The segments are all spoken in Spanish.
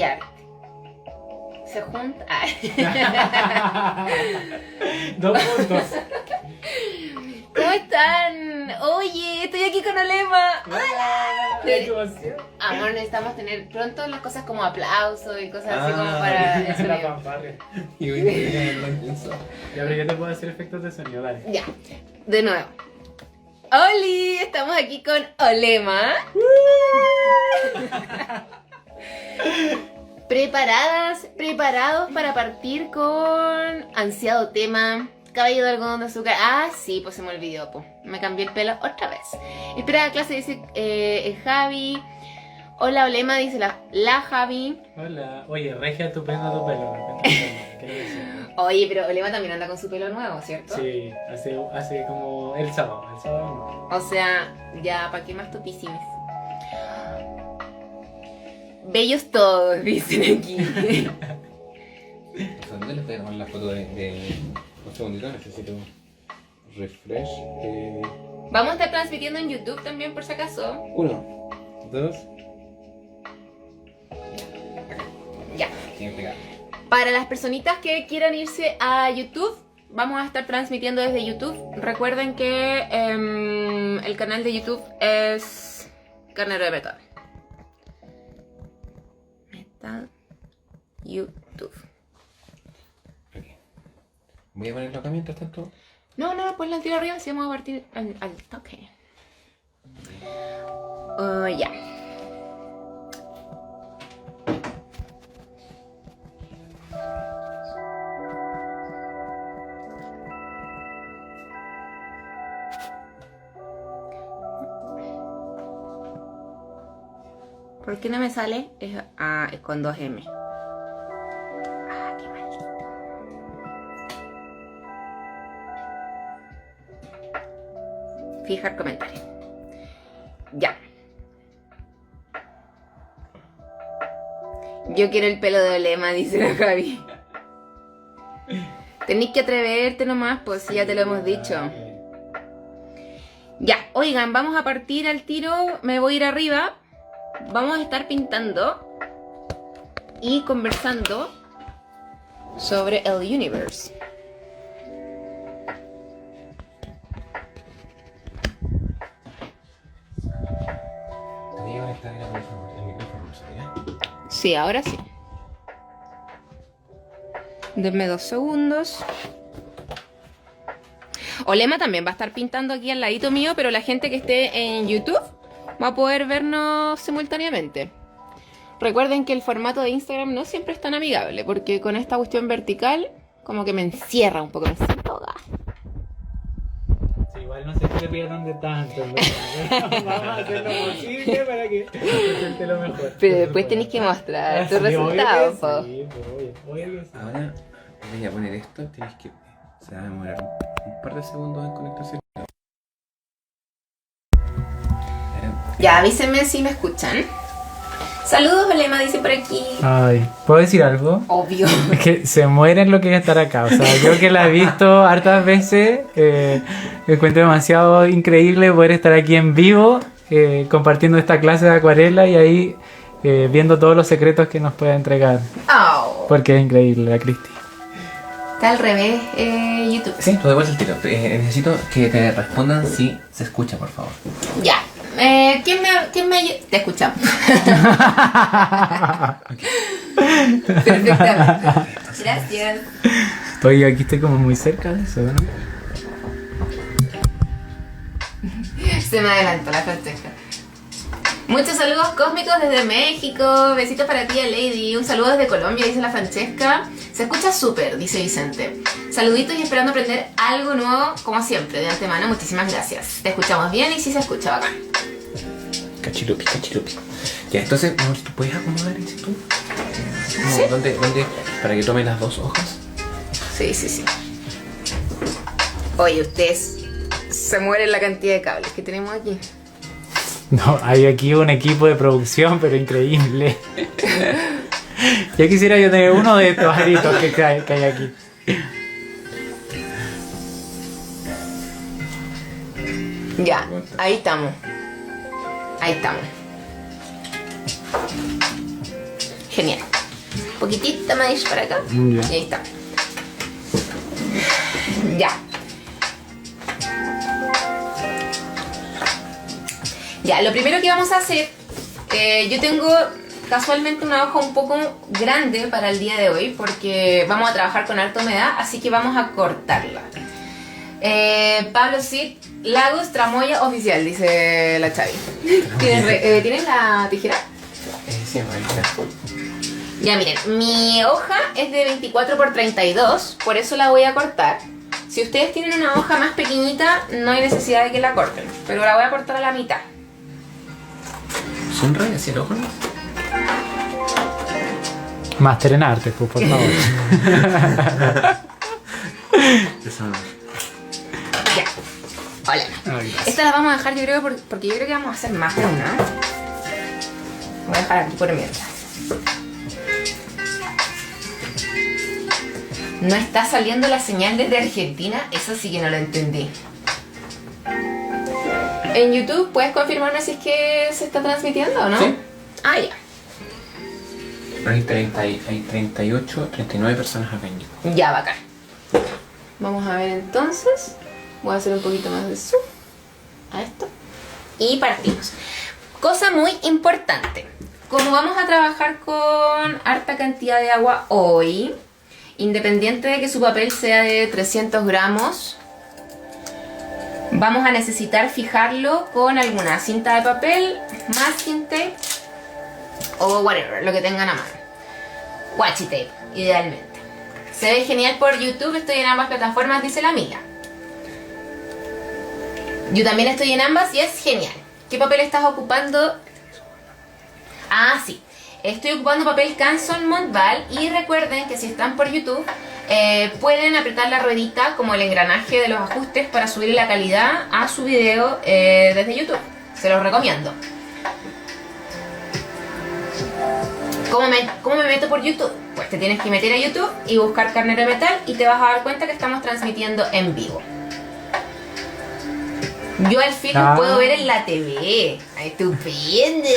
Art. Se junta. 2 puntos. ¿Cómo están? Oye, estoy aquí con Olema. ¡Hola! ¡Qué emoción! Amor, necesitamos tener pronto las cosas como aplausos y cosas así como Ah, para el la sonido. fanfarria. Y hoy día no pienso. Ya, pero yo te puedo hacer efectos de sonido, dale. Ya, de nuevo. Oli, estamos aquí con Olema. Preparados para partir con ansiado tema, cabello de algodón de azúcar. Ah, sí, pues se me olvidó, pues. Me cambié el pelo otra vez. Espera, clase dice Javi. Hola, Olema, dice la Javi. Hola. Oye, regia estupendo tu pelo. ¿Qué dices? Oye, pero Olema también anda con su pelo nuevo, ¿cierto? Sí, hace como el sábado. El sábado. O sea, ya, ¿para qué más topísimes? Bellos todos, dicen aquí. ¿Dónde les voy a tomar la foto de... Un segundito, necesito refresh. Vamos a estar transmitiendo en YouTube también, por si acaso. 1, 2. Ya. Tiene que pegar. Para las personitas que quieran irse a YouTube, vamos a estar transmitiendo desde YouTube. Recuerden que el canal de YouTube es Carnero de Metal. Metal YouTube. Ok. Voy a ponerlo acá mientras tanto. No, ponle el tiro arriba, si vamos a partir al toque. Ya. ¿Por qué no me sale? Es con 2M. Ah, qué mal. Fijar comentario. Ya. Yo quiero el pelo de Olema, dice la Javi. Tenés que atreverte nomás, pues si ya te lo hemos dicho. Ya, oigan, vamos a partir al tiro. Me voy a ir arriba. Vamos a estar pintando y conversando sobre el universe. Voy a conectar el micrófono, ¿sabes? Sí, ahora sí. Denme 2 segundos. Olema también va a estar pintando aquí al ladito mío, pero la gente que esté en YouTube va a poder vernos simultáneamente. Recuerden que el formato de Instagram no siempre es tan amigable, porque con esta cuestión vertical como que me encierra un poco, me siento ahogada. Sí, igual no sé si te pierdan de tanto. ¿Verdad? Vamos a hacer lo posible para que te lo mejor. Pero después tenéis que mostrar tus Sí, resultados, obvio po. que sí, obvio que sí. Ahora voy a poner esto. Tienes que... Se va a demorar un par de segundos en conectarse. Ya, avísenme si me escuchan. Saludos, Olema, dice por aquí. Ay, ¿puedo decir algo? Obvio. Es que se mueren lo que es estar acá. O sea, yo que la he visto hartas veces, encuentro demasiado increíble poder estar aquí en vivo, compartiendo esta clase de acuarela y ahí viendo todos los secretos que nos puede entregar. Oh. Porque es increíble la Cristi. Está al revés, YouTube. Sí, todo igual el tiro. Necesito que te respondan si se escucha, por favor. Ya. ¿Quién me ayuda? Te escuchamos. Perfectamente. Gracias. Oye, aquí estoy como muy cerca de eso, ¿no? Se me adelantó la Francesca. Muchos saludos cósmicos desde México. Besitos para ti, Lady. Un saludo desde Colombia, dice la Francesca. Se escucha súper, dice Vicente. Saluditos y esperando aprender algo nuevo, como siempre, de antemano. Muchísimas gracias. Te escuchamos bien y sí se escucha bacán. Cachilupi, cachilupi. Ya, entonces, amor, ¿tú puedes acomodar ese tú? No, ¿Sí? ¿Dónde? Para que tome las 2 hojas. Sí. Oye, ustedes se mueren la cantidad de cables que tenemos aquí. No, hay aquí un equipo de producción, pero increíble. Ya quisiera yo tener uno de estos aritos que hay aquí. Ya, ahí estamos. Ahí estamos. Genial. Poquitita más para acá. Ya. Y ahí está. Ya. Ya, lo primero que vamos a hacer, yo tengo casualmente una hoja un poco grande para el día de hoy porque vamos a trabajar con alta humedad, así que vamos a cortarla. Pablo Cid, Lagos Tramoya Oficial, dice la Chavi. ¿Tienes la tijera? Sí, ahorita. Ya miren, mi hoja es de 24 por 32, por eso la voy a cortar. Si ustedes tienen una hoja más pequeñita, no hay necesidad de que la corten, pero la voy a cortar a la mitad. Sonríe hacia el ojo, ¿no? Máster en arte, pues, por favor. Eso no. Ya. Hola. Ay, gracias. Esta la vamos a dejar, yo creo, porque yo creo que vamos a hacer más de una. Voy a dejar aquí por mientras. No está saliendo la señal desde Argentina, eso sí que no lo entendí. En YouTube, ¿puedes confirmarme si es que se está transmitiendo o no? Sí. Ah, ya. Hay 38, 39 personas acá en YouTube. Ya, bacán. Vamos a ver entonces. Voy a hacer un poquito más de zoom a esto. Y partimos. Cosa muy importante. Como vamos a trabajar con harta cantidad de agua hoy, independiente de que su papel sea de 300 gramos, vamos a necesitar fijarlo con alguna cinta de papel, masking tape o whatever, lo que tengan a mano. Washi tape, idealmente. Se ve genial por YouTube, estoy en ambas plataformas, dice la Mila. Yo también estoy en ambas y es genial. ¿Qué papel estás ocupando? Ah, sí. Estoy ocupando papel Canson Montbal y recuerden que si están por YouTube pueden apretar la ruedita como el engranaje de los ajustes para subir la calidad a su video desde YouTube. Se los recomiendo. ¿Cómo me meto por YouTube? Pues te tienes que meter a YouTube y buscar Carnero de Metal y te vas a dar cuenta que estamos transmitiendo en vivo. Yo al fin los puedo ver en la TV. Ay, estupendo,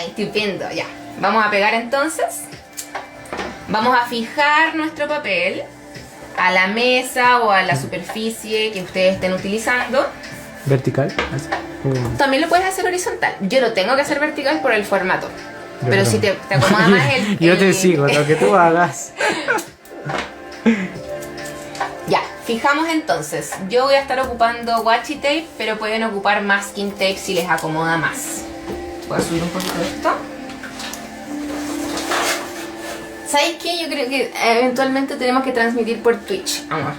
estupendo. Ya, vamos a pegar entonces. Vamos a fijar nuestro papel a la mesa o a la superficie que ustedes estén utilizando. Vertical. Así. También lo puedes hacer horizontal. Yo lo tengo que hacer vertical por el formato. Yo Pero no. si te acomoda más Yo te sigo, lo que tú hagas. Ya, fijamos entonces. Yo voy a estar ocupando washi tape, pero pueden ocupar masking tape si les acomoda más. Voy a subir un poquito esto. ¿Sabes qué? Yo creo que eventualmente tenemos que transmitir por Twitch, amor.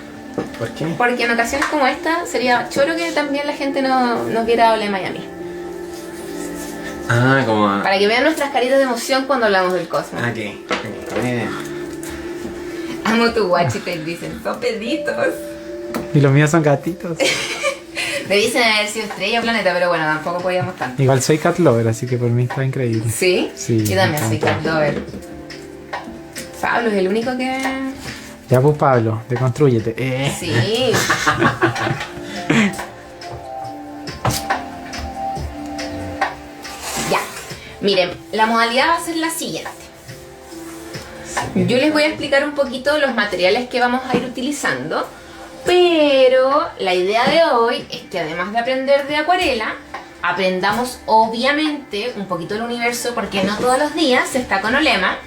¿Por qué? Porque en ocasiones como esta sería choro que también la gente nos viera Ole Miami. Ah, como... Para que vean nuestras caritas de emoción cuando hablamos del cosmos. Ah, ¿qué? Buena idea. Amo tu washi tape, dicen. Son peditos. Y los míos son gatitos. Debiesen haber sido estrella o planeta, pero bueno, tampoco podíamos tanto. Igual soy cat lover, así que por mí está increíble. ¿Sí? Sí, Yo también me soy encanta. cat lover. Pablo es el único que... Ya pues Pablo, deconstrúyete. Sí. Ya. Miren, la modalidad va a ser la siguiente. Yo les voy a explicar un poquito los materiales que vamos a ir utilizando, pero la idea de hoy es que además de aprender de acuarela, aprendamos obviamente un poquito del universo, porque no todos los días se está con Olema.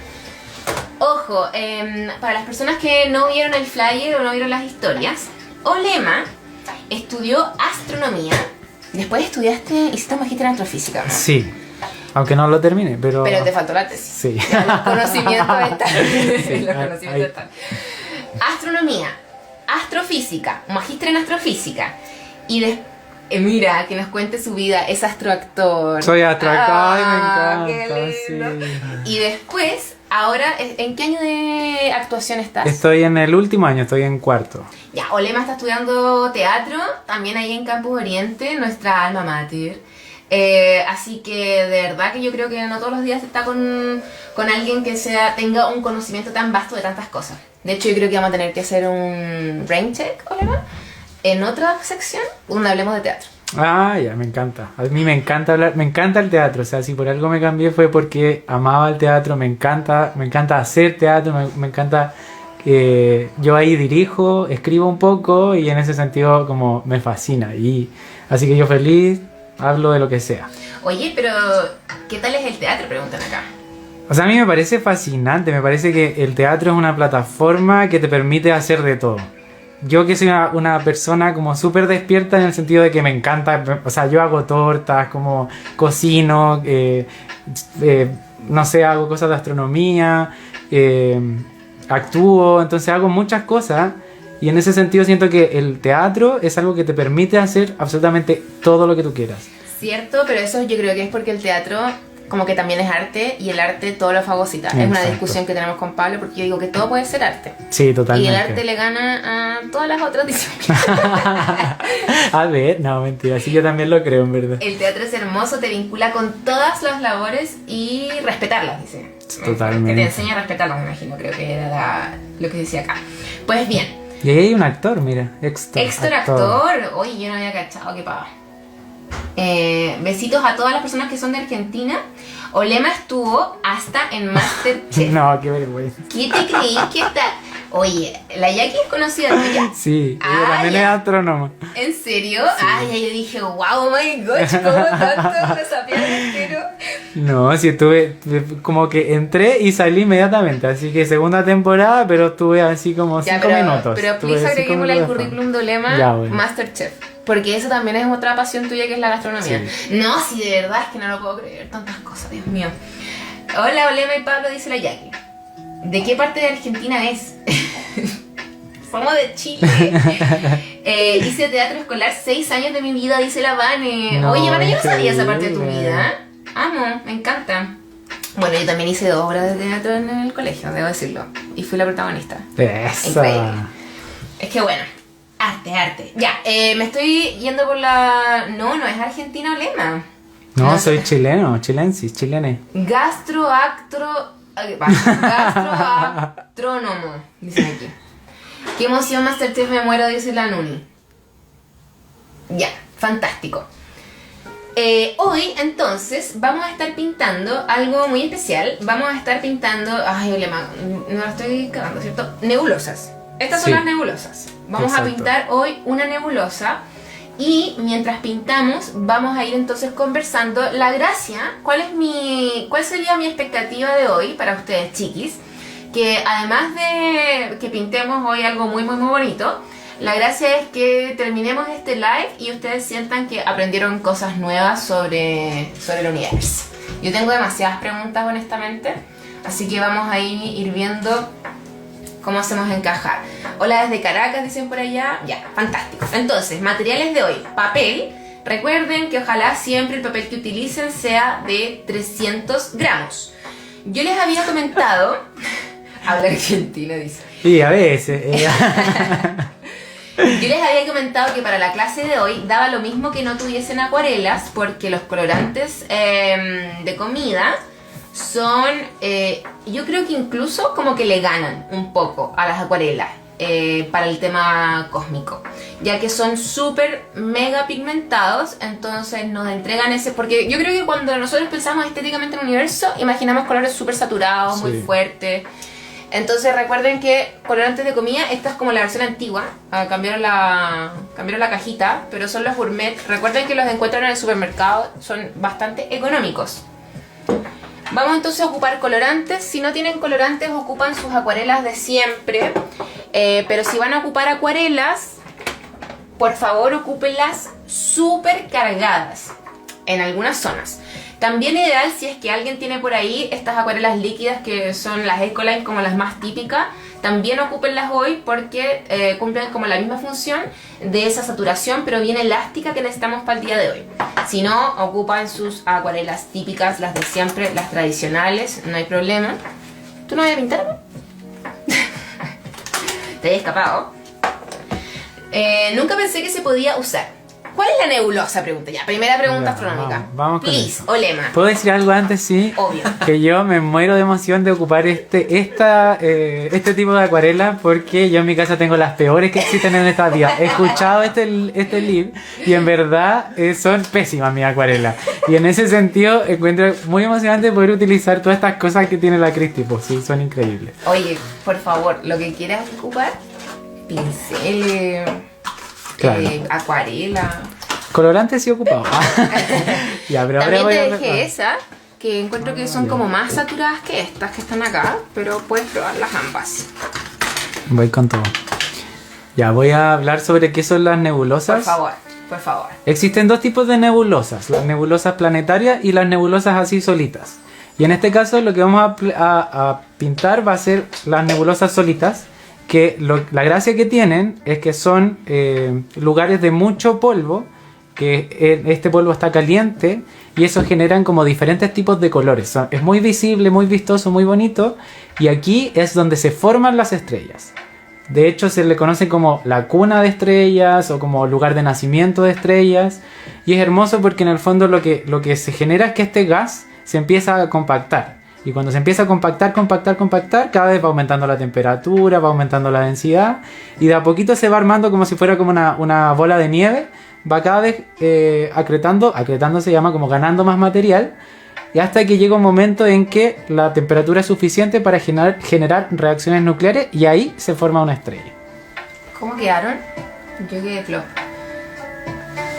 Ojo, para las personas que no vieron el flyer o no vieron las historias, Olema estudió astronomía, después estudiaste, hiciste un magíster en astrofísica, ¿no? Sí, aunque no lo termine, pero... Pero te faltó la tesis. Sí. Ya, los conocimientos están. Sí, Los ahí- conocimientos ahí. están. Astronomía, astrofísica, un magíster en astrofísica. Y mira, que nos cuente su vida, es astroactor. Soy astroactor, ay, Ah, me encanta, qué lindo. sí. Y después, ahora, ¿en qué año de actuación estás? Estoy en el último año, estoy en cuarto. Ya, Olema está estudiando teatro, también ahí en Campus Oriente, nuestra alma mater. Así que de verdad que yo creo que no todos los días está con alguien que tenga un conocimiento tan vasto de tantas cosas. De hecho, yo creo que vamos a tener que hacer un brain check, Olema, en otra sección donde hablemos de teatro. Ah, ya, me encanta. A mí me encanta hablar, me encanta el teatro. O sea, si por algo me cambié fue porque amaba el teatro, me encanta hacer teatro, me encanta que yo ahí dirijo, escribo un poco y en ese sentido como me fascina. Y así que yo feliz, hablo de lo que sea. Oye, pero ¿qué tal es el teatro? Preguntan acá. O sea, a mí me parece fascinante, me parece que el teatro es una plataforma que te permite hacer de todo. Yo que soy una persona como súper despierta en el sentido de que me encanta, o sea, yo hago tortas, como cocino, no sé, hago cosas de astronomía, actúo, entonces hago muchas cosas y en ese sentido siento que el teatro es algo que te permite hacer absolutamente todo lo que tú quieras. Cierto, pero eso yo creo que es porque el teatro como que también es arte y el arte todo lo fagocita. Es una Exacto. discusión que tenemos con Pablo porque yo digo que todo puede ser arte. Sí, totalmente. Y el arte le gana a todas las otras disciplinas. A ver, no, mentira, sí, yo también lo creo, en verdad. El teatro es hermoso, te vincula con todas las labores y respetarlas, dice. Totalmente. Que te enseña a respetarlas, me imagino, creo que era lo que decía acá. Pues bien, Y ahí hay un actor, mira, Héctor actor. Oye, yo no había cachado, qué pava. Besitos a todas las personas que son de Argentina. Olema estuvo hasta en Masterchef. No, qué vergüenza. ¿Qué te creí que está? Oye, la Jackie es conocida tuya. Sí, Ah, ella también ya. es astrónoma. ¿En serio? Ay, ya yo dije, wow, my gosh, ¿cómo tanto lo sabía entero? No, sí estuve, como que entré y salí inmediatamente, así que segunda temporada, pero estuve así como 5 minutos. Pero Estuve please 5 agreguémosle al minutos. currículum de Olema Ya, bueno. Masterchef. Porque eso también es otra pasión tuya que es la gastronomía. No, sí, de verdad es que no lo puedo creer. Tantas cosas, Dios mío. Hola, Olema y Pablo, dice la Jackie. ¿De qué parte de Argentina es? Somos de Chile. Hice teatro escolar 6 años de mi vida, dice la Vane. No, Oye, Vane, yo no sabía esa parte de tu increíble. vida. Amo, me encanta. Bueno, yo también hice 2 obras de teatro en el colegio, debo decirlo. Y fui la protagonista. Esa. Increíble. Es que bueno, arte. Ya, me estoy yendo por la... No es Argentina Olema. No, soy chileno, chilensis, chilene. Gastroastrónomo, dicen aquí. Qué emoción, Masterchef, me muero, dice la Nuni. Ya, fantástico. Hoy, entonces, vamos a estar pintando algo muy especial. Vamos a estar pintando... Ay, Olema, no la estoy cagando, ¿cierto? Nebulosas. Estas son Sí. las nebulosas. Vamos Exacto. a pintar hoy una nebulosa. Y mientras pintamos, vamos a ir entonces conversando. La gracia, ¿cuál sería mi expectativa de hoy para ustedes, chiquis? Que además de que pintemos hoy algo muy bonito, la gracia es que terminemos este live y ustedes sientan que aprendieron cosas nuevas sobre el universo. Yo tengo demasiadas preguntas, honestamente, así que vamos a ir viendo cómo hacemos encajar. Hola desde Caracas, dicen por allá. Ya, fantástico. Entonces, materiales de hoy. Papel. Recuerden que ojalá siempre el papel que utilicen sea de 300 gramos. Yo les había comentado... Habla Argentina, dice. Y a veces. Yo les había comentado que para la clase de hoy daba lo mismo que no tuviesen acuarelas, porque los colorantes de comida son, yo creo que incluso como que le ganan un poco a las acuarelas para el tema cósmico, ya que son súper mega pigmentados, entonces nos entregan ese, porque yo creo que cuando nosotros pensamos estéticamente en el universo, imaginamos colores súper saturados, muy Sí. fuertes. Entonces recuerden que colorantes de comida, esta es como la versión antigua, cambiaron la cajita, pero son los gourmet. Recuerden que los encuentran en el supermercado, son bastante económicos. Vamos entonces a ocupar colorantes. Si no tienen colorantes, ocupan sus acuarelas de siempre. Pero si van a ocupar acuarelas, por favor ocúpenlas súper cargadas en algunas zonas. También ideal si es que alguien tiene por ahí estas acuarelas líquidas que son las Ecoline como las más típicas, también ocúpenlas hoy porque cumplen como la misma función de esa saturación pero bien elástica que necesitamos para el día de hoy. Si no, ocupan sus acuarelas típicas, las de siempre, las tradicionales, no hay problema. ¿Tú no vas a pintar? Te he escapado. Nunca pensé que se podía usar. ¿Cuál es la nebulosa? Pregunta ya. Primera pregunta Ya, astronómica. vamos con Please, eso. Olema. ¿Puedo decir algo antes? Sí. Obvio. Que yo me muero de emoción de ocupar este tipo de acuarela porque yo en mi casa tengo las peores que existen en esta vida. He escuchado este live y en verdad son pésimas mis acuarelas. Y en ese sentido encuentro muy emocionante poder utilizar todas estas cosas que tiene la Cristi. Pues sí, son increíbles. Oye, por favor, lo que quieras ocupar, pinceles, Claro. Acuarela. Colorante sí ocupado. Ya, pero ahora También voy te a dejé esa, que encuentro que son como más saturadas que estas que están acá, pero puedes probarlas ambas. Voy con todo. Ya, voy a hablar sobre qué son las nebulosas. Por favor. Existen dos tipos de nebulosas, las nebulosas planetarias y las nebulosas así solitas. Y en este caso lo que vamos a pintar va a ser las nebulosas solitas, que la gracia que tienen es que son lugares de mucho polvo, que este polvo está caliente y eso generan como diferentes tipos de colores. Es muy visible, muy vistoso, muy bonito, y aquí es donde se forman las estrellas. De hecho se le conoce como la cuna de estrellas o como lugar de nacimiento de estrellas, y es hermoso porque en el fondo lo que se genera es que este gas se empieza a compactar. Y cuando se empieza a compactar, cada vez va aumentando la temperatura, va aumentando la densidad, y de a poquito se va armando como si fuera como una bola de nieve, va cada vez acretando se llama, como ganando más material, y hasta que llega un momento en que la temperatura es suficiente para generar reacciones nucleares, y ahí se forma una estrella. ¿Cómo quedaron? Yo quedé flop.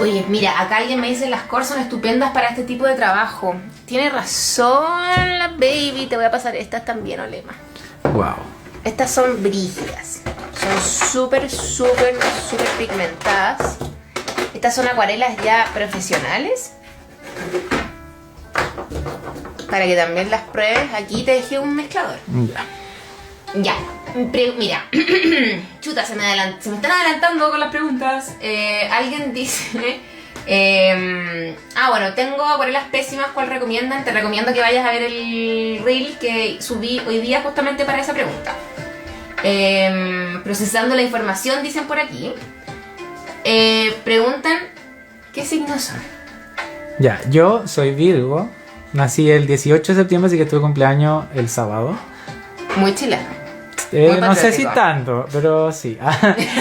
Oye, mira, acá alguien me dice las cores son estupendas para este tipo de trabajo. Tiene razón la baby. Te voy a pasar estas también, Olema. Wow. Estas son brígidas. Son súper pigmentadas. Estas son acuarelas ya profesionales. Para que también las pruebes. Aquí te dejé un mezclador. Ya, mira, chuta, se me están adelantando con las preguntas. Alguien dice, bueno, tengo acuarelas pésimas, ¿cuál recomiendan? Te recomiendo que vayas a ver el reel que subí hoy día justamente para esa pregunta. Procesando la información, dicen por aquí. Preguntan, ¿qué signos son? Ya, yo soy Virgo, nací el 18 de septiembre, así que tuve cumpleaños el sábado. Muy chileno. No sé si tanto, pero sí.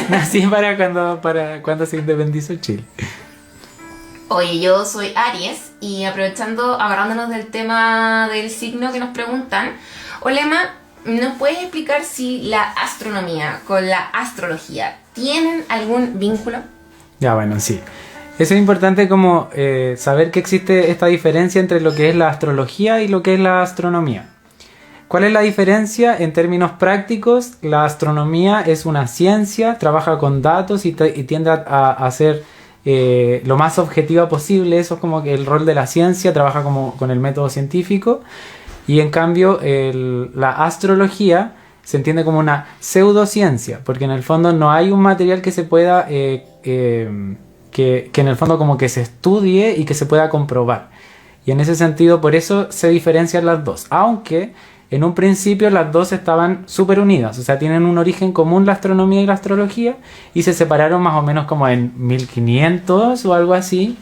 Nací para cuando se independizó Chile. Oye, yo soy Aries y agarrándonos del tema del signo que nos preguntan, Olema, ¿nos puedes explicar si la astronomía con la astrología tienen algún vínculo? Ya, bueno, sí. Eso es importante como saber que existe esta diferencia entre lo que es la astrología y lo que es la astronomía. ¿Cuál es la diferencia? En términos prácticos, la astronomía es una ciencia, trabaja con datos y tiende a ser lo más objetiva posible. Eso es como que el rol de la ciencia, trabaja como con el método científico. Y en cambio, la astrología se entiende como una pseudociencia, porque en el fondo no hay un material que se pueda, que en el fondo como que se estudie y que se pueda comprobar. Y en ese sentido, por eso se diferencian las dos, aunque en un principio las dos estaban súper unidas, o sea, tienen un origen común la astronomía y la astrología, y se separaron más o menos como en 1500 o algo así,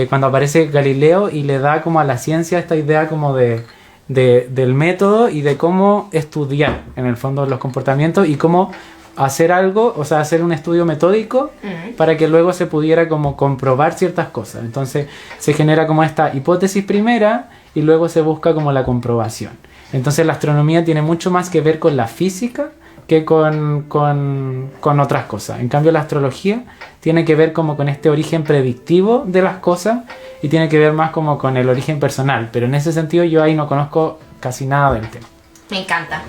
cuando aparece Galileo y le da como a la ciencia esta idea como del método y de cómo estudiar en el fondo los comportamientos y cómo hacer algo, o sea, hacer un estudio metódico para que luego se pudiera como comprobar ciertas cosas. Entonces se genera como esta hipótesis primera y luego se busca como la comprobación. Entonces la astronomía tiene mucho más que ver con la física que con otras cosas. En cambio la astrología tiene que ver como con este origen predictivo de las cosas y tiene que ver más como con el origen personal. Pero en ese sentido yo ahí no conozco casi nada del tema. Me encanta.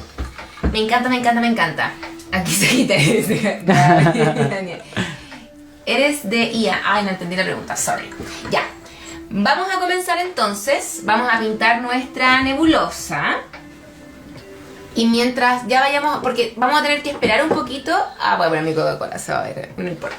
Aquí se quita ese. Eres de IA. Ay, no entendí la pregunta, sorry. Ya. Vamos a comenzar entonces. Vamos a pintar nuestra nebulosa. Y mientras ya vayamos, porque vamos a tener que esperar un poquito. Voy a poner mi Coca-Cola, se va a ver, no importa.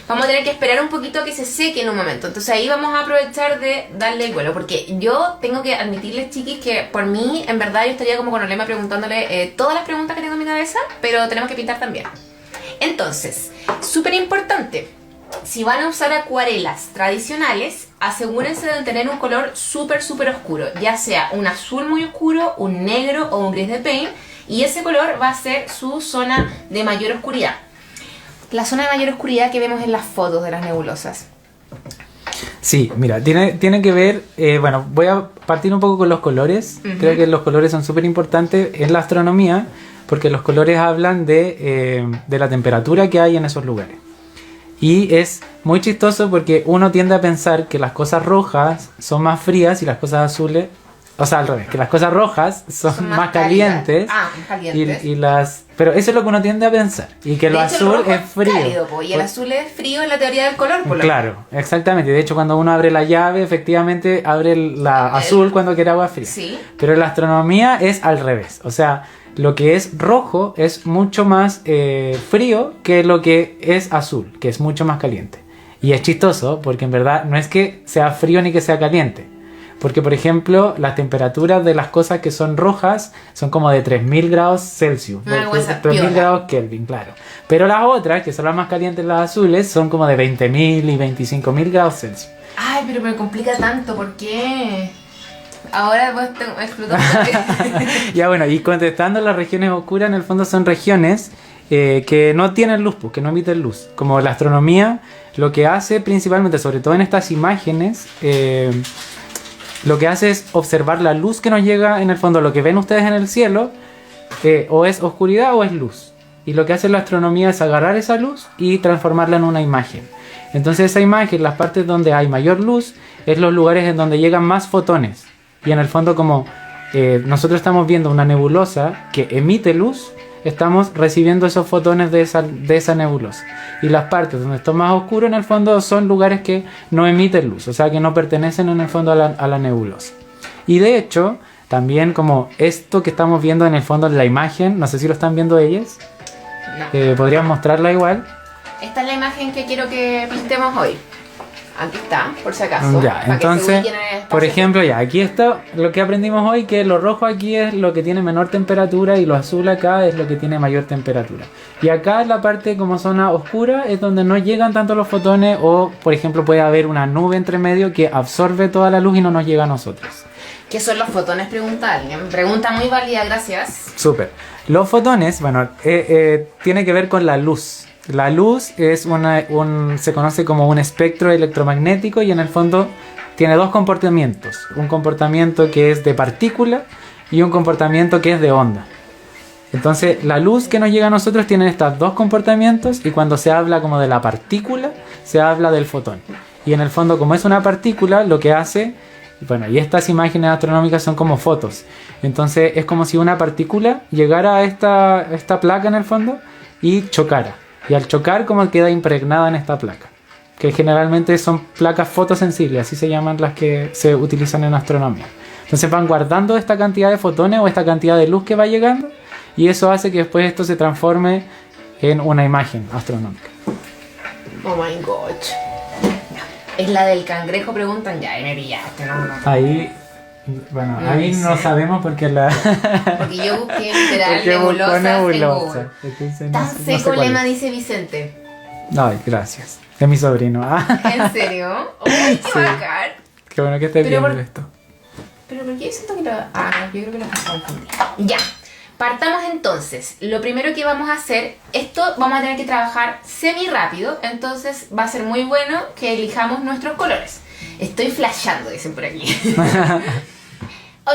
Vamos a tener que esperar un poquito a que se seque en un momento. Entonces ahí vamos a aprovechar de darle el vuelo. Porque yo tengo que admitirles, chiquis, que por mí, en verdad, yo estaría como con Olema preguntándole todas las preguntas que tengo en mi cabeza. Pero tenemos que pintar también. Entonces, súper importante. si van a usar acuarelas tradicionales, asegúrense de tener un color súper oscuro, ya sea un azul muy oscuro, un negro o un gris de paint, y ese color va a ser su zona de mayor oscuridad. La zona de mayor oscuridad que vemos en las fotos de las nebulosas. Sí, mira, tiene que ver, bueno, voy a partir un poco con los colores. Creo que los colores son súper importantes en la astronomía, porque los colores hablan de la temperatura que hay en esos lugares. Y es muy chistoso porque uno tiende a pensar que las cosas rojas son más frías y las cosas azules, o sea, al revés, que las cosas rojas son más calientes. Calientes. Pero eso es lo que uno tiende a pensar. Y que lo azul es frío. Cálido, y el azul es frío en la teoría del color. Claro, exactamente. De hecho, cuando uno abre la llave, efectivamente abre la azul cuando quiere agua fría. Sí. Pero en la astronomía es al revés. O sea, lo que es rojo es mucho más frío que lo que es azul, que es mucho más caliente. Y es chistoso porque en verdad no es que sea frío ni que sea caliente. Porque, por ejemplo, las temperaturas de las cosas que son rojas son como de 3000 grados Celsius. 3000 grados Kelvin, claro. Pero las otras, que son las más calientes, las azules, son como de 20.000 y 25.000 grados Celsius. Ay, pero me complica tanto, ¿por qué? Ahora pues exploto. Ya bueno, y contestando, las regiones oscuras en el fondo son regiones que no tienen luz, que no emiten luz. Como la astronomía, lo que hace principalmente, sobre todo en estas imágenes, lo que hace es observar la luz que nos llega en el fondo. Lo que ven ustedes en el cielo o es oscuridad o es luz. Y lo que hace la astronomía es agarrar esa luz y transformarla en una imagen. Entonces esa imagen, las partes donde hay mayor luz, es los lugares en donde llegan más fotones. Y en el fondo, como nosotros estamos viendo una nebulosa que emite luz, estamos recibiendo esos fotones de esa nebulosa. Y las partes donde está más oscuro, en el fondo, son lugares que no emiten luz, o sea, que no pertenecen en el fondo a la nebulosa. Y de hecho, también como esto que estamos viendo en el fondo en la imagen, no sé si lo están viendo ellas, No. podrían mostrarla igual. Esta es la imagen que quiero que pintemos hoy. Aquí está, por si acaso. Ya, entonces, por ejemplo, ya, aquí está lo que aprendimos hoy, que lo rojo aquí es lo que tiene menor temperatura y lo azul acá es lo que tiene mayor temperatura. Y acá en la parte como zona oscura es donde no llegan tanto los fotones o, por ejemplo, puede haber una nube entre medio que absorbe toda la luz y no nos llega a nosotros. ¿Qué son los fotones? Pregunta alguien. Pregunta muy válida, gracias. Súper. Los fotones, bueno, tiene que ver con la luz. La luz es se conoce como un espectro electromagnético y en el fondo tiene dos comportamientos. Un comportamiento que es de partícula y un comportamiento que es de onda. Entonces la luz que nos llega a nosotros tiene estos dos comportamientos y cuando se habla como de la partícula, se habla del fotón. Y en el fondo, como es una partícula, lo que hace... Bueno, y estas imágenes astronómicas son como fotos. Entonces es como si una partícula llegara a esta placa en el fondo y chocara. Y al chocar, como queda impregnada en esta placa. Que generalmente son placas fotosensibles, así se llaman las que se utilizan en astronomía. Entonces van guardando esta cantidad de fotones o esta cantidad de luz que va llegando. Y eso hace que después esto se transforme en una imagen astronómica. Oh my gosh. Es la del cangrejo, preguntan. Ya, me pillaste, no. Ahí... Bueno, No ahí sé. no sabemos porque la... Porque yo busqué literal porque buscó nebulosas en nebulosa. Google. Entonces, Tan no sé seco cuál lema, es. dice Vicente. Ay, gracias. Es mi sobrino. ¿En serio? ¡Ay, qué Sí. bacán! Qué bueno que estés Pero viendo por- esto. Pero ¿por qué yo siento que lo... Ah, no, yo creo que lo confundí. Ya. Partamos entonces. Lo primero que vamos a hacer, esto vamos a tener que trabajar semi rápido, entonces va a ser muy bueno que elijamos nuestros colores. Estoy flasheando, dicen por aquí.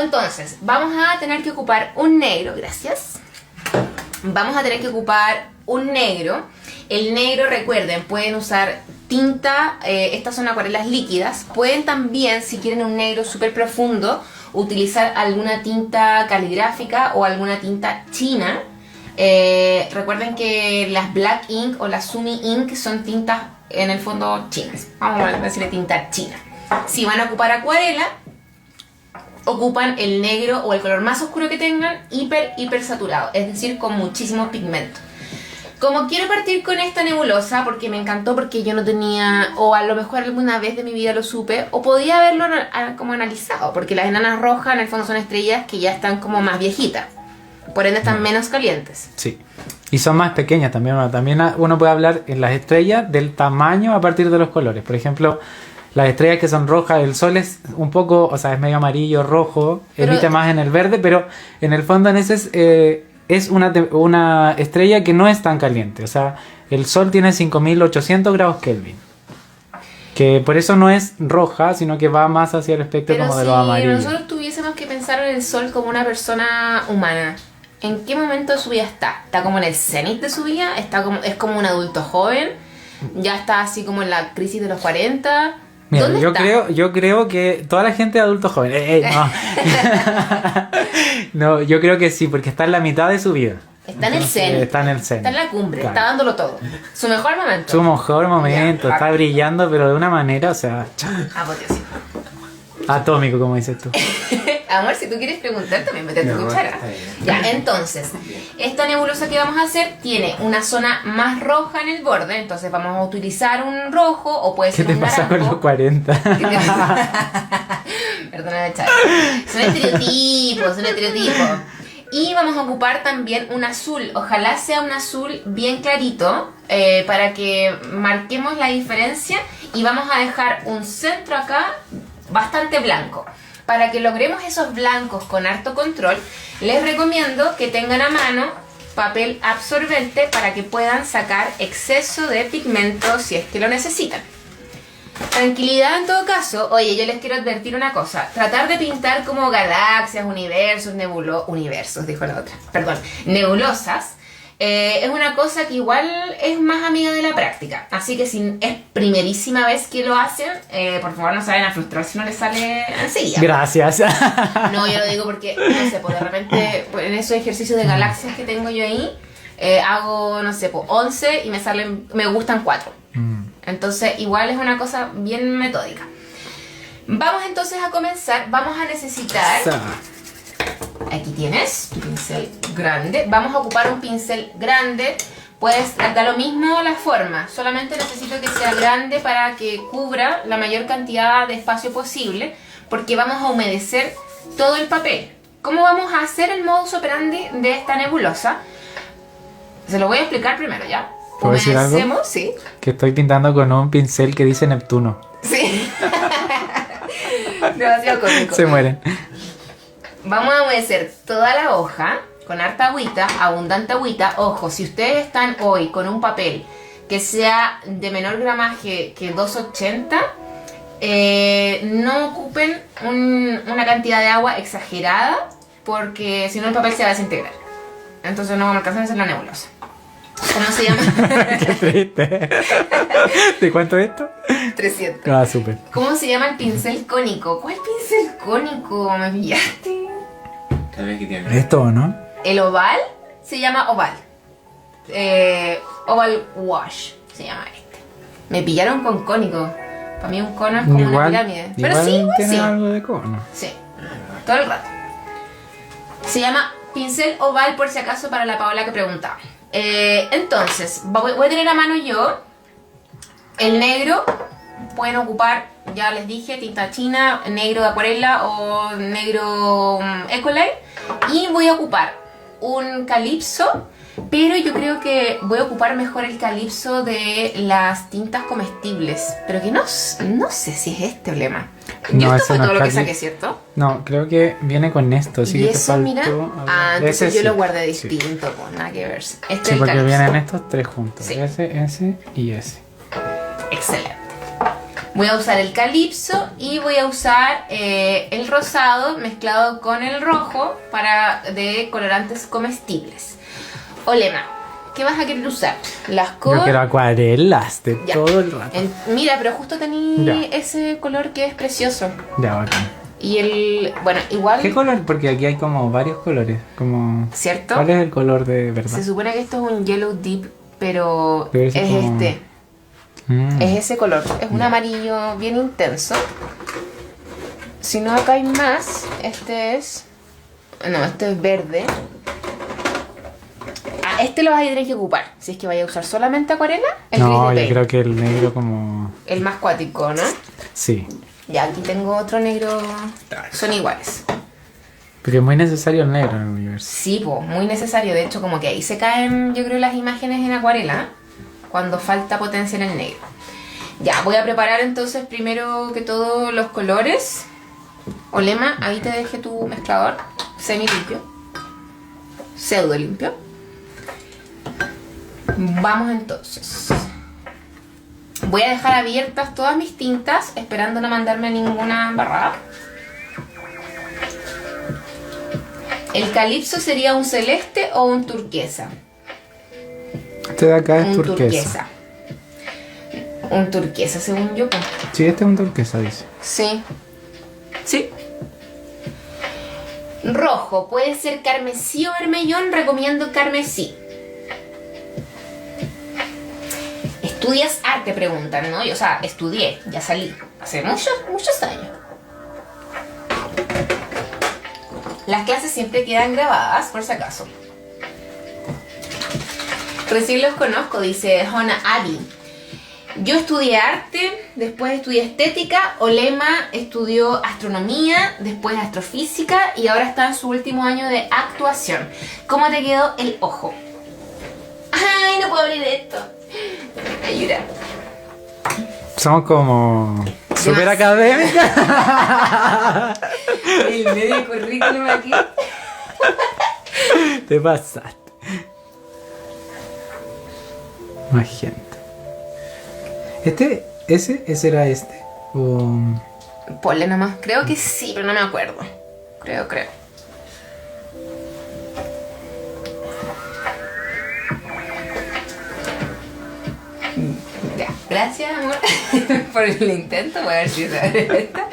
Entonces, vamos a tener que ocupar un negro, gracias. Vamos a tener que ocupar un negro. El negro, recuerden, pueden usar tinta, estas son acuarelas líquidas. Pueden también, si quieren un negro súper profundo, utilizar alguna tinta caligráfica o alguna tinta china. Recuerden que las Black Ink o las Sumi Ink son tintas en el fondo chinas. Vamos a decirle tinta china. Si van a ocupar acuarela, ocupan el negro o el color más oscuro que tengan, hiper saturado, es decir, con muchísimo pigmento. Como quiero partir con esta nebulosa, porque me encantó, porque yo no tenía, o a lo mejor alguna vez de mi vida lo supe, o podía haberlo como analizado, porque las enanas rojas en el fondo son estrellas que ya están como más viejitas. Por ende están menos calientes. Sí. Y son más pequeñas también. También uno puede hablar en las estrellas del tamaño a partir de los colores. Por ejemplo, las estrellas que son rojas, el sol es un poco, o sea, es medio amarillo, rojo, Pero- emite más en el verde, pero en el fondo en ese es una estrella que no es tan caliente. O sea, el sol tiene 5800 grados Kelvin. Que por eso no es roja, sino que va más hacia el espectro Pero como de si lo amarillo. nosotros tuviésemos que pensar en el sol como una persona humana, ¿en qué momento de su vida está? ¿Está como en el cenit de su vida? ¿Es como un adulto joven? ¿Ya está así como en la crisis de los 40? Mira, ¿Dónde está? yo creo que toda la gente de adulto joven. No. No, yo creo que sí, porque está en la mitad de su vida. Está en el cenit. Está en el cenit. Está en la cumbre, Claro. está dándolo todo. Su mejor momento. Su mejor momento, Ya, está brillando, pero de una manera, o sea, Apoteósico. atómico, como dices tú. Amor, si tú quieres preguntar, también mete tu No, cuchara. está bien. Ya, entonces, esta nebulosa que vamos a hacer tiene una zona más roja en el borde, entonces vamos a utilizar un rojo o puede ¿Qué ser te un pasa con los naranjo. 40? Perdona, Charo. Son estereotipos, son estereotipos. Y vamos a ocupar también un azul. Ojalá sea un azul bien clarito para que marquemos la diferencia. Y vamos a dejar un centro acá bastante blanco. Para que logremos esos blancos con harto control, les recomiendo que tengan a mano papel absorbente para que puedan sacar exceso de pigmento si es que lo necesitan. Tranquilidad en todo caso. Oye, yo les quiero advertir una cosa. Tratar de pintar como galaxias, universos, universos, dijo la otra. Perdón, nebulosas. Es una cosa que igual es más amiga de la práctica. Así que si es primerísima vez que lo hacen, por favor no se vayan a frustrar si no les sale enseguida. Gracias. No, yo lo digo porque, no sé, pues de repente pues, en esos ejercicios de galaxias que tengo yo ahí, hago, no sé, pues 11 y me gustan 4. Entonces, igual es una cosa bien metódica. Vamos entonces a comenzar. Vamos a necesitar... Aquí tienes tu pincel grande. Vamos a ocupar un pincel grande. Pues da lo mismo la forma. Solamente necesito que sea grande para que cubra la mayor cantidad de espacio posible. Porque vamos a humedecer todo el papel. ¿Cómo vamos a hacer el modus operandi de esta nebulosa? Se lo voy a explicar primero, ¿ya? ¿Puedo decir algo? Humedecemos, sí. Que estoy pintando con un pincel que dice Neptuno. Sí. Demasiado cómico. Se mueren. Vamos a humedecer toda la hoja con harta agüita, abundante agüita. Ojo, si ustedes están hoy con un papel que sea de menor gramaje que 280, no ocupen una cantidad de agua exagerada porque si no el papel se va a desintegrar. Entonces no vamos a alcanzar a hacer la nebulosa. ¿Cómo se llama? Qué triste. ¿De cuánto es esto? 300. Ah, súper. ¿Cómo se llama el pincel cónico? ¿Cuál pincel cónico? ¿Me pillaste? ¿Sabes qué tiene? Esto, ¿o no? El oval se llama oval. Oval wash se llama este. Me pillaron con cónico. Para mí un cono es como una pirámide. Pero igual sí, igual tiene sí. algo de cono. Sí, todo el rato. Se llama pincel oval por si acaso para la Paola que preguntaba. Entonces, voy a tener a mano yo el negro. Pueden ocupar, ya les dije, tinta china, negro de acuarela o negro Ecolite. Y voy a ocupar un calipso, pero yo creo que voy a ocupar mejor el calipso de las tintas comestibles. Pero que no sé si es este el lema. No, Esto ese fue no todo es lo que cali- saqué, ¿cierto? No, creo que viene con esto, así Y que te eso, faltó. mira. a ver, Entonces ese yo sí. lo guardé Sí. distinto, pues nada que ver. Este es Sí, el porque calipso. vienen estos tres juntos. Sí. Ese y ese. Excelente. Voy a usar el calipso y voy a usar el rosado mezclado con el rojo de colorantes comestibles. Olema, ¿qué vas a querer usar? Las Yo quiero acuarelas de Ya. todo el rato. Mira, pero justo tenía Ya. ese color que es precioso. Ya, bacán. Y bueno, igual, ¿Qué color? Porque aquí hay como varios colores. Como... ¿cierto? ¿Cuál es el color de verdad? Se supone que esto es un yellow deep, pero Pero es ese como- este. Mm. Es ese color. Es un amarillo bien intenso. Si no, acá hay más. Este es... No, este es verde. Este lo vas a tener que ocupar. Si es que vaya a usar solamente acuarela, el No, gris de yo Paint. creo que el negro como... El más cuático, ¿no? Sí. Ya, aquí tengo otro negro. Son iguales. Porque es muy necesario el negro en el universo. Sí, po, muy necesario. De hecho, como que ahí se caen, yo creo, las imágenes en acuarela, cuando falta potencia en el negro. Ya, voy a preparar entonces primero que todo los colores. Olema, ahí te dejé tu mezclador semi limpio, pseudo limpio. Vamos entonces. Voy a dejar abiertas todas mis tintas, esperando no mandarme ninguna embarrada. ¿El calipso sería un celeste o un turquesa? Este de acá es Un turquesa. Un turquesa, según yo. Pues. Sí, este es un turquesa, dice. Sí. Sí. Rojo, puede ser carmesí o vermellón, recomiendo carmesí. ¿Estudias arte? Preguntan, ¿no? Yo, o sea, estudié, ya salí, hace muchos años. Las clases siempre quedan grabadas, por si acaso. Recién los conozco, dice Hona Adi. Yo estudié arte, después estudié estética, Olema estudió astronomía, después astrofísica y ahora está en su último año de actuación. ¿Cómo te quedó el ojo? ¡Ay, no puedo abrir esto! Me voy a llorar. Somos como super académicas. El medio currículum aquí. Te pasaste. Más gente. ¿Ese era este? O... Ponle nomás. Creo que sí, pero no me acuerdo. Creo. Ya, gracias, amor, por el intento. Voy a ver si sale esta.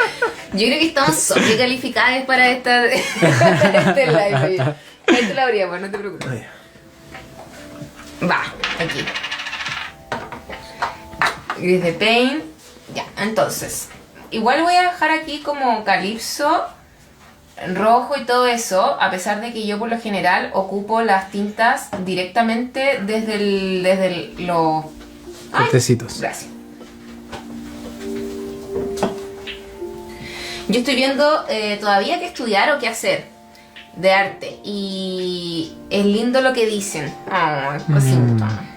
Yo creo que estamos sobrecalificadas para este live. Oye. Esto lo abríamos, no te preocupes. Va, aquí. Gris de paint. Ya, entonces. Igual voy a dejar aquí como calipso, rojo y todo eso, a pesar de que yo por lo general ocupo las tintas directamente desde los cortecitos. Gracias. Yo estoy viendo todavía qué estudiar o qué hacer de arte. Y es lindo lo que dicen. Ay, cosita.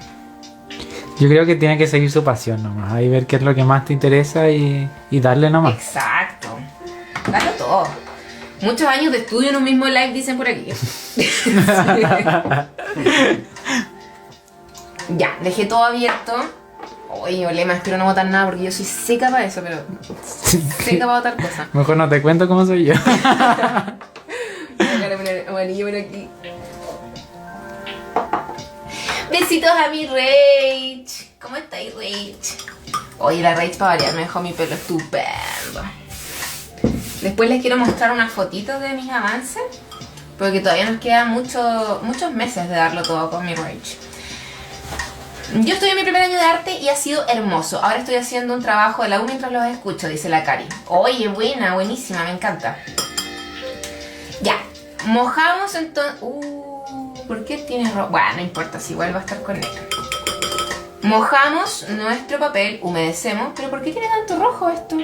Yo creo que tiene que seguir su pasión nomás. Ahí ver qué es lo que más te interesa y darle nomás. Exacto. Dalo todo. Muchos años de estudio en un mismo live, dicen por aquí. Ya, dejé todo abierto. Oye, Olema, espero no botar nada porque yo soy seca para eso, pero seca para botar cosas. Mejor no te cuento cómo soy yo. Voy a poner amarillo por aquí. Besitos a mi Rage. ¿Cómo estáis, Rage? Oye, la Rage para variar me dejó mi pelo estupendo. Después les quiero mostrar unas fotitos de mis avances, porque todavía nos quedan muchos meses de darlo todo con mi Rage. Yo estoy en mi primer año de arte y ha sido hermoso. Ahora estoy haciendo un trabajo de la U mientras los escucho, dice la Cari. Oye, buenísima, me encanta. Ya, mojamos entonces... ¿por qué tiene rojo? Bueno, no importa, si igual va a estar con negro. Mojamos nuestro papel, humedecemos. ¿Pero por qué tiene tanto rojo esto?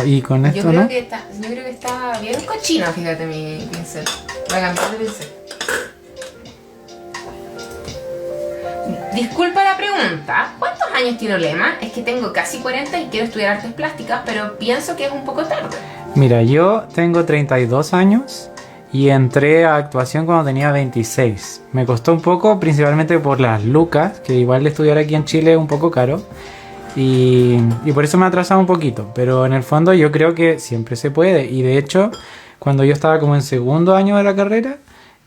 Y con esto, yo creo ¿no? que está bien cochino, fíjate mi pincel. Voy a cambiar de pincel. Disculpa la pregunta, ¿cuántos años tiene Olema? Es que tengo casi 40 y quiero estudiar artes plásticas, pero pienso que es un poco tarde. Mira, yo tengo 32 años y entré a actuación cuando tenía 26. Me costó un poco, principalmente por las lucas, que igual estudiar aquí en Chile es un poco caro. Y por eso me ha atrasado un poquito, pero en el fondo yo creo que siempre se puede. Y de hecho, cuando yo estaba como en segundo año de la carrera,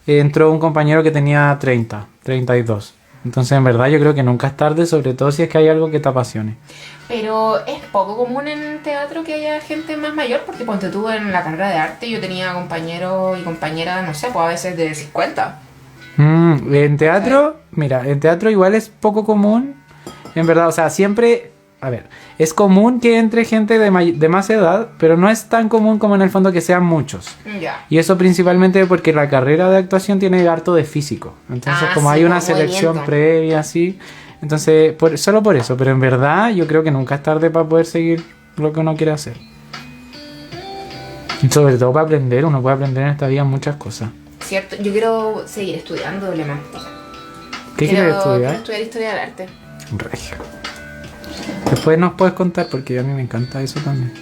entró un compañero que tenía 32. Entonces en verdad yo creo que nunca es tarde, sobre todo si es que hay algo que te apasione. Pero es poco común en teatro que haya gente más mayor, porque ponte tú en la carrera de arte, yo tenía compañeros y compañeras, no sé, pues a veces de 50. En teatro, mira, en teatro igual es poco común, en verdad, o sea, siempre, a ver, es común que entre gente de más edad, pero no es tan común como en el fondo que sean muchos. Ya. Y eso principalmente porque la carrera de actuación tiene harto de físico, entonces como sí, hay una pues, selección movimiento. previa, así, entonces solo por eso, pero en verdad yo creo que nunca es tarde para poder seguir lo que uno quiere hacer. Sobre todo para aprender, uno puede aprender en esta vida muchas cosas. ¿Cierto? Yo quiero seguir estudiando, Lema. ¿Qué quieres estudiar? Quiero estudiar historia del arte. Regio. Después nos puedes contar porque a mí me encanta eso también.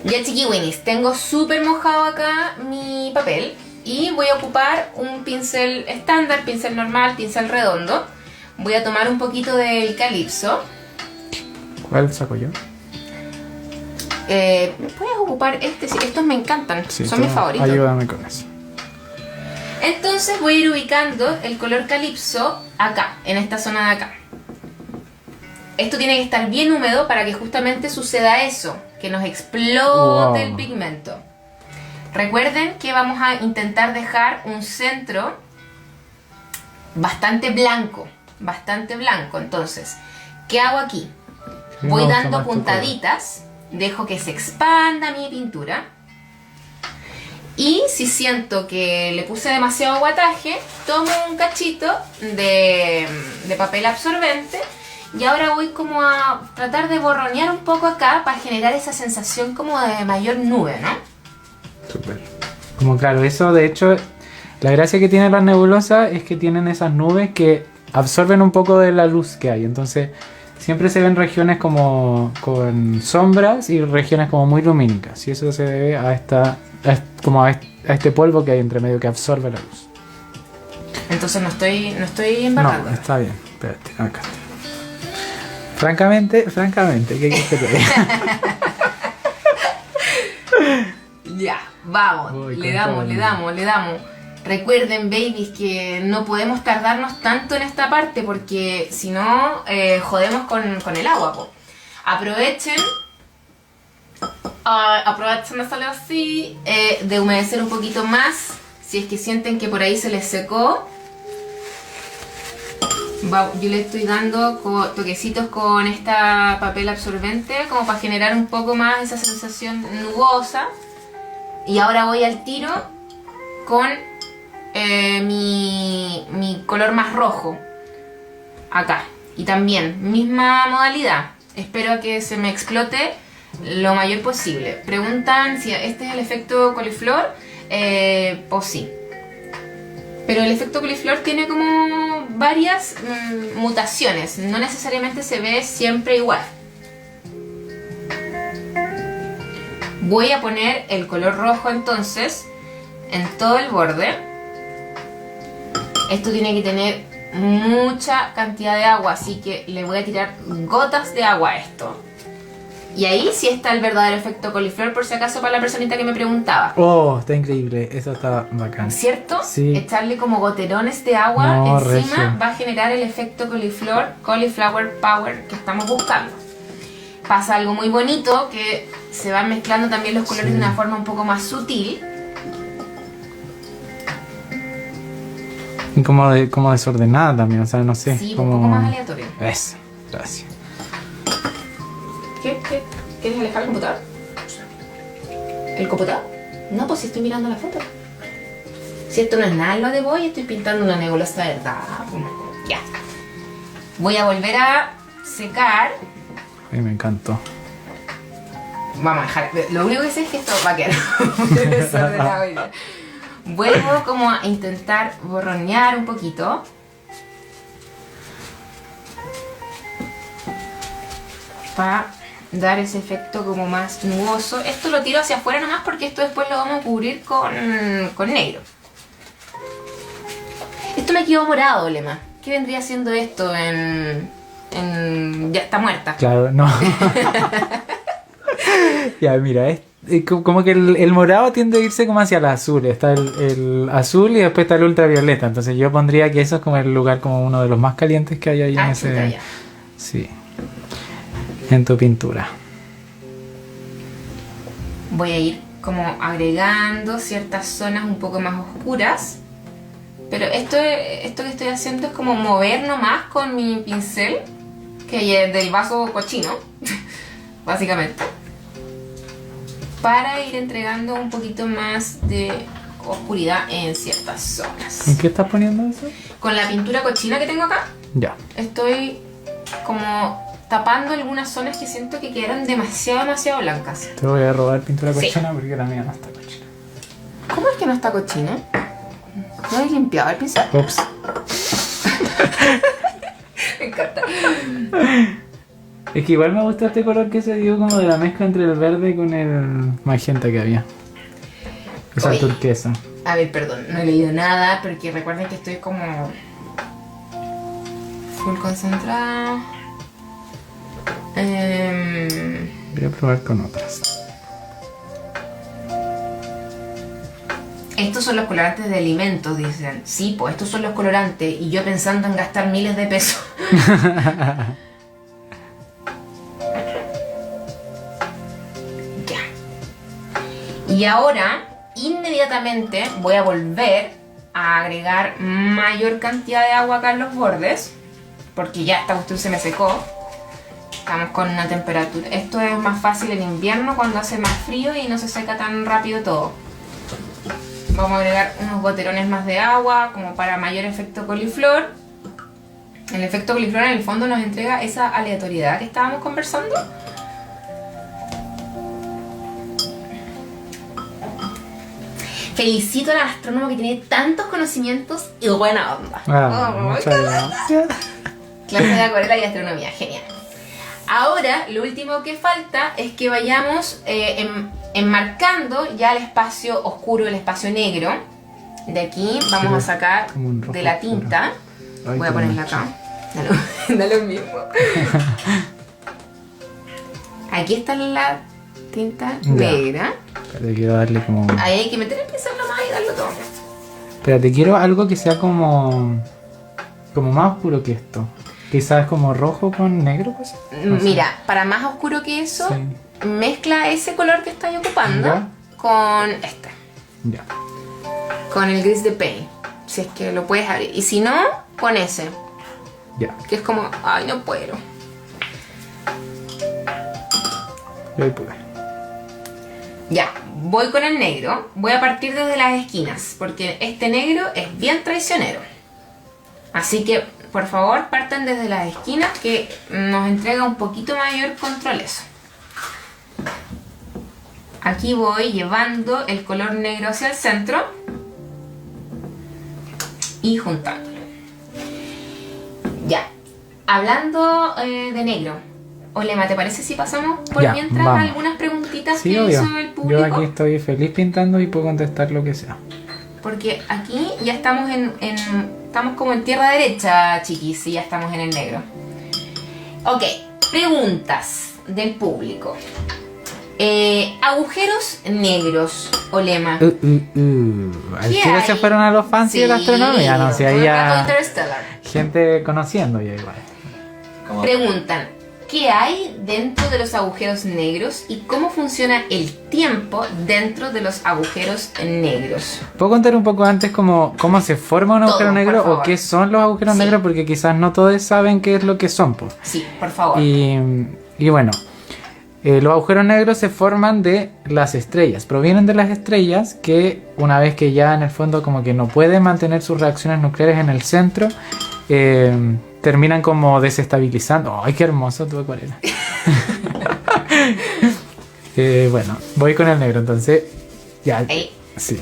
Ya, chiquiwinis, tengo súper mojado acá mi papel y voy a ocupar un pincel estándar, pincel normal, pincel redondo. Voy a tomar un poquito del calipso. ¿Cuál saco yo? Puedes ocupar este, sí, estos me encantan, Sí, son mis favoritos. Ayúdame con eso. Entonces voy a ir ubicando el color calipso acá, en esta zona de acá. Esto tiene que estar bien húmedo para que justamente suceda eso, que nos explote el pigmento. Recuerden que vamos a intentar dejar un centro bastante blanco, Entonces, ¿qué hago aquí? Voy dando puntaditas, dejo que se expanda mi pintura. Y si siento que le puse demasiado guataje, tomo un cachito de papel absorbente y ahora voy como a tratar de borronear un poco acá para generar esa sensación como de mayor nube, ¿no? Súper. Como claro, eso de hecho, la gracia que tienen las nebulosas es que tienen esas nubes que absorben un poco de la luz que hay. Entonces siempre se ven regiones como con sombras y regiones como muy lumínicas. Y eso se debe a este polvo que hay entre medio que absorbe la luz. Entonces no estoy embarrando. No, está bien. Espérate, acá está. Francamente, ¿qué quieres que te diga? Ya, vamos, Uy, le damos. Recuerden, babies, que no podemos tardarnos tanto en esta parte porque si no, jodemos con el agua, po. Aprovechen de salir así, de humedecer un poquito más, si es que sienten que por ahí se les secó. Yo le estoy dando toquecitos con esta papel absorbente como para generar un poco más esa sensación nubosa. Y ahora voy al tiro con mi color más rojo acá. Y también, misma modalidad. Espero que se me explote lo mayor posible. Preguntan si este es el efecto coliflor. Pues sí. Pero el efecto coliflor tiene como varias mutaciones. No necesariamente se ve siempre igual. Voy a poner el color rojo entonces en todo el borde. Esto tiene que tener mucha cantidad de agua, así que le voy a tirar gotas de agua a esto. Y ahí sí está el verdadero efecto coliflor, por si acaso, para la personita que me preguntaba. Oh, está increíble, eso está bacán. ¿Cierto? Sí. Echarle como goterones de agua No, encima regio. va a generar el efecto cauliflower power que estamos buscando. Pasa algo muy bonito, que se van mezclando también los colores Sí. de una forma un poco más sutil. Y como desordenada también, o sea, no sé. Sí, como... un poco más aleatorio. Eso, gracias. ¿Qué? ¿Quieres alejar el computador? ¿El computador? No, pues si estoy mirando la foto. Si esto no es nada lo de Boy, estoy pintando una nebulosa de verdad. Ya. Voy a volver a secar. Ay, me encantó. Vamos a dejar. Lo único que sé es que esto va a quedar muy desordenado hoy día. Vuelvo como a intentar borronear un poquito. Para dar ese efecto como más nuboso. Esto lo tiro hacia afuera nomás porque esto después lo vamos a cubrir con negro. Esto me quedó morado, Lema. ¿Qué vendría siendo esto en ya está muerta? Claro, no. Ya, mira, como que el morado tiende a irse como hacia el azul. Está el azul y después está el ultravioleta. Entonces yo pondría que eso es como el lugar como uno de los más calientes que hay ahí en ese... Chuta, ya. Sí. En tu pintura. Voy a ir como agregando ciertas zonas un poco más oscuras. Pero esto que estoy haciendo es como mover nomás con mi pincel, que es del vaso cochino, básicamente, para ir entregando un poquito más de oscuridad en ciertas zonas. ¿Con qué estás poniendo eso? Con la pintura cochina que tengo acá, Ya. estoy como tapando algunas zonas que siento que quedaron demasiado blancas. Te voy a robar pintura Sí. cochina porque la mía no está cochina. ¿Cómo es que no está cochino? ¿No hay limpiado el pincel? Ups. Me encanta. Es que igual me gusta este color que se dio como de la mezcla entre el verde con el magenta que había. Esa Oye. turquesa. A ver, perdón, no he leído nada porque recuerden que estoy como full concentrada. Voy a probar con otras. Estos son los colorantes de alimentos, dicen. Sí, pues estos son los colorantes. Y yo pensando en gastar miles de pesos. Ya. Y ahora, inmediatamente, voy a volver a agregar mayor cantidad de agua acá en los bordes. Porque ya esta cuestión se me secó. Estamos con una temperatura. Esto es más fácil en invierno cuando hace más frío y no se seca tan rápido todo. Vamos a agregar unos goterones más de agua como para mayor efecto coliflor. El efecto coliflor en el fondo nos entrega esa aleatoriedad que estábamos conversando. Felicito al astrónomo que tiene tantos conocimientos y buena onda. Muchas gracias. Clase de acuarela y astronomía, genial. Ahora, lo último que falta es que vayamos enmarcando ya el espacio oscuro, el espacio negro. De aquí vamos a sacar como un rojo de la oscuro. tinta. Ay, Voy a qué ponerla mancha. acá. Da lo mismo. Aquí está la tinta Ya. negra. Espérate, quiero darle como... Ahí hay que meter el pincel nomás y darlo todo. Espérate, quiero algo que sea como... Como más oscuro que esto. Quizás como rojo con negro, pues. No sé. Mira, para más oscuro que eso, Sí. mezcla ese color que estáis ocupando Ya. con este. Ya. Con el gris de paint. Si es que lo puedes abrir. Y si no, con ese. Ya. Que es como, ay, no puedo. Y ahí pude. Ya, voy con el negro. Voy a partir desde las esquinas. Porque este negro es bien traicionero. Así que, por favor, partan desde las esquinas que nos entrega un poquito mayor control eso. Aquí voy llevando el color negro hacia el centro y juntándolo. Ya, hablando de negro, Olema, ¿te parece si pasamos por Ya, mientras vamos. algunas preguntitas Sí, que obvio. hizo el público? Yo aquí estoy feliz pintando y puedo contestar lo que sea. Porque aquí ya estamos estamos como en tierra derecha, chiquis, y ya estamos en el negro. Ok, preguntas del público. Agujeros negros, Olema. Al ¿Qué tiro hay? se fueron a los fancy de la astronomía, no sé, ahí un rato ya Interstellar. gente conociendo ya igual. Como- Preguntan, ¿qué hay dentro de los agujeros negros y cómo funciona el tiempo dentro de los agujeros negros? ¿Puedo contar un poco antes cómo se forma un Todo, agujero por negro o favor. qué son los agujeros Sí. negros? Porque quizás no todos saben qué es lo que son, pues. Sí, por favor. Y bueno, los agujeros negros se forman de las estrellas, provienen de las estrellas que una vez que ya en el fondo como que no pueden mantener sus reacciones nucleares en el centro, terminan como desestabilizando. ¡Ay, qué hermoso tu acuarela! Bueno, voy con el negro, entonces ya, Ahí. sí.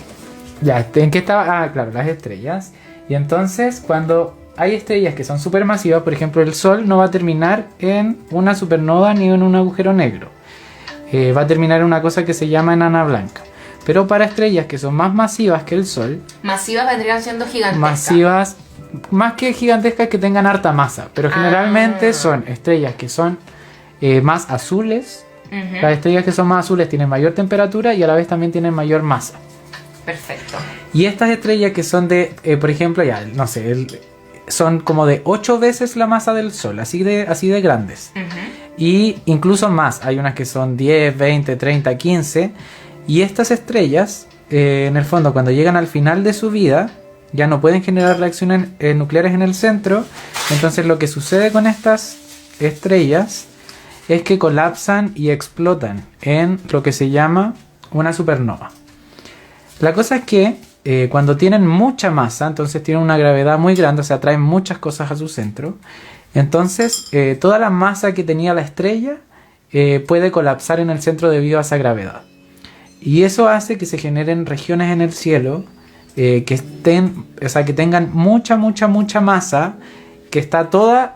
Ya, ¿en qué estaba? Ah, claro, las estrellas. Y entonces cuando hay estrellas que son supermasivas, por ejemplo el Sol no va a terminar en una supernova ni en un agujero negro. Va a terminar en una cosa que se llama enana blanca. Pero para estrellas que son más masivas que el Sol, Masivas vendrían siendo gigantescas. masivas, más que gigantescas, que tengan harta masa, pero generalmente Ah. son estrellas que son más azules. Ujú. Las estrellas que son más azules tienen mayor temperatura y a la vez también tienen mayor masa. Perfecto. Y estas estrellas que son de, por ejemplo, ya, no sé, son como de 8 veces la masa del Sol, así de grandes. Ujú. Y incluso más, hay unas que son 10, 20, 30, 15. Y estas estrellas, en el fondo, cuando llegan al final de su vida, ya no pueden generar reacciones nucleares en el centro. Entonces lo que sucede con estas estrellas es que colapsan y explotan en lo que se llama una supernova. La cosa es que cuando tienen mucha masa, entonces tienen una gravedad muy grande, o sea, atraen muchas cosas a su centro, Entonces, toda la masa que tenía la estrella puede colapsar en el centro debido a esa gravedad. Y eso hace que se generen regiones en el cielo que tengan mucha masa, que está toda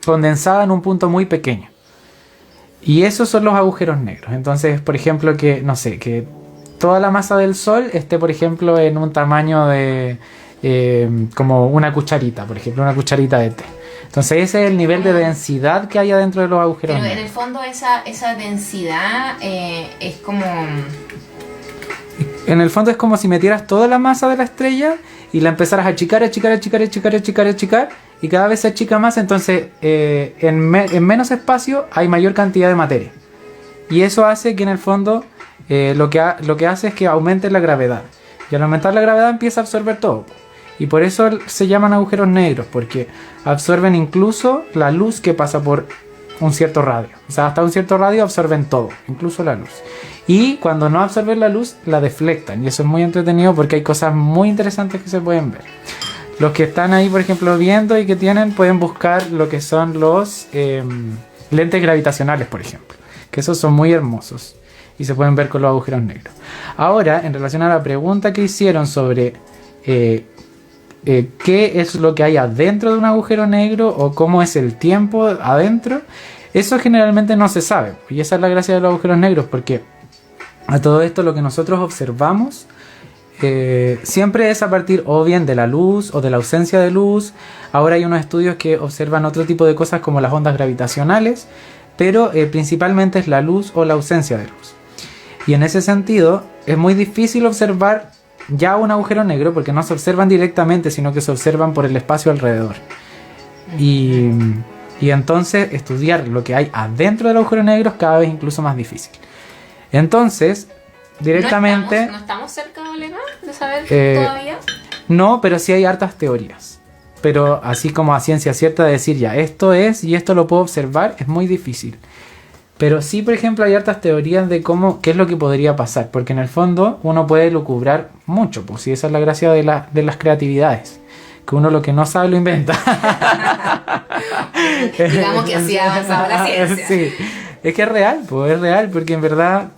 condensada en un punto muy pequeño. Y esos son los agujeros negros. Entonces, por ejemplo, que toda la masa del Sol esté, por ejemplo, en un tamaño de como una cucharita, por ejemplo, una cucharita de té. Entonces ese es el nivel de densidad que hay adentro de los agujeros Pero negros. en el fondo esa densidad es como... En el fondo es como si metieras toda la masa de la estrella y la empezaras a achicar, y cada vez se achica más, entonces en menos espacio hay mayor cantidad de materia. Y eso hace que en el fondo lo que hace es que aumente la gravedad. Y al aumentar la gravedad empieza a absorber todo. Y por eso se llaman agujeros negros, porque absorben incluso la luz que pasa por un cierto radio. O sea, hasta un cierto radio absorben todo, incluso la luz. Y cuando no absorben la luz, la deflectan. Y eso es muy entretenido porque hay cosas muy interesantes que se pueden ver. Los que están ahí, por ejemplo, viendo y que pueden buscar lo que son los lentes gravitacionales, por ejemplo. Que esos son muy hermosos y se pueden ver con los agujeros negros. Ahora, en relación a la pregunta que hicieron sobre qué es lo que hay adentro de un agujero negro o cómo es el tiempo adentro, eso generalmente no se sabe. Y esa es la gracia de los agujeros negros, porque a todo esto lo que nosotros observamos siempre es a partir o bien de la luz o de la ausencia de luz. Ahora hay unos estudios que observan otro tipo de cosas como las ondas gravitacionales, pero principalmente es la luz o la ausencia de luz. Y en ese sentido es muy difícil observar ya un agujero negro porque no se observan directamente, sino que se observan por el espacio alrededor. Y entonces estudiar lo que hay adentro del agujero negro es cada vez incluso más difícil. Entonces, directamente... ¿No estamos cerca, Olena, de saber todavía? No, pero sí hay hartas teorías. Pero así como a ciencia cierta de decir ya esto es y esto lo puedo observar, es muy difícil. Pero sí, por ejemplo, hay hartas teorías de qué es lo que podría pasar. Porque en el fondo uno puede lucubrar mucho, pues, y esa es la gracia de las creatividades. Que uno lo que no sabe lo inventa. Digamos que así ha avanzado la ciencia. Sí, es que es real, pues es real, porque en verdad,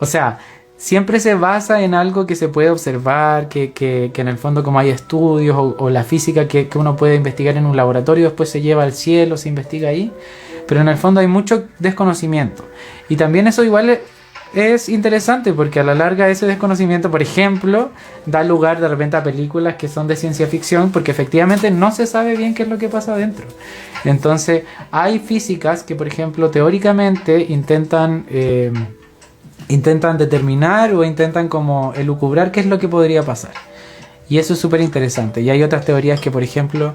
o sea, siempre se basa en algo que se puede observar, que en el fondo como hay estudios o la física que uno puede investigar en un laboratorio, después se lleva al cielo, se investiga ahí. Pero en el fondo hay mucho desconocimiento. Y también eso igual es interesante porque a la larga ese desconocimiento, por ejemplo, da lugar de repente a películas que son de ciencia ficción porque efectivamente no se sabe bien qué es lo que pasa adentro. Entonces hay físicas que, por ejemplo, teóricamente intentan determinar o intentan como elucubrar qué es lo que podría pasar. Y eso es súper interesante. Y hay otras teorías que, por ejemplo,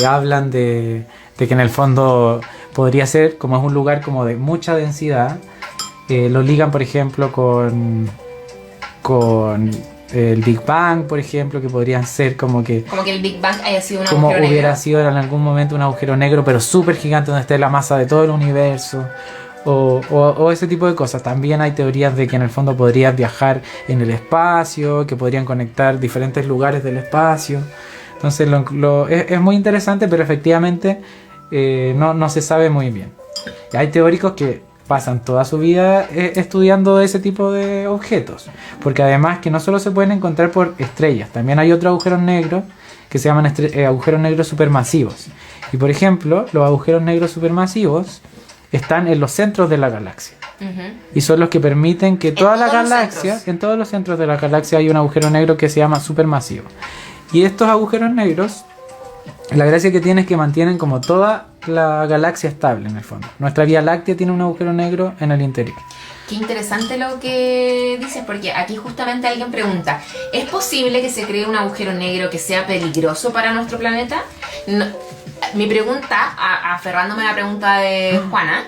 hablan de que en el fondo podría ser, como es un lugar como de mucha densidad, lo ligan, por ejemplo, con el Big Bang, por ejemplo, que podrían ser como que el Big Bang haya sido un como agujero negro. hubiera sido en algún momento un agujero negro, pero súper gigante donde esté la masa de todo el universo. O ese tipo de cosas. También hay teorías de que en el fondo podrías viajar en el espacio, que podrían conectar diferentes lugares del espacio. Entonces es muy interesante, pero efectivamente no se sabe muy bien. Y hay teóricos que pasan toda su vida estudiando ese tipo de objetos, porque además que no solo se pueden encontrar por estrellas, también hay otros agujeros negros que se llaman agujeros negros supermasivos. Y por ejemplo, los agujeros negros supermasivos están en los centros de la galaxia. Y son los que permiten que toda la galaxia, en todos los centros de la galaxia hay un agujero negro que se llama supermasivo. Y estos agujeros negros, la gracia que tienen es que mantienen como toda la galaxia estable en el fondo. Nuestra Vía Láctea tiene un agujero negro en el interior. Qué interesante lo que dices, porque aquí justamente alguien pregunta, ¿es posible que se cree un agujero negro que sea peligroso para nuestro planeta? No, mi pregunta, aferrándome a la pregunta de Juana,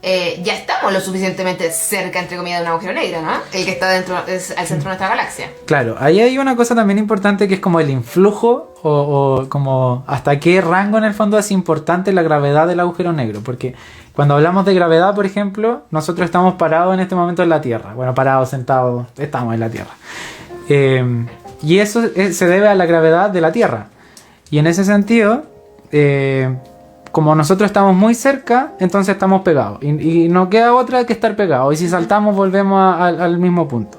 ya estamos lo suficientemente cerca, entre comillas, de un agujero negro, ¿no? El que está dentro, es al centro de nuestra galaxia. Claro, ahí hay una cosa también importante que es como el influjo o como hasta qué rango en el fondo es importante la gravedad del agujero negro, porque cuando hablamos de gravedad, por ejemplo, nosotros estamos parados en este momento en la Tierra. Bueno, parados, sentados, estamos en la Tierra. Y eso se debe a la gravedad de la Tierra. Y en ese sentido, como nosotros estamos muy cerca, entonces estamos pegados. Y no queda otra que estar pegados. Y si saltamos, volvemos al mismo punto.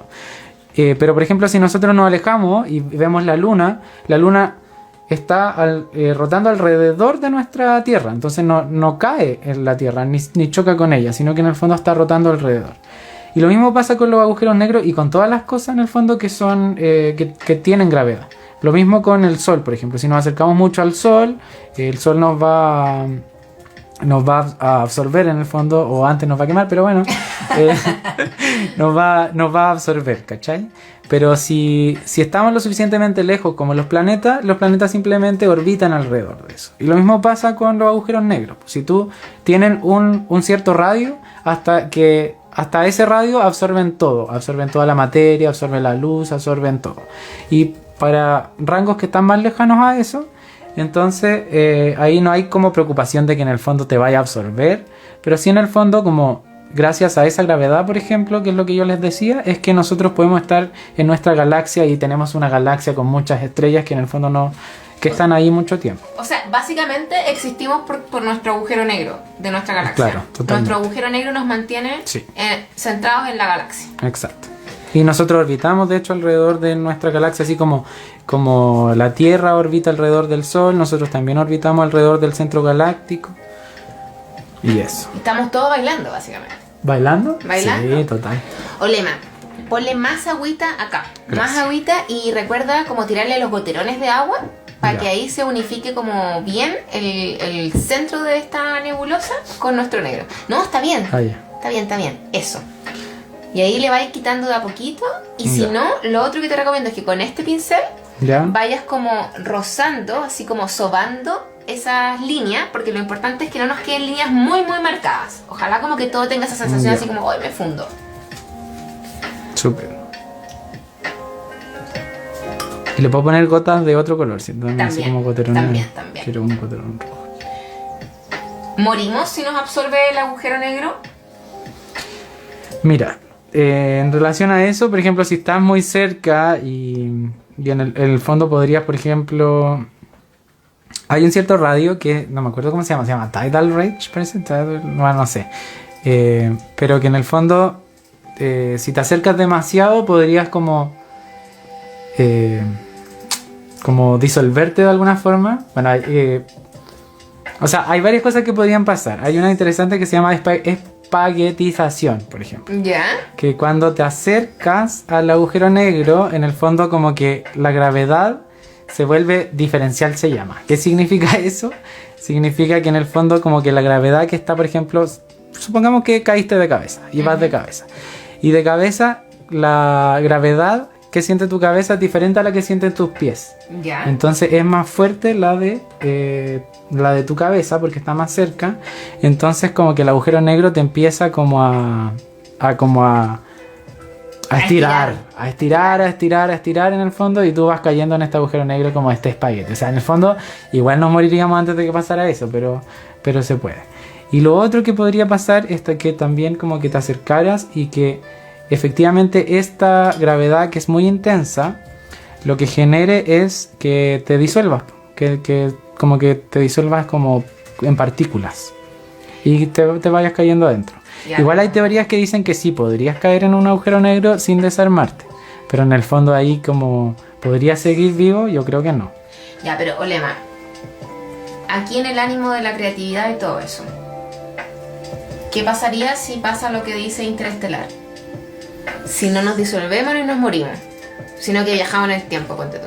Pero, por ejemplo, si nosotros nos alejamos y vemos la luna está rotando alrededor de nuestra Tierra. Entonces no cae en la Tierra, ni choca con ella, sino que en el fondo está rotando alrededor. Y lo mismo pasa con los agujeros negros y con todas las cosas en el fondo que son que tienen gravedad. Lo mismo con el Sol, por ejemplo. Si nos acercamos mucho al Sol, el Sol nos va a absorber en el fondo, o antes nos va a quemar, pero bueno, nos va a absorber, ¿cachai? Pero si estamos lo suficientemente lejos como los planetas simplemente orbitan alrededor de eso. Y lo mismo pasa con los agujeros negros. Si tú tienen un cierto radio, hasta ese radio absorben todo. Absorben toda la materia, absorben la luz, absorben todo. Y para rangos que están más lejanos a eso, entonces ahí no hay como preocupación de que en el fondo te vaya a absorber. Pero sí en el fondo, como gracias a esa gravedad, por ejemplo, que es lo que yo les decía, es que nosotros podemos estar en nuestra galaxia y tenemos una galaxia con muchas estrellas que en el fondo no, que están ahí mucho tiempo. O sea, básicamente existimos por nuestro agujero negro de nuestra galaxia. Claro, totalmente. Nuestro agujero negro nos mantiene Sí. centrados en la galaxia. Exacto. Y nosotros orbitamos, de hecho, alrededor de nuestra galaxia, así como la Tierra orbita alrededor del Sol, nosotros también orbitamos alrededor del centro galáctico. Y eso. Estamos todos bailando, básicamente. ¿Bailando? ¿Bailando? Sí, total. Olema, ponle más agüita acá. Gracias. Más agüita y recuerda como tirarle los goterones de agua para Ya. que ahí se unifique como bien el centro de esta nebulosa con nuestro negro. No, está bien. Ah, ya. Está bien. Eso. Y ahí le vais quitando de a poquito. Y si Ya. no, lo otro que te recomiendo es que con este pincel ¿Ya? vayas como rozando, así como sobando esas líneas, porque lo importante es que no nos queden líneas muy marcadas. Ojalá como que todo tenga esa sensación Ya. así como, hoy me fundo. Súper. Y le puedo poner gotas de otro color, ¿sí? También, así También, como goterón. también. Quiero un goterón rojo. ¿Morimos si nos absorbe el agujero negro? Mira, en relación a eso, por ejemplo, si estás muy cerca y en el fondo podrías, por ejemplo... Hay un cierto radio que, no me acuerdo cómo se llama Tidal Range, parece, no sé. Pero que en el fondo, si te acercas demasiado, podrías como disolverte de alguna forma. Bueno, o sea, hay varias cosas que podrían pasar. Hay una interesante que se llama espaguetización, por ejemplo. ¿Ya? Que cuando te acercas al agujero negro, en el fondo como que la gravedad se vuelve diferencial, se llama. ¿Qué significa eso? Significa que en el fondo como que la gravedad que está, por ejemplo, supongamos que caíste de cabeza y vas de cabeza. Y de cabeza, la gravedad que siente tu cabeza es diferente a la que sienten tus pies. ¿Ya? Entonces es más fuerte la de tu cabeza porque está más cerca. Entonces como que el agujero negro te empieza como a estirar en el fondo, y tú vas cayendo en este agujero negro como este espagueti. O sea, en el fondo igual nos moriríamos antes de que pasara eso, pero se puede. Y lo otro que podría pasar es que también como que te acercaras y que efectivamente esta gravedad que es muy intensa, lo que genere es que te disuelvas, que como que te disuelvas como en partículas y te vayas cayendo adentro. Ya. Igual hay teorías que dicen que sí, podrías caer en un agujero negro sin desarmarte, pero en el fondo ahí como podrías seguir vivo, yo creo que no. Ya, pero Olema, aquí en el ánimo de la creatividad y todo eso, ¿qué pasaría si pasa lo que dice Interestelar? Si no nos disolvemos ni nos morimos, sino que viajamos en el tiempo, ponte tú.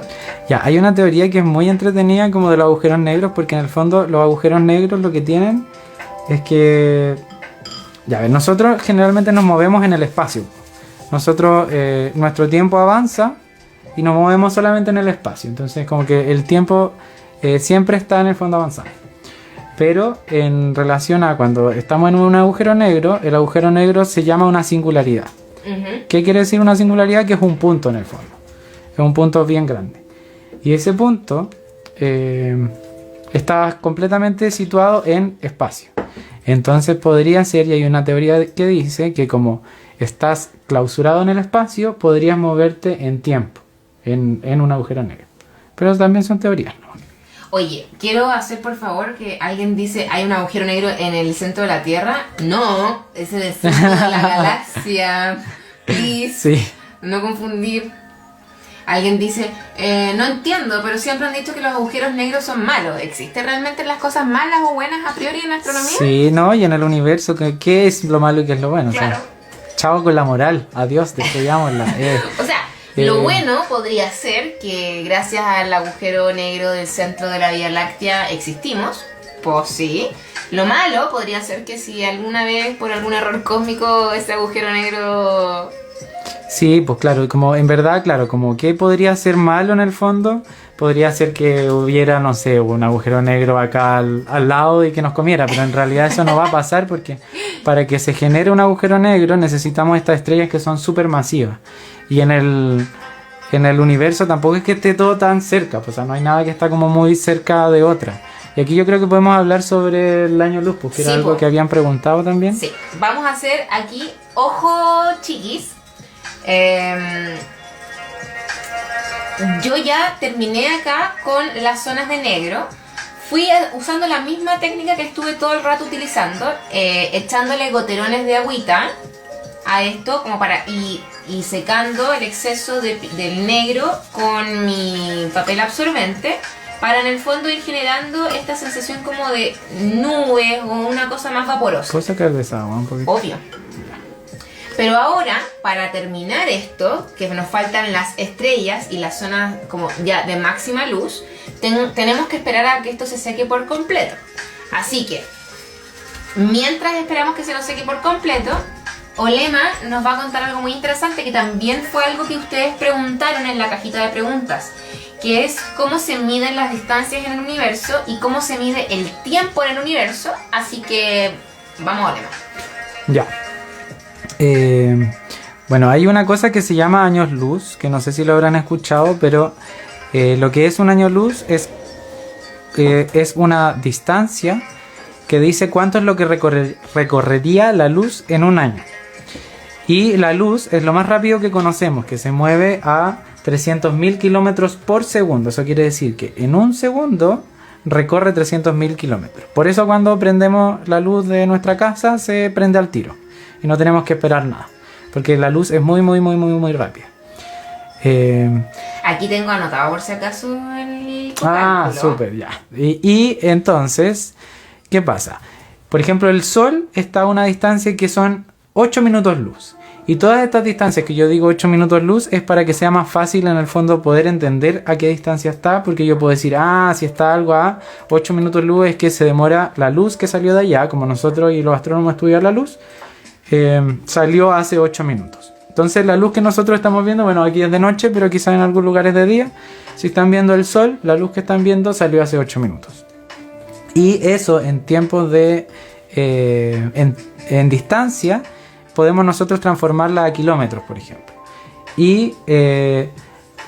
Ya, hay una teoría que es muy entretenida como de los agujeros negros, porque en el fondo los agujeros negros lo que tienen es que... Ya, a ver, nosotros generalmente nos movemos en el espacio. Nosotros, nuestro tiempo avanza y nos movemos solamente en el espacio. Entonces como que el tiempo siempre está en el fondo avanzando. Pero en relación a cuando estamos en un agujero negro, el agujero negro se llama una singularidad. Uh-huh. ¿Qué quiere decir una singularidad? Que es un punto en el fondo. Es un punto bien grande. Y ese punto está completamente situado en espacio. Entonces podría ser, y hay una teoría que dice que como estás clausurado en el espacio, podrías moverte en tiempo, en un agujero negro. Pero también son teorías, ¿no? Oye, quiero hacer por favor que alguien dice hay un agujero negro en el centro de la Tierra. No, es en el centro de la galaxia. Please, Sí. no confundir. Alguien dice, no entiendo, pero siempre han dicho que los agujeros negros son malos. ¿Existen realmente las cosas malas o buenas a priori en la astronomía? Sí, no, y en el universo, ¿qué es lo malo y qué es lo bueno? Claro. O sea, chao con la moral, adiós, destruyámosla. O sea, lo bueno podría ser que gracias al agujero negro del centro de la Vía Láctea existimos. Pues sí. Lo malo podría ser que si alguna vez por algún error cósmico ese agujero negro... Sí, pues claro, como en verdad, claro, como que podría ser malo en el fondo, podría ser que hubiera, no sé, un agujero negro acá al lado y que nos comiera, pero en realidad eso no va a pasar porque para que se genere un agujero negro necesitamos estas estrellas que son supermasivas. Y en el universo tampoco es que esté todo tan cerca, pues, o sea, no hay nada que está como muy cerca de otra. Y aquí yo creo que podemos hablar sobre el año luz, porque era Sí, algo pues. que habían preguntado también. Sí, vamos a hacer aquí, ojo chiquis. Yo ya terminé acá con las zonas de negro. Fui usando la misma técnica que estuve todo el rato utilizando, echándole goterones de agüita a esto como para y secando el exceso del negro con mi papel absorbente para en el fondo ir generando esta sensación como de nubes o una cosa más vaporosa. ¿Puedo sacar de esa agua un poquito? Obvio. Pero ahora, para terminar esto, que nos faltan las estrellas y las zonas como ya de máxima luz, tenemos que esperar a que esto se seque por completo. Así que, mientras esperamos que se nos seque por completo, Olema nos va a contar algo muy interesante que también fue algo que ustedes preguntaron en la cajita de preguntas, que es cómo se miden las distancias en el universo y cómo se mide el tiempo en el universo. Así que, vamos Olema. Ya. Bueno, hay una cosa que se llama años luz, que no sé si lo habrán escuchado, pero lo que es un año luz es una distancia que dice cuánto es lo que recorrería la luz en un año. Y la luz es lo más rápido que conocemos, que se mueve a 300.000 kilómetros por segundo. Eso quiere decir que en un segundo recorre 300.000 kilómetros. Por eso cuando prendemos la luz de nuestra casa se prende al tiro. Y no tenemos que esperar nada. Porque la luz es muy, muy, muy, muy, muy rápida. Aquí tengo anotado por si acaso el Ah, cálculo. súper, ya. Y entonces, ¿qué pasa? Por ejemplo, el Sol está a una distancia que son 8 minutos luz. Y todas estas distancias que yo digo 8 minutos luz es para que sea más fácil en el fondo poder entender a qué distancia está. Porque yo puedo decir, si está algo a 8 minutos luz es que se demora la luz que salió de allá, como nosotros y los astrónomos estudian la luz. Salió hace 8 minutos. Entonces la luz que nosotros estamos viendo, bueno, aquí es de noche, pero quizás en algunos lugares de día. Si están viendo el sol, la luz que están viendo salió hace 8 minutos. Y eso en tiempos de... en distancia, podemos nosotros transformarla a kilómetros, por ejemplo. Y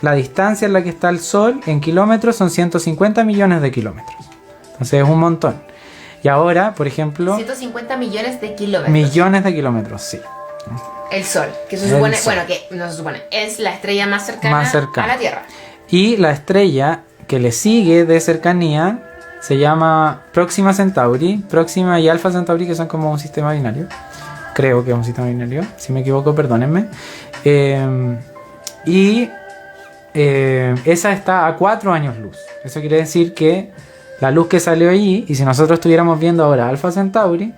la distancia en la que está el sol en kilómetros son 150 millones de kilómetros. Entonces es un montón. Y ahora, por ejemplo... 150 millones de kilómetros. Millones de kilómetros, sí. El Sol, que se El supone, Sol. bueno, que no se supone, es la estrella más cercana, a la Tierra. Y la estrella que le sigue de cercanía se llama Próxima Centauri. Próxima y Alfa Centauri, que son como un sistema binario. Creo que es un sistema binario. Si me equivoco, perdónenme. Esa está a 4 años luz. Eso quiere decir que la luz que salió allí, y si nosotros estuviéramos viendo ahora Alfa Centauri,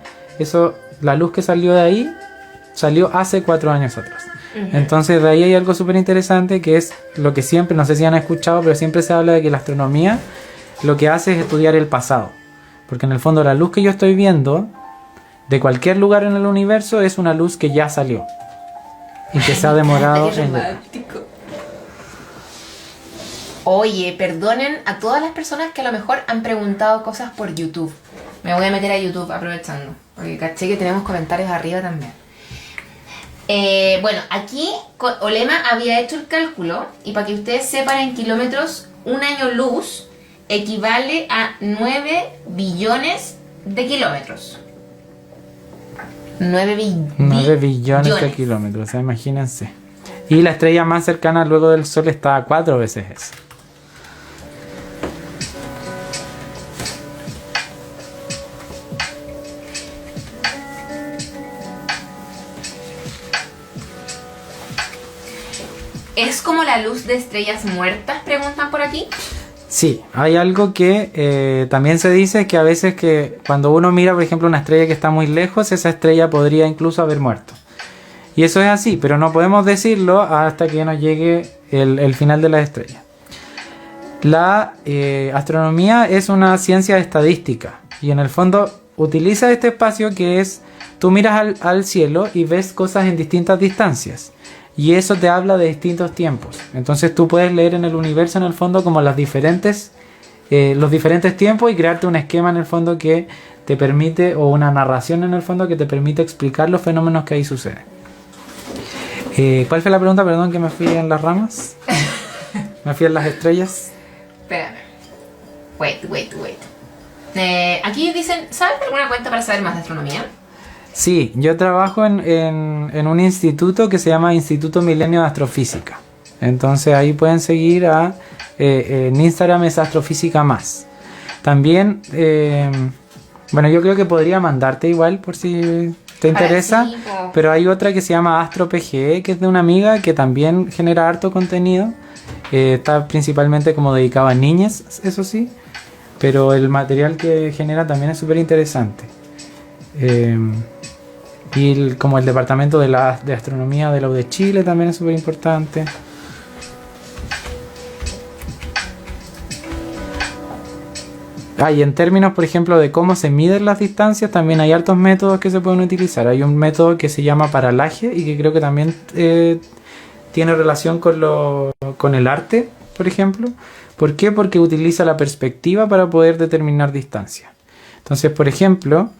la luz que salió de ahí salió hace 4 años atrás. Entonces de ahí hay algo súper interesante que es lo que siempre, no sé si han escuchado, pero siempre se habla de que la astronomía lo que hace es estudiar el pasado. Porque en el fondo la luz que yo estoy viendo de cualquier lugar en el universo es una luz que ya salió y que se ha demorado Qué en llegar. romántico. Oye, perdonen a todas las personas que a lo mejor han preguntado cosas por YouTube. Me voy a meter a YouTube aprovechando, porque caché que tenemos comentarios arriba también. Bueno, aquí Olema había hecho el cálculo y para que ustedes sepan en kilómetros, un año luz equivale a 9 billones de kilómetros. 9 billones de kilómetros, o sea, imagínense. Y la estrella más cercana luego del Sol está a 4 veces eso. ¿Es como la luz de estrellas muertas? Preguntan por aquí. Sí, hay algo que también se dice que a veces que cuando uno mira, por ejemplo, una estrella que está muy lejos, esa estrella podría incluso haber muerto. Y eso es así, pero no podemos decirlo hasta que nos llegue el final de la estrella. La astronomía es una ciencia estadística y en el fondo utiliza este espacio que es, tú miras al cielo y ves cosas en distintas distancias. Y eso te habla de distintos tiempos. Entonces tú puedes leer en el universo en el fondo como los diferentes tiempos y crearte un esquema en el fondo que te permite, o una narración en el fondo que te permite explicar los fenómenos que ahí suceden. ¿Cuál fue la pregunta? Perdón, que me fui en las ramas. Me fui en las estrellas. Espérame. Wait. Aquí dicen, ¿sabes alguna cuenta para saber más de astronomía? Sí, yo trabajo en un instituto que se llama Instituto Milenio de Astrofísica. Entonces ahí pueden seguir en Instagram es Astrofísica Más. También, bueno, yo creo que podría mandarte igual por si te interesa. Sí, pero hay otra que se llama AstroPGE, que es de una amiga que también genera harto contenido. Está principalmente como dedicado a niñas, eso sí. Pero el material que genera también es súper interesante. Y como el departamento de astronomía de la U de Chile también es súper importante. Y en términos, por ejemplo, de cómo se miden las distancias, también hay hartos métodos que se pueden utilizar. Hay un método que se llama paralaje y que creo que también tiene relación con el arte, por ejemplo. ¿Por qué? Porque utiliza la perspectiva para poder determinar distancia. Entonces, por ejemplo,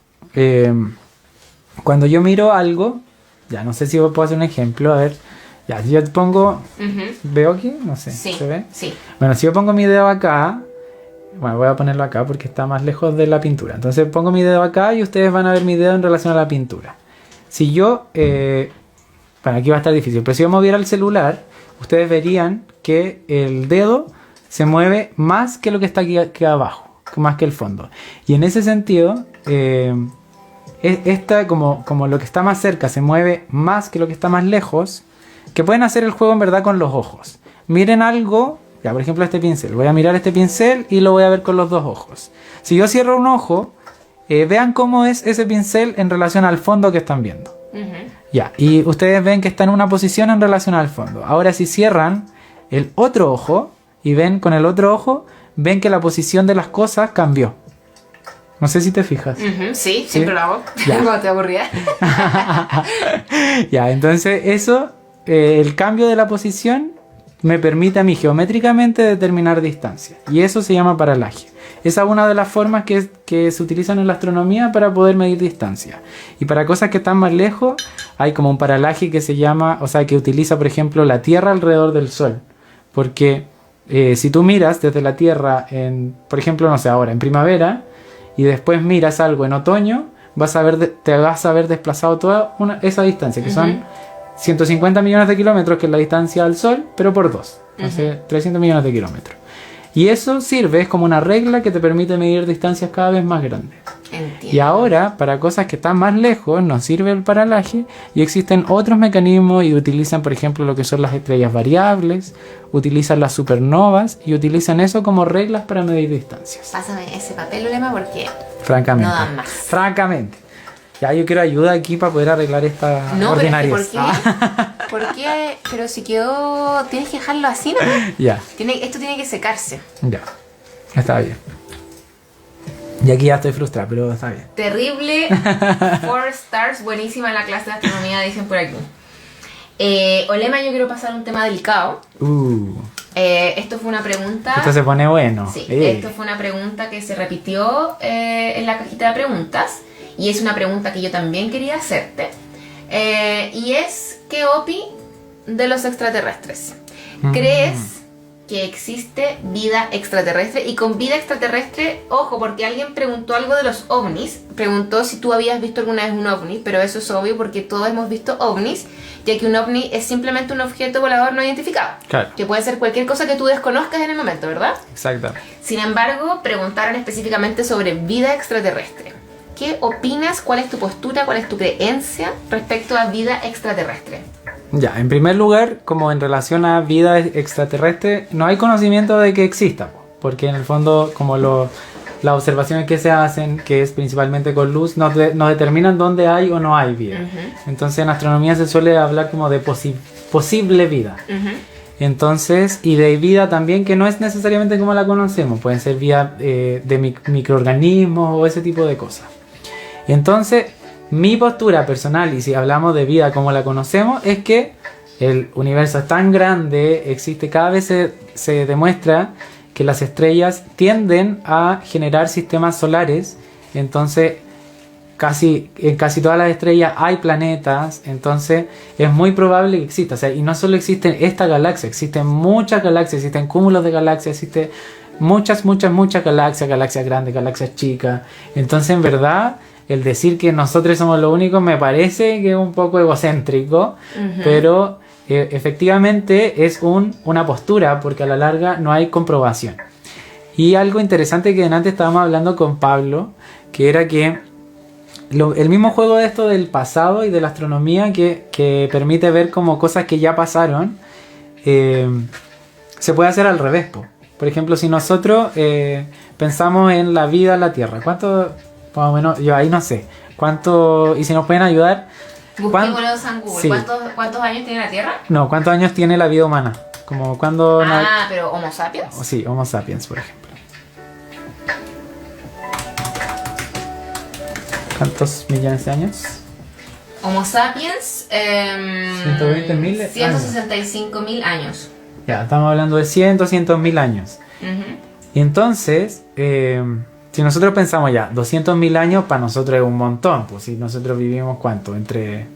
cuando yo miro algo, ya no sé si puedo hacer un ejemplo, a ver, ya, si yo pongo, ¿veo aquí? No sé, Sí, ¿se ve? sí. Bueno, si yo pongo mi dedo acá, bueno, voy a ponerlo acá porque está más lejos de la pintura. Entonces pongo mi dedo acá y ustedes van a ver mi dedo en relación a la pintura. Si yo, bueno, aquí va a estar difícil, pero si yo moviera el celular, ustedes verían que el dedo se mueve más que lo que está aquí abajo, más que el fondo. Y en ese sentido, como lo que está más cerca se mueve más que lo que está más lejos, que pueden hacer el juego en verdad con los ojos. Miren algo, ya por ejemplo este pincel, voy a mirar este pincel y lo voy a ver con los dos ojos. Si yo cierro un ojo, vean cómo es ese pincel en relación al fondo que están viendo. Ya, y ustedes ven que está en una posición en relación al fondo. Ahora si cierran el otro ojo y ven con el otro ojo, ven que la posición de las cosas cambió. No sé si te fijas. Sí, siempre lo hago. Ya. Cuando te aburrida. Ya, entonces eso, el cambio de la posición me permite a mí geométricamente determinar distancia. Y eso se llama paralaje. Esa es una de las formas que se utilizan en la astronomía para poder medir distancia. Y para cosas que están más lejos, hay como un paralaje que se llama, o sea, que utiliza, por ejemplo, la Tierra alrededor del Sol. Porque si tú miras desde la Tierra, por ejemplo, no sé, ahora en primavera, y después miras algo en otoño, te vas a ver desplazado toda esa distancia, que son 150 millones de kilómetros, que es la distancia al Sol, pero por 2. Entonces, 300 millones de kilómetros. Y eso sirve, es como una regla que te permite medir distancias cada vez más grandes. Entiendo. Y ahora, para cosas que están más lejos, nos sirve el paralaje y existen otros mecanismos y utilizan, por ejemplo, lo que son las estrellas variables, utilizan las supernovas y utilizan eso como reglas para medir distancias. Pásame ese papel, Ulema, porque Francamente. no dan más. Francamente. Ya yo quiero ayuda aquí para poder arreglar esta No, ordinariez. pero es que ¿por qué? Pero si quedó... Tienes que dejarlo así, ¿no? Ya, Esto tiene que secarse. ya. Está bien. Y aquí ya estoy frustrado, pero está bien. Terrible. 4 stars. Buenísima la clase de astronomía, dicen por aquí. Olema, yo quiero pasar a un tema delicado. Esto fue una pregunta... Esto se pone bueno. Sí, esto fue una pregunta que se repitió en la cajita de preguntas. Y es una pregunta que yo también quería hacerte. Y es, ¿qué opi de los extraterrestres? ¿Crees que existe vida extraterrestre? Y con vida extraterrestre, ojo, porque alguien preguntó algo de los ovnis. Preguntó si tú habías visto alguna vez un ovni, pero eso es obvio porque todos hemos visto ovnis, ya que un ovni es simplemente un objeto volador no identificado. Claro. Que puede ser cualquier cosa que tú desconozcas en el momento, ¿verdad? Exactamente. Sin embargo, preguntaron específicamente sobre vida extraterrestre. ¿Qué opinas? ¿Cuál es tu postura? ¿Cuál es tu creencia respecto a vida extraterrestre? Ya, en primer lugar, como en relación a vida extraterrestre, no hay conocimiento de que exista, porque en el fondo, como las observaciones que se hacen, que es principalmente con luz, no determinan dónde hay o no hay vida. Entonces en astronomía se suele hablar como de posible vida. Entonces, y de vida también que no es necesariamente como la conocemos, pueden ser vida de microorganismos o ese tipo de cosas. Y entonces, mi postura personal, y si hablamos de vida como la conocemos, es que el universo es tan grande, existe, cada vez se demuestra que las estrellas tienden a generar sistemas solares. Entonces en casi todas las estrellas hay planetas, entonces es muy probable que exista. O sea, y no solo existe esta galaxia, existen muchas galaxias, existen cúmulos de galaxias, existen muchas galaxias grandes, galaxias chicas. Entonces en verdad el decir que nosotros somos los únicos me parece que es un poco egocéntrico, pero efectivamente es una postura, porque a la larga no hay comprobación. Y algo interesante que antes estábamos hablando con Pablo, que era que el mismo juego de esto del pasado y de la astronomía que permite ver como cosas que ya pasaron, se puede hacer al revés. Por ejemplo, si nosotros pensamos en la vida en la Tierra, ¿cuánto? Más o menos, yo ahí no sé. ¿Cuánto? Y si nos pueden ayudar. Busquémoslo en Google. Sí. ¿Cuántos años tiene la Tierra? No, ¿cuántos años tiene la vida humana? Como cuando. Pero Homo sapiens. Sí, Homo sapiens, por ejemplo. ¿Cuántos millones de años? Homo sapiens. 120.000 165.000 años. Ya, estamos hablando de 200.000 años. Y entonces, si nosotros pensamos ya, 200.000 años para nosotros es un montón. Pues si nosotros vivimos, ¿cuánto? Entre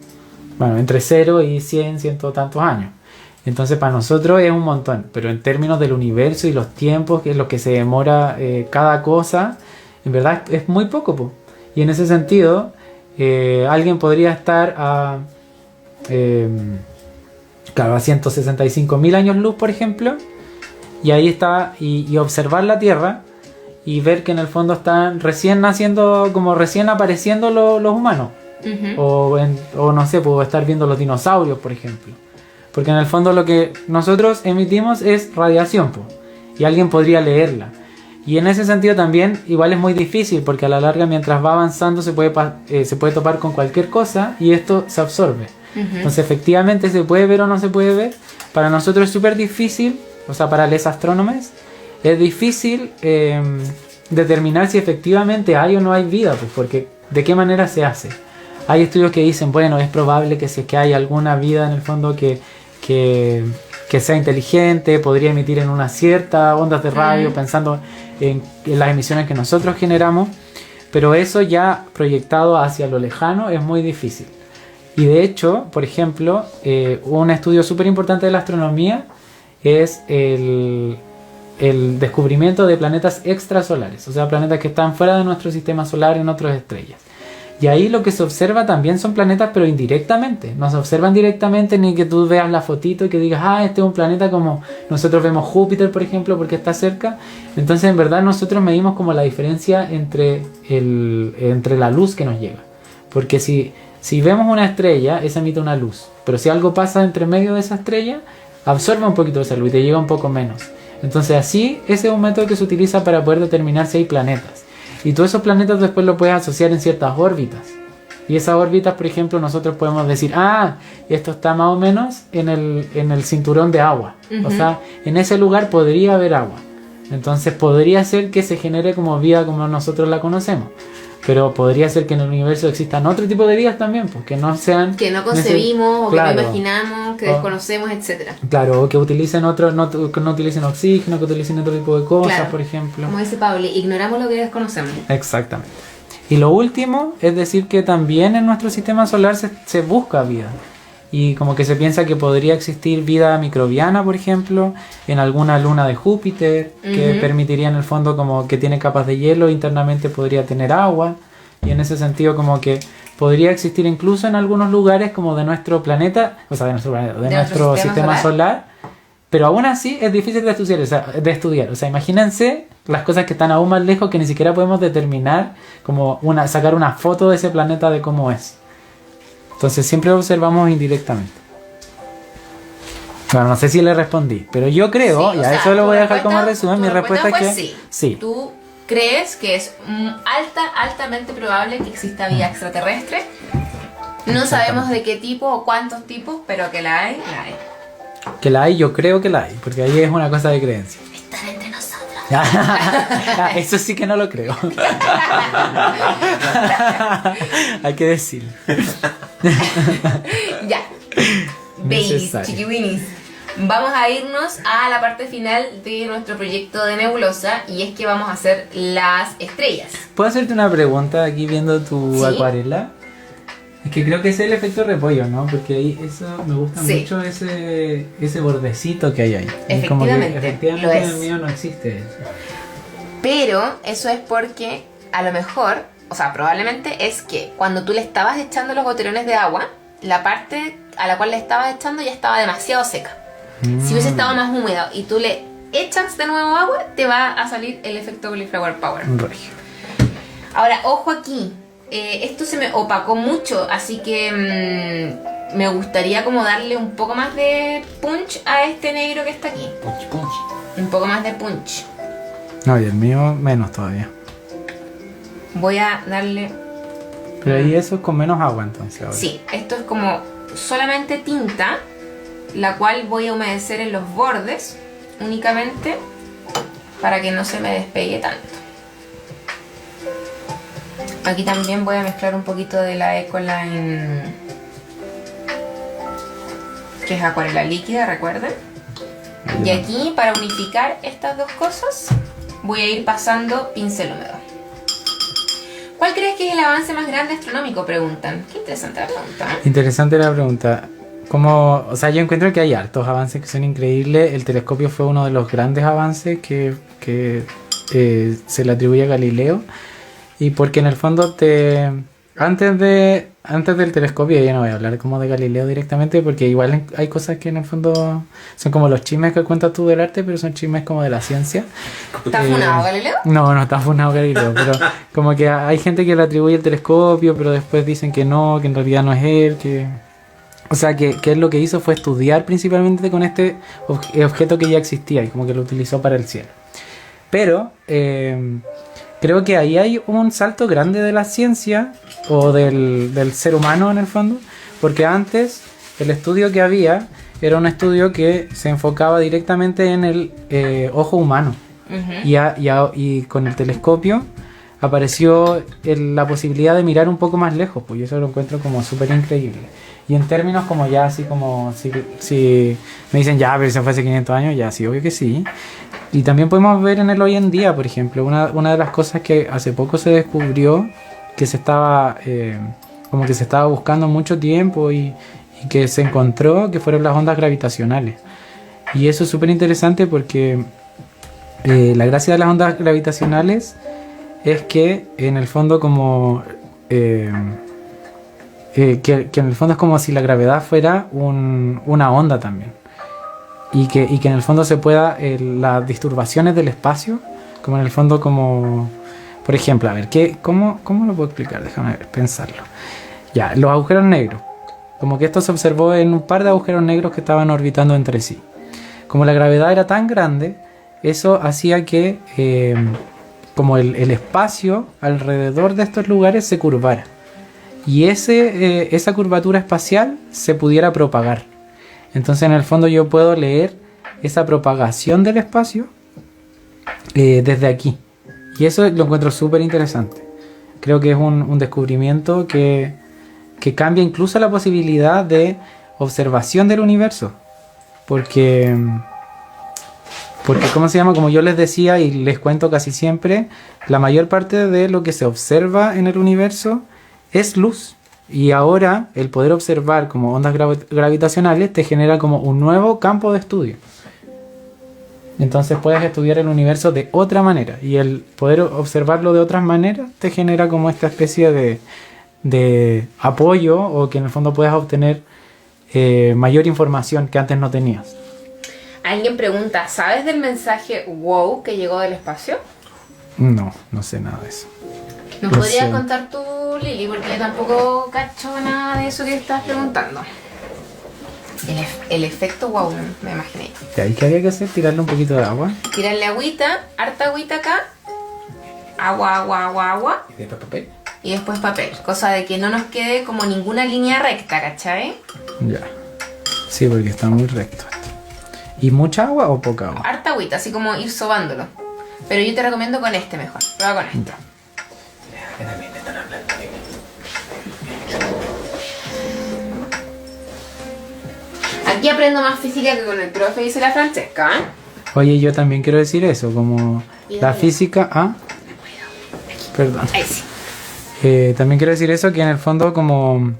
0 y 100 tantos años. Entonces para nosotros es un montón. Pero en términos del universo y los tiempos, que es lo que se demora cada cosa, en verdad es muy poco, pues. Y en ese sentido, alguien podría estar a 165.000 años luz, por ejemplo, y ahí está, y observar la Tierra y ver que en el fondo están recién naciendo, como recién apareciendo los humanos. O no sé, puedo estar viendo los dinosaurios, por ejemplo. Porque en el fondo lo que nosotros emitimos es radiación, y alguien podría leerla. Y en ese sentido también igual es muy difícil, porque a la larga mientras va avanzando se puede topar con cualquier cosa y esto se absorbe. Entonces efectivamente se puede ver o no se puede ver. Para nosotros es súper difícil, o sea, para los astrónomos es difícil determinar si efectivamente hay o no hay vida, pues, porque ¿de qué manera se hace? Hay estudios que dicen, bueno, es probable que si es que hay alguna vida en el fondo que sea inteligente, podría emitir en unas ciertas ondas de radio, pensando en las emisiones que nosotros generamos, pero eso ya proyectado hacia lo lejano es muy difícil. Y de hecho, por ejemplo, un estudio súper importante de la astronomía es el descubrimiento de planetas extrasolares, o sea, planetas que están fuera de nuestro sistema solar en otras estrellas. Y ahí lo que se observa también son planetas, pero indirectamente. No se observan directamente ni que tú veas la fotito y que digas, este es un planeta como nosotros vemos Júpiter, por ejemplo, porque está cerca. Entonces, en verdad, nosotros medimos como la diferencia entre la luz que nos llega. Porque si vemos una estrella, esa emite una luz. Pero si algo pasa entre medio de esa estrella, absorbe un poquito de esa luz y te llega un poco menos. Entonces, así, ese es un método que se utiliza para poder determinar si hay planetas. Y todos esos planetas después lo puedes asociar en ciertas órbitas. Y esas órbitas, por ejemplo, nosotros podemos decir, esto está más o menos en el cinturón de agua. O sea, en ese lugar podría haber agua. Entonces podría ser que se genere como vida como nosotros la conocemos. Pero podría ser que en el universo existan otro tipo de vidas también, pues, que no sean... Que no concebimos, claro, o que no imaginamos, que desconocemos, etc. Claro, o que utilicen que no utilicen oxígeno, que utilicen otro tipo de cosas, claro, por ejemplo. Como dice Pablo, ignoramos lo que desconocemos. Exactamente. Y lo último es decir que también en nuestro sistema solar se busca vida. Y como que se piensa que podría existir vida microbiana, por ejemplo, en alguna luna de Júpiter, que permitiría en el fondo como que tiene capas de hielo, internamente podría tener agua. Y en ese sentido como que podría existir incluso en algunos lugares como de nuestro planeta, o sea, de nuestro sistema solar. Pero aún así es difícil de estudiar. O sea, imagínense las cosas que están aún más lejos que ni siquiera podemos determinar, como sacar una foto de ese planeta de cómo es. Entonces siempre observamos indirectamente. Bueno, no sé si le respondí, pero yo creo, Sí, ya o sea, eso lo voy a tu dejar como respuesta- resumen, tu mi respuesta es fue que sí. sí. ¿Tú crees que es altamente probable que exista vida extraterrestre? No sabemos de qué tipo o cuántos tipos, pero que la hay, la hay. Que la hay, yo creo que la hay, porque ahí es una cosa de creencia. Están entre nosotros. Eso sí que no lo creo. Hay que decir. Ya. Babies, Necesario. chiquiwinis. Vamos a irnos a la parte final de nuestro proyecto de nebulosa y es que vamos a hacer las estrellas. ¿Puedo hacerte una pregunta aquí viendo tu Sí. acuarela? Es que creo que ese es el efecto repollo, ¿no? Porque ahí eso me gusta Sí. mucho ese bordecito que hay ahí. Es como que Efectivamente, efectivamente lo en es. el mío no existe eso. Pero eso es porque a lo mejor, o sea, probablemente es que cuando tú le estabas echando los goterones de agua, la parte a la cual le estabas echando ya estaba demasiado seca. Si hubiese estado más húmeda y tú le echas de nuevo agua, te va a salir el efecto Cauliflower Power. Un regio. Ahora, ojo aquí, esto se me opacó mucho, así que me gustaría como darle un poco más de punch a este negro que está aquí. Punch, punch. Un poco más de punch. No, y el mío menos todavía. Voy a darle... Pero ahí eso es con menos agua entonces ahora. Sí, esto es como solamente tinta, la cual voy a humedecer en los bordes únicamente para que no se me despegue tanto. Aquí también voy a mezclar un poquito de la Ecoline, que es acuarela líquida, recuerden. Y aquí, para unificar estas dos cosas, voy a ir pasando pincel húmedo. ¿Cuál crees que es el avance más grande astronómico? Preguntan. Qué interesante la pregunta, ¿eh? Interesante la pregunta. Como, o sea, yo encuentro que hay hartos avances que son increíbles. El telescopio fue uno de los grandes avances que se le atribuye a Galileo. Y porque en el fondo antes del telescopio, ya no voy a hablar como de Galileo directamente, porque igual hay cosas que en el fondo son como los chismes que cuentas tú del arte, pero son chismes como de la ciencia. ¿Está funado, Galileo? No está funado Galileo, pero como que hay gente que le atribuye el telescopio, pero después dicen que no, que en realidad no es él, que... O sea, que él lo que hizo fue estudiar principalmente con este objeto que ya existía y como que lo utilizó para el cielo. Pero creo que ahí hay un salto grande de la ciencia o del ser humano en el fondo, porque antes el estudio que había era un estudio que se enfocaba directamente en el ojo humano. Ujú. Y con el telescopio apareció la posibilidad de mirar un poco más lejos, pues yo eso lo encuentro como súper increíble. Y en términos como ya así como si me dicen ya, pero eso fue hace 500 años, ya sí, obvio que sí. Y también podemos ver en el hoy en día, por ejemplo, una de las cosas que hace poco se descubrió, que se estaba como que se estaba buscando mucho tiempo y que se encontró, que fueron las ondas gravitacionales. Y eso es súper interesante porque la gracia de las ondas gravitacionales es que en el fondo como que en el fondo es como si la gravedad fuera una onda también y que en el fondo se pueda las disturbaciones del espacio, como en el fondo como por ejemplo, a ver, ¿cómo lo puedo explicar? Déjame pensarlo. Ya, los agujeros negros, como que esto se observó en un par de agujeros negros que estaban orbitando entre sí. Como la gravedad era tan grande, eso hacía que como el espacio alrededor de estos lugares se curvara. Y esa curvatura espacial se pudiera propagar. Entonces en el fondo yo puedo leer esa propagación del espacio desde aquí. Y eso lo encuentro súper interesante. Creo que es un descubrimiento que cambia incluso la posibilidad de observación del universo. Porque ¿cómo se llama? Como yo les decía y les cuento casi siempre, la mayor parte de lo que se observa en el universo es luz. Y ahora el poder observar como ondas gravitacionales te genera como un nuevo campo de estudio. Entonces puedes estudiar el universo de otra manera. Y el poder observarlo de otras maneras te genera como esta especie de apoyo o que en el fondo puedas obtener mayor información que antes no tenías. Alguien pregunta, ¿sabes del mensaje wow que llegó del espacio? No sé nada de eso. ¿Nos No podrías sé. contar tú, Lili? Porque yo tampoco cacho nada de eso que estás preguntando. El efecto wow, me imaginé. ¿Y ahí qué había que hacer? Tirarle un poquito de agua. Tirarle agüita, harta agüita acá. Agua, agua, agua, agua. ¿Y después papel? Y después papel. Cosa de que no nos quede como ninguna línea recta, ¿cachai? Ya. Sí, porque está muy recto esto. ¿Y mucha agua o poca agua? Harta agüita, así como ir sobándolo. Pero yo te recomiendo con este mejor. Prueba con este. Ya. Que también te están hablando de... Aquí aprendo más física que con el profe, dice la Francesca, ¿eh? Oye, yo también quiero decir eso, como la física... Ah, perdón. Ahí sí. También quiero decir eso, que en el fondo como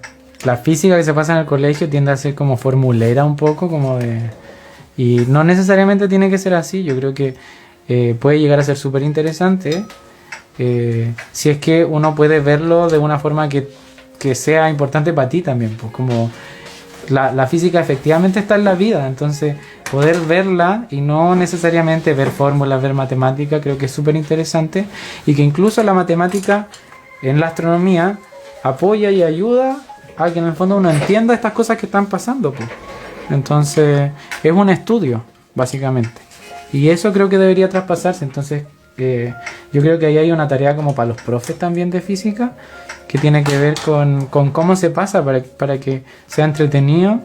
la física que se pasa en el colegio tiende a ser como formulera un poco, como de... Y no necesariamente tiene que ser así, yo creo que puede llegar a ser súper interesante si es que uno puede verlo de una forma que sea importante para ti también, pues como la física efectivamente está en la vida, entonces poder verla y no necesariamente ver fórmulas, ver matemática, creo que es súper interesante y que incluso la matemática en la astronomía apoya y ayuda a que en el fondo uno entienda estas cosas que están pasando, pues. Entonces es un estudio básicamente y eso creo que debería traspasarse, entonces yo creo que ahí hay una tarea como para los profes también de física que tiene que ver con cómo se pasa para que sea entretenido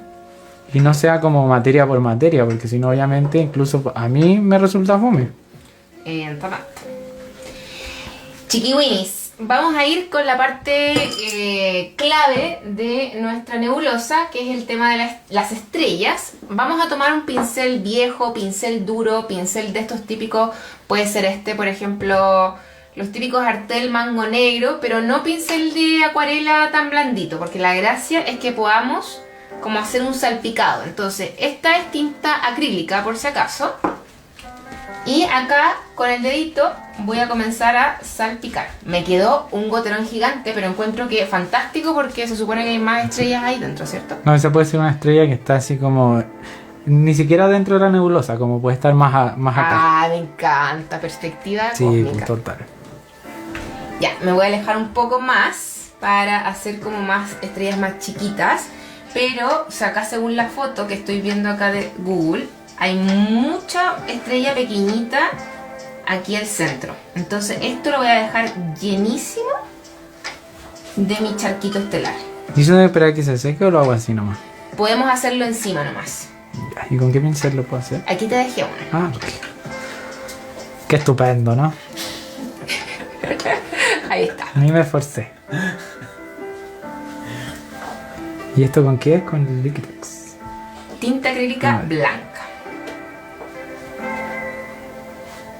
y no sea como materia por materia, porque si no obviamente incluso a mí me resulta fome. Toma. Chiquiwinis, vamos a ir con la parte clave de nuestra nebulosa, que es el tema de las estrellas. Vamos a tomar un pincel viejo, pincel duro, pincel de estos típicos, puede ser este, por ejemplo, los típicos Artel mango negro, pero no pincel de acuarela tan blandito, porque la gracia es que podamos como hacer un salpicado. Entonces, esta es tinta acrílica, por si acaso. Y acá, con el dedito, voy a comenzar a salpicar. Me quedó un goterón gigante, pero encuentro que es fantástico porque se supone que hay más estrellas ahí dentro, ¿cierto? No, esa puede ser una estrella que está así como... Ni siquiera dentro de la nebulosa, como puede estar más acá. Ah, me encanta. Perspectiva Sí, cósmica. total. Ya, me voy a alejar un poco más para hacer como más estrellas más chiquitas. Pero, o sea, acá según la foto que estoy viendo acá de Google, hay mucha estrella pequeñita aquí al centro. Entonces esto lo voy a dejar llenísimo de mi charquito estelar. ¿Y eso debe esperar que se seque o lo hago así nomás? Podemos hacerlo encima nomás. Ya, ¿y con qué pincel lo puedo hacer? Aquí te dejé una. Ah, ok. Qué estupendo, ¿no? Ahí está. Ni me esforcé. ¿Y esto con qué es? Con Liquitex. Tinta acrílica Ah. blanca.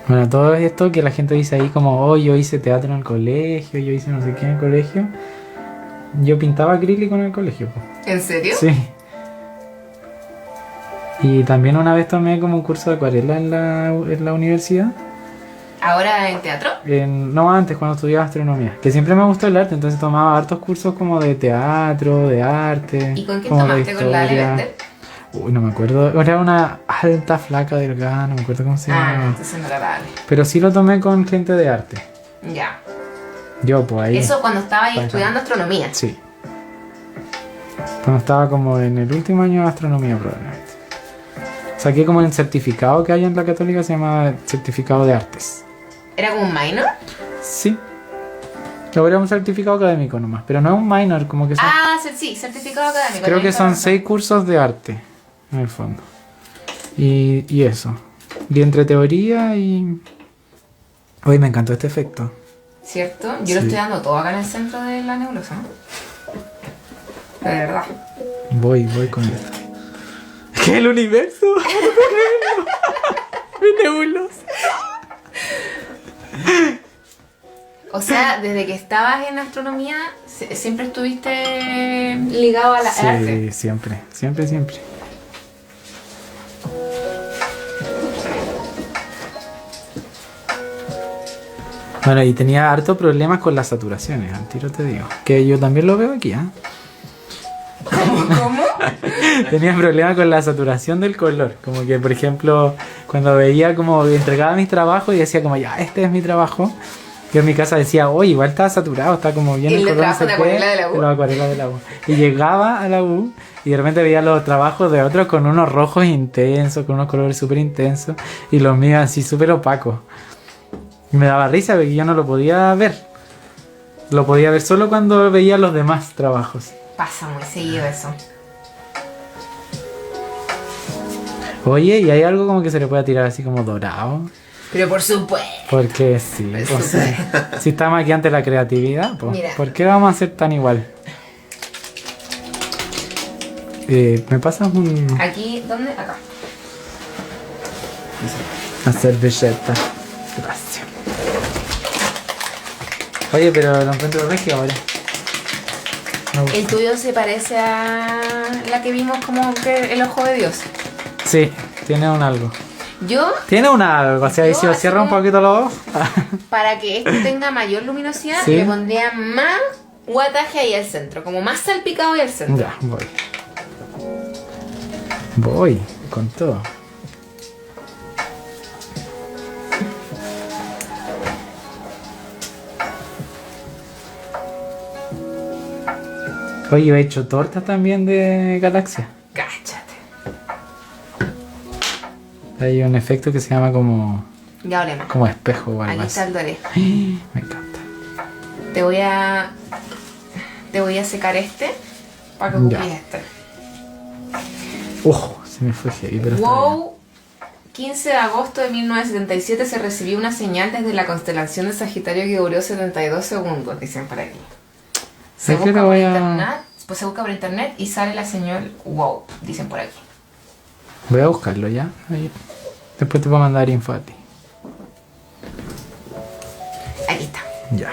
Bueno, todo esto que la gente dice ahí como, oh, yo hice teatro en el colegio, yo hice no sé qué en el colegio. Yo pintaba acrílico en el colegio, po. ¿En serio? Sí. Y también una vez tomé como un curso de acuarela en la universidad. ¿Ahora en teatro? No, antes, cuando estudiaba astronomía. Que siempre me gustó el arte, entonces tomaba hartos cursos como de teatro, de arte. ¿Y con quién como de tomaste? ¿Con la Ale historia. Bender? Uy, no me acuerdo. Era una alta, flaca, delgada, no me acuerdo cómo se Ah, llama. entonces no era la Ale. Pero sí lo tomé con gente de arte. Ya. Yo, pues ahí. Eso cuando estaba ahí Bueno. estudiando astronomía. Sí. Cuando estaba como en el último año de astronomía, probablemente. Saqué como el certificado que hay en la Católica, se llama certificado de artes. ¿Era como un minor? Sí. Luego era un certificado académico nomás, pero no es un minor, como que son... Ah, sí, certificado académico. creo que tenés son razón. 6 cursos de arte, en el fondo. Y eso. Y entre teoría y... Uy, me encantó este efecto. ¿Cierto? Yo Sí. lo estoy dando todo acá en el centro de la nebulosa, ¿no? De verdad. Voy con esto. ¿Qué es el universo? Mi nebulosa. O sea, desde que estabas en astronomía, siempre estuviste ligado a la arte. Sí, siempre, siempre, siempre. Bueno, y tenía harto problemas con las saturaciones, al tiro te digo. Que yo también lo veo aquí, ¿ah? ¿Cómo? Tenía problemas con la saturación del color. Como que, por ejemplo, cuando veía como entregaba mis trabajos y decía como, ya, este es mi trabajo. Y Yo en mi casa decía, oye, igual estaba saturado, está como bien ¿Y el color, trabajo no de sé acuarela qué, de la U? la acuarela de la U. Y llegaba a la U y de repente veía los trabajos de otros con unos rojos intensos, con unos colores súper intensos, y los míos así súper opacos. Y me daba risa porque yo no lo podía ver. Lo podía ver solo cuando veía los demás trabajos. Pasa muy seguido eso. Oye, ¿y hay algo como que se le pueda tirar así como dorado? Pero por supuesto. Porque sí, Por o sea, si está maquillante la creatividad, pues, Mira. ¿por qué vamos a hacer tan igual? ¿Me pasas un... Aquí, ¿dónde? Acá. una servilleta? Gracias. Oye, pero lo encuentro regio ahora. Me gusta. El tuyo se parece a la que vimos como que el ojo de Dios. Sí, tiene un algo. Yo, Tiene un algo, o sea, y Yo si lo así cierra un como- poquito los ojos. para que este tenga mayor luminosidad, Sí. le pondría más guataje ahí al centro, como más salpicado ahí al centro. Ya, voy. Voy, con todo. Oye, yo he hecho tortas también de galaxia. Cáchate. Hay un efecto que se llama como Ya olemos. espejo o algo Aquí así. está el doré. Me encanta. Te voy a secar este para que Ya. ocupes este. Ojo, se me fue heavy, pero está bien. Wow. 15 de agosto de 1977 se recibió una señal desde la constelación de Sagitario que duró 72 segundos, dicen por aquí. Se Es que busca lo por voy a- internet, pues se busca por internet y sale la señal wow, dicen por aquí. Voy a buscarlo ya. Ahí. Después te voy a mandar info a ti. Aquí está. Ya.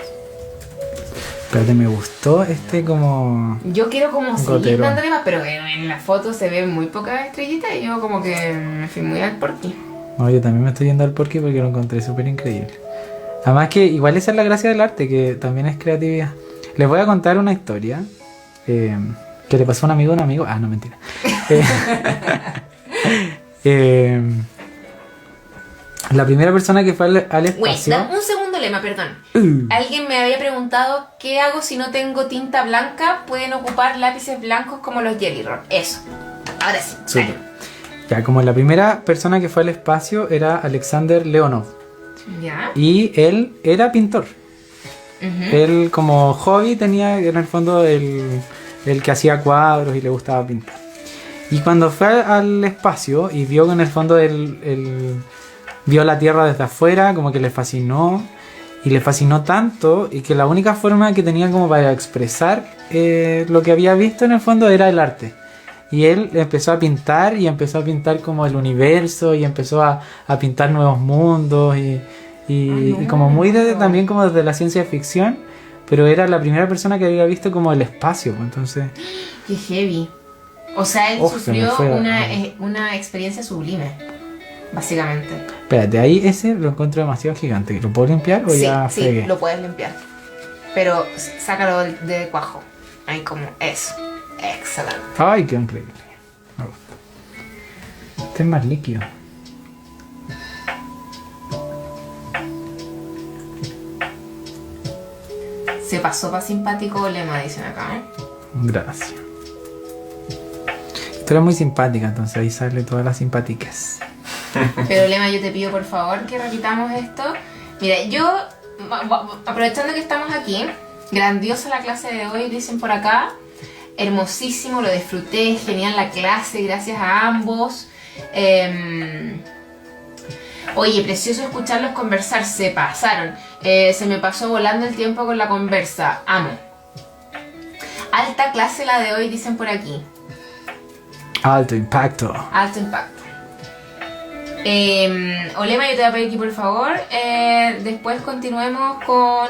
Espérate, me gustó este como... Yo quiero como seguir Gotero. dándole más, pero en la foto se ven muy pocas estrellitas y yo como que me fui muy al porqui. No, yo también me estoy yendo al porqué porque lo encontré súper increíble. Además que igual esa es la gracia del arte, que también es creatividad. Les voy a contar una historia que le pasó a un amigo. Ah, no, mentira. Eh, la primera persona que fue al Wait, espacio... un segundo lema, perdón. Alguien me había preguntado qué hago si no tengo tinta blanca. Pueden ocupar lápices blancos como los Jelly Roll. Eso. Ahora sí. Súper. dale. Ya, como la primera persona que fue al espacio era Alexander Leonov. ¿Ya? Y él era pintor. Ujú. Él como hobby tenía en el fondo el que hacía cuadros y le gustaba pintar. Y cuando fue al espacio y vio que en el fondo vio la Tierra desde afuera, como que le fascinó. Y le fascinó tanto y que la única forma que tenía como para expresar lo que había visto en el fondo era el arte. Y él empezó a pintar y empezó a pintar como el universo y empezó a pintar nuevos mundos y como muy también como desde la ciencia ficción, pero era la primera persona que había visto como el espacio, pues, entonces... Qué heavy. O sea, él Oh, se me sufrió fue. una experiencia sublime, básicamente. Espérate, ahí ese lo encuentro demasiado gigante. ¿Lo puedo limpiar o Sí, ya sí, fregué? lo puedes limpiar. Pero sácalo de cuajo. Ahí como eso. Excelente. Ay, qué increíble. Me gusta. Este es más líquido. Se pasó para simpático lema, dicen acá, ¿eh? Gracias. Tú eres muy simpática, entonces ahí sale todas las simpáticas. Pero Lema, yo te pido por favor que repitamos esto. Mira, yo, aprovechando que estamos aquí, grandiosa la clase de hoy, dicen por acá. Hermosísimo, lo disfruté, genial la clase, gracias a ambos. Oye, precioso escucharlos conversar, se pasaron. Se me pasó volando el tiempo con la conversa, amo. Alta clase la de hoy, dicen por aquí. Alto impacto. Alto impacto. Olema, yo te voy a pedir aquí por favor. Después continuemos con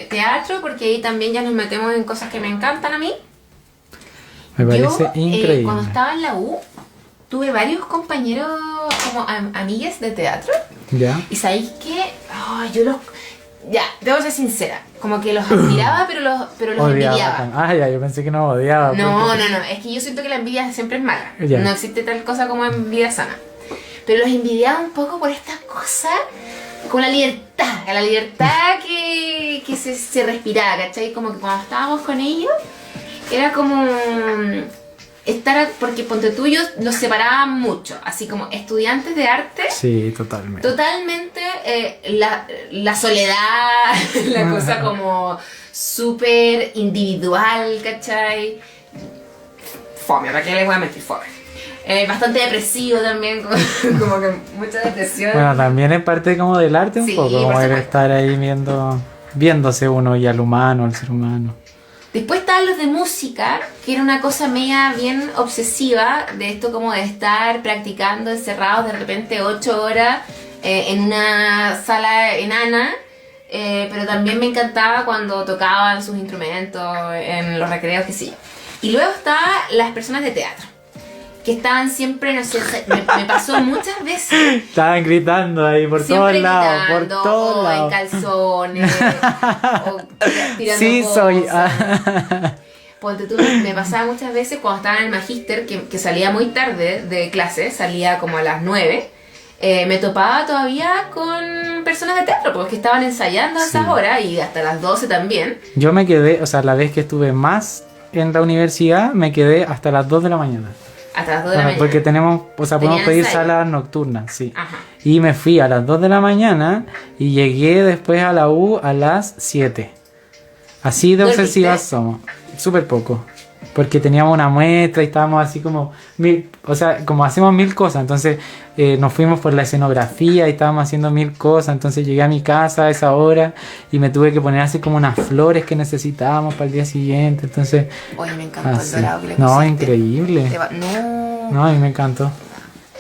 teatro, porque ahí también ya nos metemos en cosas que me encantan a mí. Me parece Yo, increíble. cuando estaba en la U, tuve varios compañeros como amigues de teatro. ¿Ya? Y sabéis que yo los. Ya, debo ser sincera. Como que los admiraba, pero los envidiaba. Ah, ya, yo pensé que no odiaba. No, porque- no, no, es que yo siento que la envidia siempre es mala. Ya. No existe tal cosa como envidia sana. Pero los envidiaba un poco por estas cosas con la libertad que se respiraba, ¿cachai? Como que cuando estábamos con ellos, era como estar, porque ponte tuyo nos separaban mucho, así como estudiantes de arte. Sí, totalmente. Totalmente la soledad, la cosa como súper individual, ¿cachai? Fome, ¿para qué les voy a mentir? Fome. Bastante depresivo también, como que mucha depresión. Bueno, también es parte como del arte un Sí, poco, por como el supuesto. estar ahí viéndose uno y al humano, al ser humano. Después estaban los de música, que era una cosa media bien obsesiva, de esto como de estar practicando encerrados de repente 8 horas en una sala enana, pero también me encantaba cuando tocaban sus instrumentos en los recreos, que sí. Y luego estaban las personas de teatro, que estaban siempre, no sé, me pasó muchas veces. Estaban gritando ahí por todos Siempre lados, por gritando, todos o en lados. calzones, o tirando Sí, cosas. soy. Ponte tú, me pasaba muchas veces cuando estaba en el magíster, que salía muy tarde de clase, salía como a las 9, me topaba todavía con personas de teatro, porque estaban ensayando a esas Sí. horas y hasta las 12 también. Yo me quedé, o sea, la vez que estuve más en la universidad, me quedé hasta las 2 de la mañana. Hasta las 2 de la mañana. Porque tenemos, o sea, podemos Tenían pedir ensayo. salas nocturnas, sí. Ajá. Y me fui a las 2 de la mañana y llegué después a la U a las 7. Así de ¿Dormiste? obsesivas somos. Súper poco. Porque teníamos una muestra y estábamos así como o sea, como hacemos 1000 cosas. Entonces nos fuimos por la escenografía y estábamos haciendo 1000 cosas. Entonces llegué a mi casa a esa hora y me tuve que poner así como unas flores que necesitábamos para el día siguiente. Entonces, Oye, me encantó así. el dorado que le No, pusiste. increíble. No. No, a mí me encantó.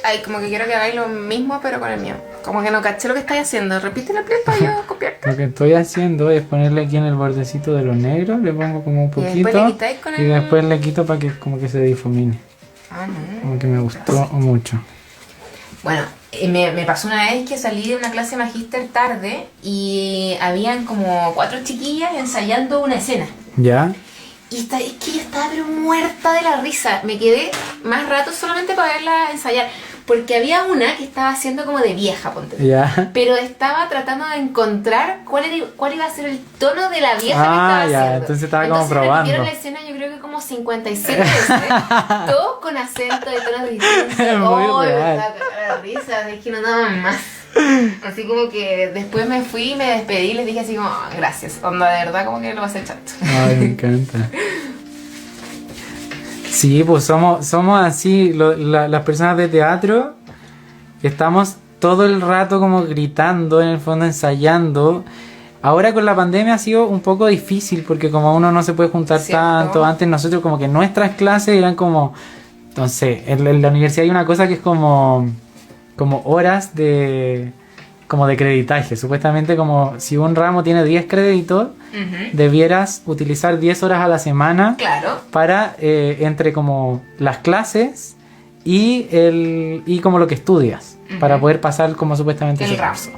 Ay, como que quiero que hagáis lo mismo, pero con el mío. Como que no caché lo que estáis haciendo. Repítelo para yo copiarte. Lo que estoy haciendo es ponerle aquí en el bordecito de lo negro, le pongo como un Y después poquito le quitáis con y el- después le quito para que como que se difumine. Ah, no. Como que me gustó mucho. Bueno, me pasó una vez que salí de una clase magíster tarde y habían como 4 chiquillas ensayando una escena. ¿Ya? Y es que yo estaba pero muerta de la risa. Me quedé más rato solamente para verla ensayar. Porque había una que estaba haciendo como de vieja, ponte tú. ¿Ya? Pero estaba tratando de encontrar cuál iba a ser el tono de la vieja que Ah, estaba ya, haciendo. entonces estaba como probando. Repitieron la escena yo creo que como 57 veces. Todos con acento de tonos distintos. Muy Oh, me real. estaba cagando la risa, es que no daban más. Así como que después me fui, me despedí y les dije así como, "Ah, gracias. Onda, de verdad como que lo pasé chato. Ay, me encanta. Sí, pues somos así, las personas de teatro, estamos todo el rato como gritando, en el fondo ensayando. Ahora con la pandemia ha sido un poco difícil porque como uno no se puede juntar Cierto. tanto, antes nosotros como que nuestras clases eran como, entonces, en la universidad hay una cosa que es como horas de creditaje. Supuestamente como si un ramo tiene 10 créditos, debieras utilizar 10 horas a la semana Claro. para entre como las clases y como lo que estudias, para poder pasar como supuestamente El ese ramo. curso.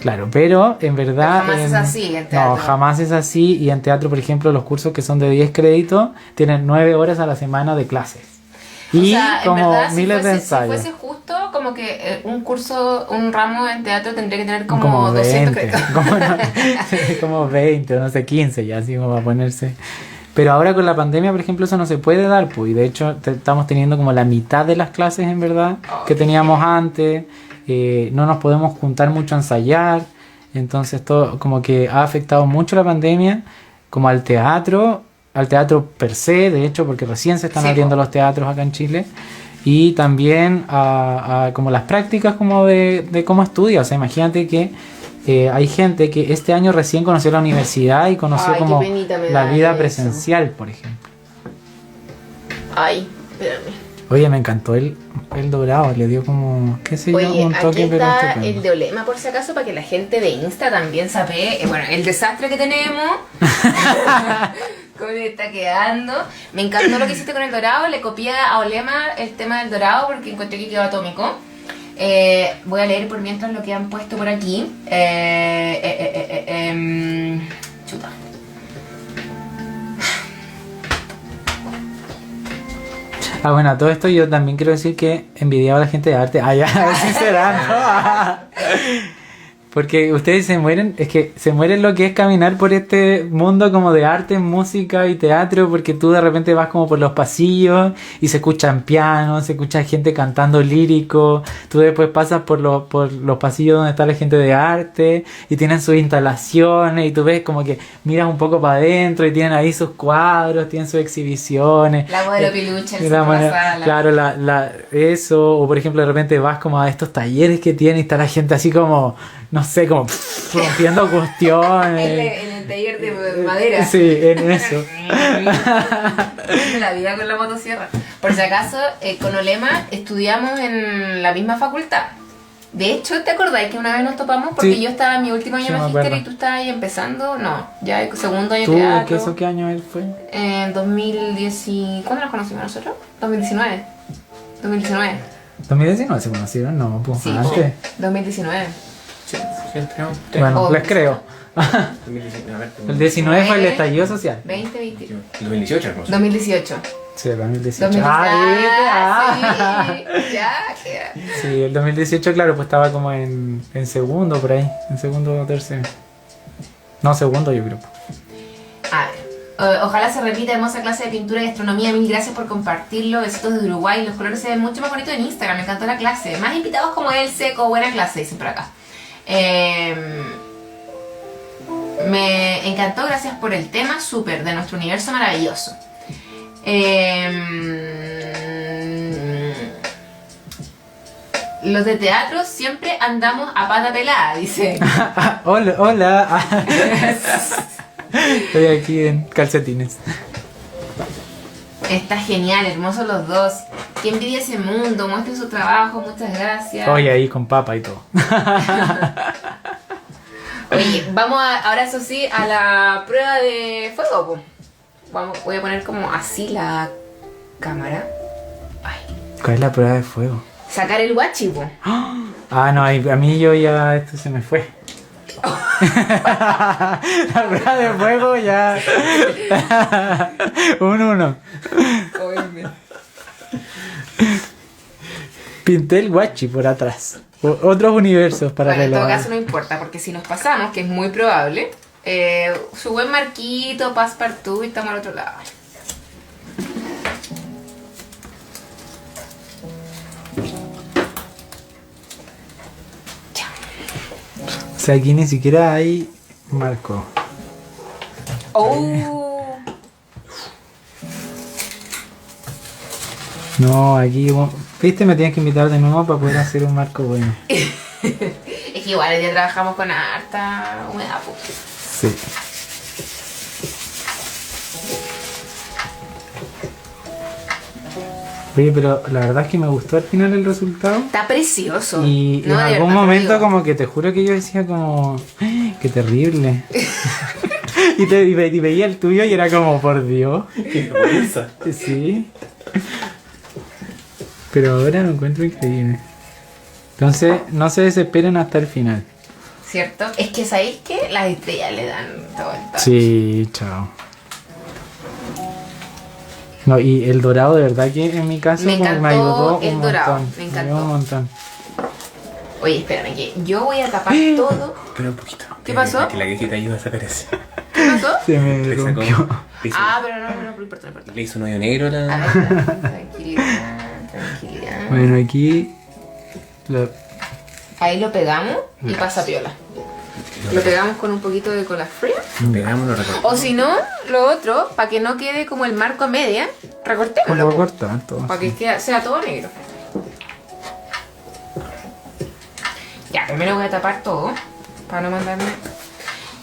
Claro, pero en verdad... Pero jamás es así en teatro. No, jamás es así. Y en teatro, por ejemplo, los cursos que son de 10 créditos tienen 9 horas a la semana de clases. O Y sea, en como verdad, miles de Si ensayos. fuese justo, como que un ramo en teatro tendría que tener como 200 créditos. Como 20 o no sé, 15 ya, así como va a ponerse. Pero ahora con la pandemia, por ejemplo, eso no se puede dar, pues. Y de hecho, estamos teniendo como la mitad de las clases, en verdad, que teníamos antes. No nos podemos juntar mucho a ensayar. Entonces, todo como que ha afectado mucho la pandemia, como al teatro per se, de hecho, porque recién se están Sí, abriendo po. los teatros acá en Chile. Y también a como las prácticas como de cómo estudia. O sea, imagínate que hay gente que este año recién conoció la universidad y conoció Ay, como qué penita me la da vida eso. presencial, por ejemplo. Ay, espérame. Oye, me encantó el dorado, le dio como, qué sé yo, Oye, un aquí toque, pero está estupendo. el de Olema por si acaso, para que la gente de Insta también sabe, bueno, el desastre que tenemos, cómo le está quedando. Me encantó lo que hiciste con el dorado, le copié a Olema el tema del dorado porque encontré que quedó atómico. Voy a leer por mientras lo que han puesto por aquí. Chuta. Ah, bueno, a todo esto yo también quiero decir que envidiaba a la gente de arte. Ah, ya, a ver si será, ¿no? porque ustedes se mueren, es que se mueren lo que es caminar por este mundo como de arte, música y teatro, porque tú de repente vas como por los pasillos y se escuchan pianos, se escucha gente cantando lírico, tú después pasas por los pasillos donde está la gente de arte y tienen sus instalaciones y tú ves como que miras un poco para adentro y tienen ahí sus cuadros, tienen sus exhibiciones. La modelo Pilucha, el La centro de la manera- sala. claro, eso, o por ejemplo de repente vas como a estos talleres que tiene y está la gente así como, no sé, como rompiendo cuestiones. En el taller de madera. Sí, en eso. La vida con la motosierra. Por si acaso, con Olema estudiamos en la misma facultad. De hecho, ¿te acordás que una vez nos topamos? Porque Sí. yo estaba en mi último año Sí, de me magíster acuerdo. y tú estabas ahí empezando. No, ya el segundo año ¿Tú de teatro. qué año él fue? En 2010. ¿Cuándo nos conocimos nosotros? 2019. 2019. 2019 se conocieron, no, pues Sí, antes. 2019. Sí, entramos. Bueno, Oh. les creo. 2019, a ver, El 19 fue el estallido social. 2020. 2018, hermoso. 2018. Sí, el 2018. 2018. Ah, Sí, ya queda. sí, el 2018, claro, pues estaba como en segundo por ahí. En segundo o tercero. No, segundo yo creo. A ver, ojalá se repita hermosa clase de pintura y astronomía. Mil gracias por compartirlo. Besitos de Uruguay. Los colores se ven mucho más bonitos en Instagram. Me encantó la clase. Más invitados como él, seco. Buena clase, dicen por acá. Me encantó. Gracias por el tema. Súper. De nuestro universo maravilloso. Los de teatro siempre andamos a pata pelada, dice. Hola, hola. Estoy aquí en calcetines. Está genial, hermosos los dos. Que envidia ese mundo, muestren su trabajo, muchas gracias. Oye, ahí con papa y todo. Oye, vamos ahora eso sí a la prueba de fuego. Po. Voy a poner como así la cámara. Ay. ¿Cuál es la prueba de fuego? Sacar el guachi, po. Ah, no, a mí yo ya esto se me fue. La prueba de fuego ya. 1-1. Pinté el guachi por atrás. Otros universos Bueno, en paralelos. todo caso no importa, porque si nos pasamos, que es muy probable, su buen marquito, passepartout y estamos al otro lado. O sea, aquí ni siquiera hay marco. ¡Oh! No, aquí, viste, me tienes que invitar de nuevo para poder hacer un marco bueno. Es que igual ya trabajamos con harta humedad, po. Sí. Oye, pero la verdad es que me gustó al final el resultado. Está precioso. Y No, en de algún verdad, te lo momento digo. como que te juro que yo decía como, "Ay, qué terrible". y veía el tuyo y era como, por Dios. Qué vergüenza. Sí. Pero ahora lo encuentro increíble. Entonces, no se desesperen hasta el final. ¿Cierto? Es que sabéis que las estrellas le dan todo el toque. Sí, chao. No, y el dorado de verdad que en mi caso Me como que encantó ayudó el un dorado, montón. me ayudó encantó. un montón. Oye, espérame, que yo voy a tapar todo. Pero un poquito. ¿Qué pasó? Que la que te ayuda a sacar ese. ¿Qué pasó? Se me Le sacó. rompió. Le hizo, Ah, pero no importa, no importa. le hizo un hoyo negro a A la. ver, tranquilidad, tranquilidad. Bueno, aquí lo- Ahí lo pegamos y pasa piola. Lo pegamos con un poquito de cola fría. Pegamos, lo recortamos. O si no, lo otro, para que no quede como el marco a media, lo voy recortémoslo. a cortar todo. Para que sea todo negro. Ya, primero voy a tapar todo. Para no mandarme.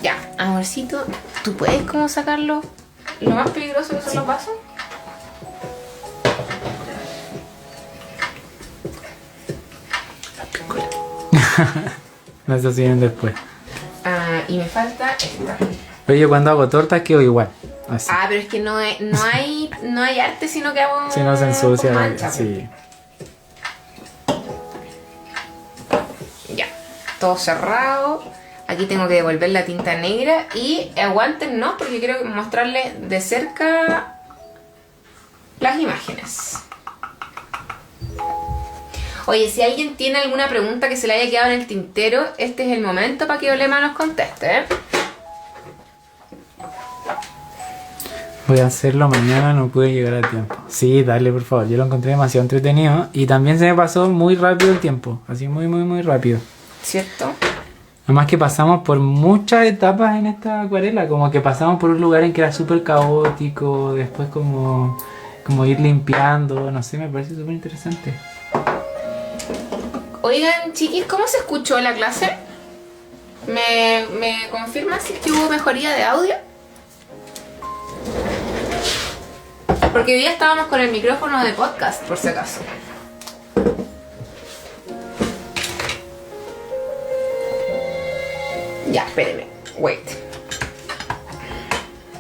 Ya, amorcito, ¿tú puedes como sacarlo? Lo más peligroso que son los vasos. No se siguen después. Ah, y me falta esta. Pero yo cuando hago tortas quedo igual. Así. Ah, pero es que no hay arte, sino que hago. Si no se ensucia. con mancha, Sí. Ya, todo cerrado. Aquí tengo que devolver la tinta negra. Y aguántenos porque quiero mostrarles de cerca las imágenes. Oye, si alguien tiene alguna pregunta que se le haya quedado en el tintero, este es el momento para que Olema nos conteste, ¿eh? Voy a hacerlo mañana, no pude llegar a tiempo. Sí, dale, por favor. Yo lo encontré demasiado entretenido. Y también se me pasó muy rápido el tiempo. Así muy rápido. ¿Cierto? Además que pasamos por muchas etapas en esta acuarela. Como que pasamos por un lugar en que era súper caótico. Después como ir limpiando. No sé, me parece súper interesante. Oigan, chiquis, ¿cómo se escuchó la clase? ¿Me confirman si es que hubo mejoría de audio? Porque hoy día estábamos con el micrófono de podcast, por si acaso. Ya, espérenme. Wait.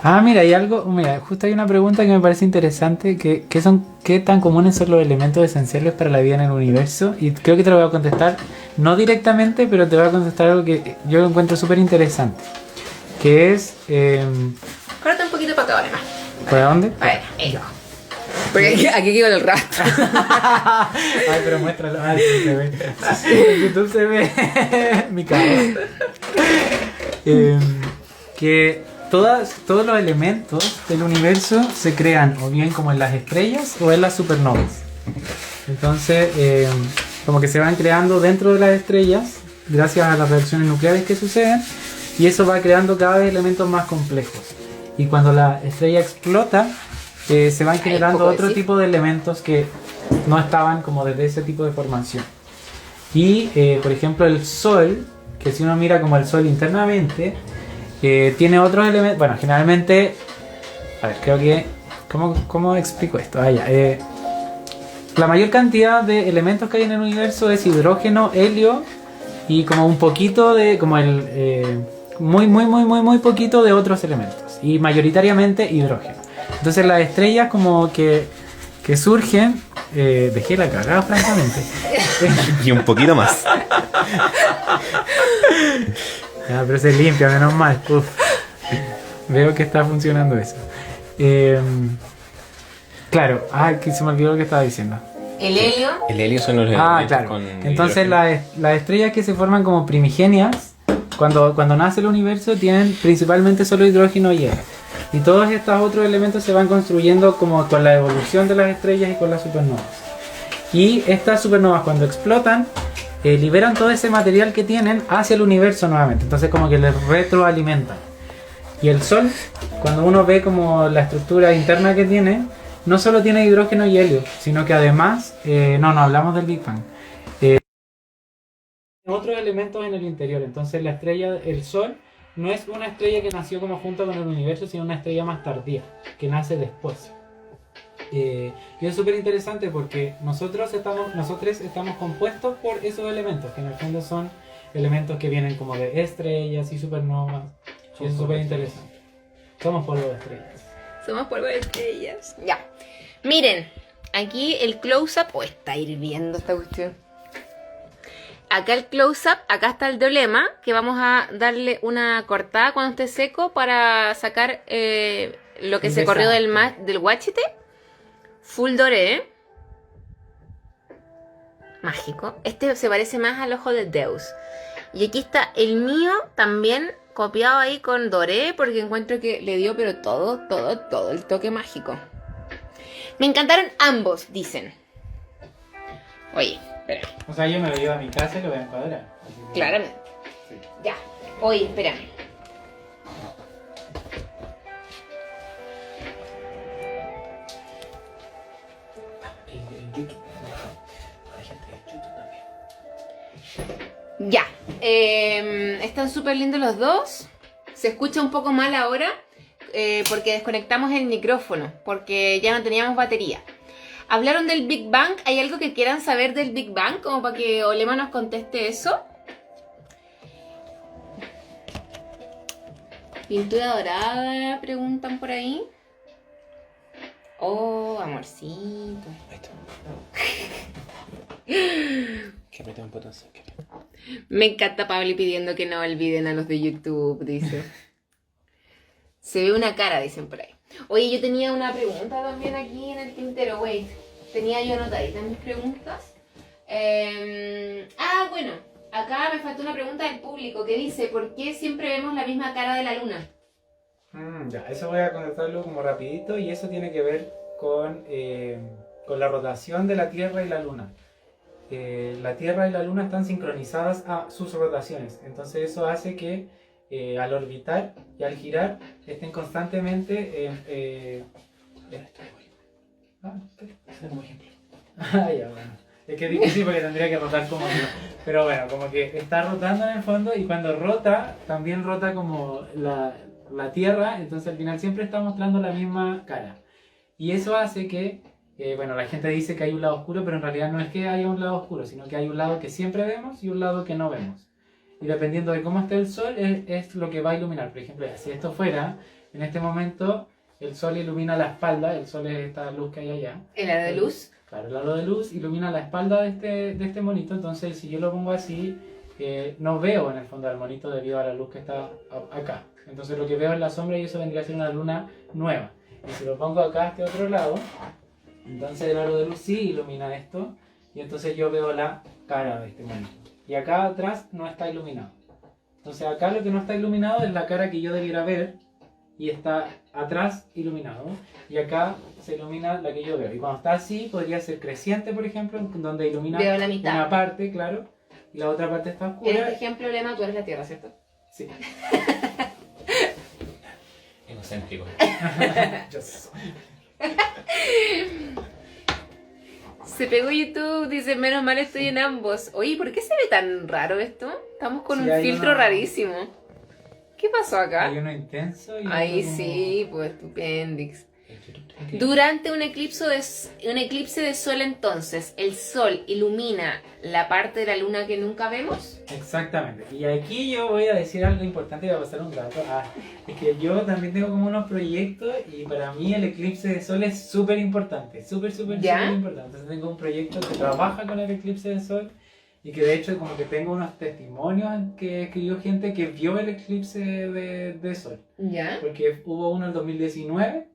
Ah, mira, hay algo. Mira, justo hay una pregunta que me parece interesante. ¿Qué tan comunes son los elementos esenciales para la vida en el universo? Y creo que te lo voy a contestar, no directamente, pero te voy a contestar algo que yo encuentro súper interesante. Que es... Córrate un poquito para acá, Olema. ¿Para dónde? A ver, ahí. Porque aquí quedó el rastro. Ay, pero muéstralo. Ay, sí se ve. En YouTube se ve mi cara. Que todos los elementos del universo se crean o bien como en las estrellas o en las supernovas. Entonces, como que se van creando dentro de las estrellas gracias a las reacciones nucleares que suceden, y eso va creando cada vez elementos más complejos. Y cuando la estrella explota, se van generando otro tipo de elementos que no estaban como desde ese tipo de formación. Y por ejemplo el Sol, que si uno mira como el Sol internamente, tiene otros elementos. Bueno, generalmente, a ver, creo que ¿cómo explico esto? La mayor cantidad de elementos que hay en el universo es hidrógeno, helio y como un poquito de como muy poquito de otros elementos, y mayoritariamente hidrógeno. Entonces las estrellas como que surgen, dejé la cagada francamente. Y un poquito más. Ah, pero se limpia, menos mal. Uf. Veo que está funcionando eso. Claro, que se me olvidó lo que estaba diciendo. El helio. El helio son los elementos Claro. con Entonces hidrógeno. las estrellas que se forman como primigenias, cuando nace el universo, tienen principalmente solo hidrógeno y helio. Y todos estos otros elementos se van construyendo como con la evolución de las estrellas y con las supernovas. Y estas supernovas, cuando explotan, liberan todo ese material que tienen hacia el universo nuevamente. Entonces como que les retroalimentan. Y el Sol, cuando uno ve como la estructura interna que tiene, no solo tiene hidrógeno y helio, sino que además, no hablamos del Big Bang. Otros elementos en el interior. Entonces la estrella, el Sol, no es una estrella que nació como junto con el universo, sino una estrella más tardía, que nace después. Y es súper interesante porque nosotros estamos compuestos por esos elementos, que en el fondo son elementos que vienen como de estrellas y supernovas. Y es súper interesante. Somos polvo de estrellas. Somos polvo de estrellas. Ya. Miren, aquí el close-up. Está hirviendo esta cuestión. Acá el close-up, acá está el de Olema, que vamos a darle una cortada cuando esté seco para sacar lo que se corrió del guachete. Full doré. Mágico. Este se parece más al ojo de Deus. Y aquí está el mío también copiado ahí con doré, porque encuentro que le dio pero todo el toque mágico. Me encantaron ambos, dicen. Oye, espera. O sea, yo me lo llevo a mi casa y lo voy a encuadrar. Claramente. Sí. Ya. Oye, espérame. En YouTube. Hay gente de YouTube también. Ya. Están súper lindos los dos. Se escucha un poco mal ahora porque desconectamos el micrófono, porque ya no teníamos batería. Hablaron del Big Bang. ¿Hay algo que quieran saber del Big Bang? Como para que Olema nos conteste eso. Pintura dorada, preguntan por ahí. Oh, amorcito. Ahí está. Que apretan botones. Me encanta Pablo pidiendo que no olviden a los de YouTube, dice. Se ve una cara, dicen por ahí. Oye, yo tenía una pregunta también aquí en el tintero, wait. Tenía yo anotaditas mis preguntas. Bueno, acá me faltó una pregunta del público que dice, ¿por qué siempre vemos la misma cara de la luna? Ya, eso voy a contestarlo como rapidito y eso tiene que ver con la rotación de la Tierra y la Luna. La Tierra y la Luna están sincronizadas a sus rotaciones, entonces eso hace que al orbitar y al girar estén constantemente como ejemplo. Ya, bueno. Es que es difícil porque tendría que rotar como yo. Pero bueno, como que está rotando en el fondo y cuando rota, también rota como la Tierra, entonces al final siempre está mostrando la misma cara. Y eso hace que, bueno, la gente dice que hay un lado oscuro, pero en realidad no es que haya un lado oscuro, sino que hay un lado que siempre vemos y un lado que no vemos. Y dependiendo de cómo esté el sol, es lo que va a iluminar. Por ejemplo, si esto fuera, en este momento, el sol ilumina la espalda, el sol es esta luz que hay allá. ¿El aro de luz? Claro, el halo de luz ilumina la espalda de este monito, entonces si yo lo pongo así, no veo en el fondo al monito debido a la luz que está acá. Entonces lo que veo es la sombra y eso vendría a ser una luna nueva. Y si lo pongo acá a este otro lado, entonces el halo de luz sí ilumina esto y entonces yo veo la cara de este monito. Y acá atrás no está iluminado. Entonces acá lo que no está iluminado es la cara que yo debiera ver y está atrás iluminado. Y acá se ilumina la que yo veo. Y cuando está así, podría ser creciente, por ejemplo, donde ilumina veo la mitad. Una parte, claro, y la otra parte está oscura. En este ejemplo, Lema, tú eres la Tierra, ¿cierto? Sí. Egocéntrico. Yo soy. Se pegó YouTube, dice, menos mal estoy en ambos. Oye, ¿por qué se ve tan raro esto? Estamos con Sí, un hay filtro uno- rarísimo. ¿Qué pasó acá? Hay uno intenso y Ahí otro como- sí, pues estupendix. El YouTube tiene que- Durante un eclipse de sol entonces, ¿el sol ilumina la parte de la luna que nunca vemos? Exactamente. Y aquí yo voy a decir algo importante y voy a pasar un dato. Es que yo también tengo como unos proyectos y para mí el eclipse de sol es súper importante. Súper ¿Ya? importante. Entonces tengo un proyecto que trabaja con el eclipse de sol y que de hecho como que tengo unos testimonios que escribió gente que vio el eclipse de sol. ¿Ya? Porque hubo uno en el 2019,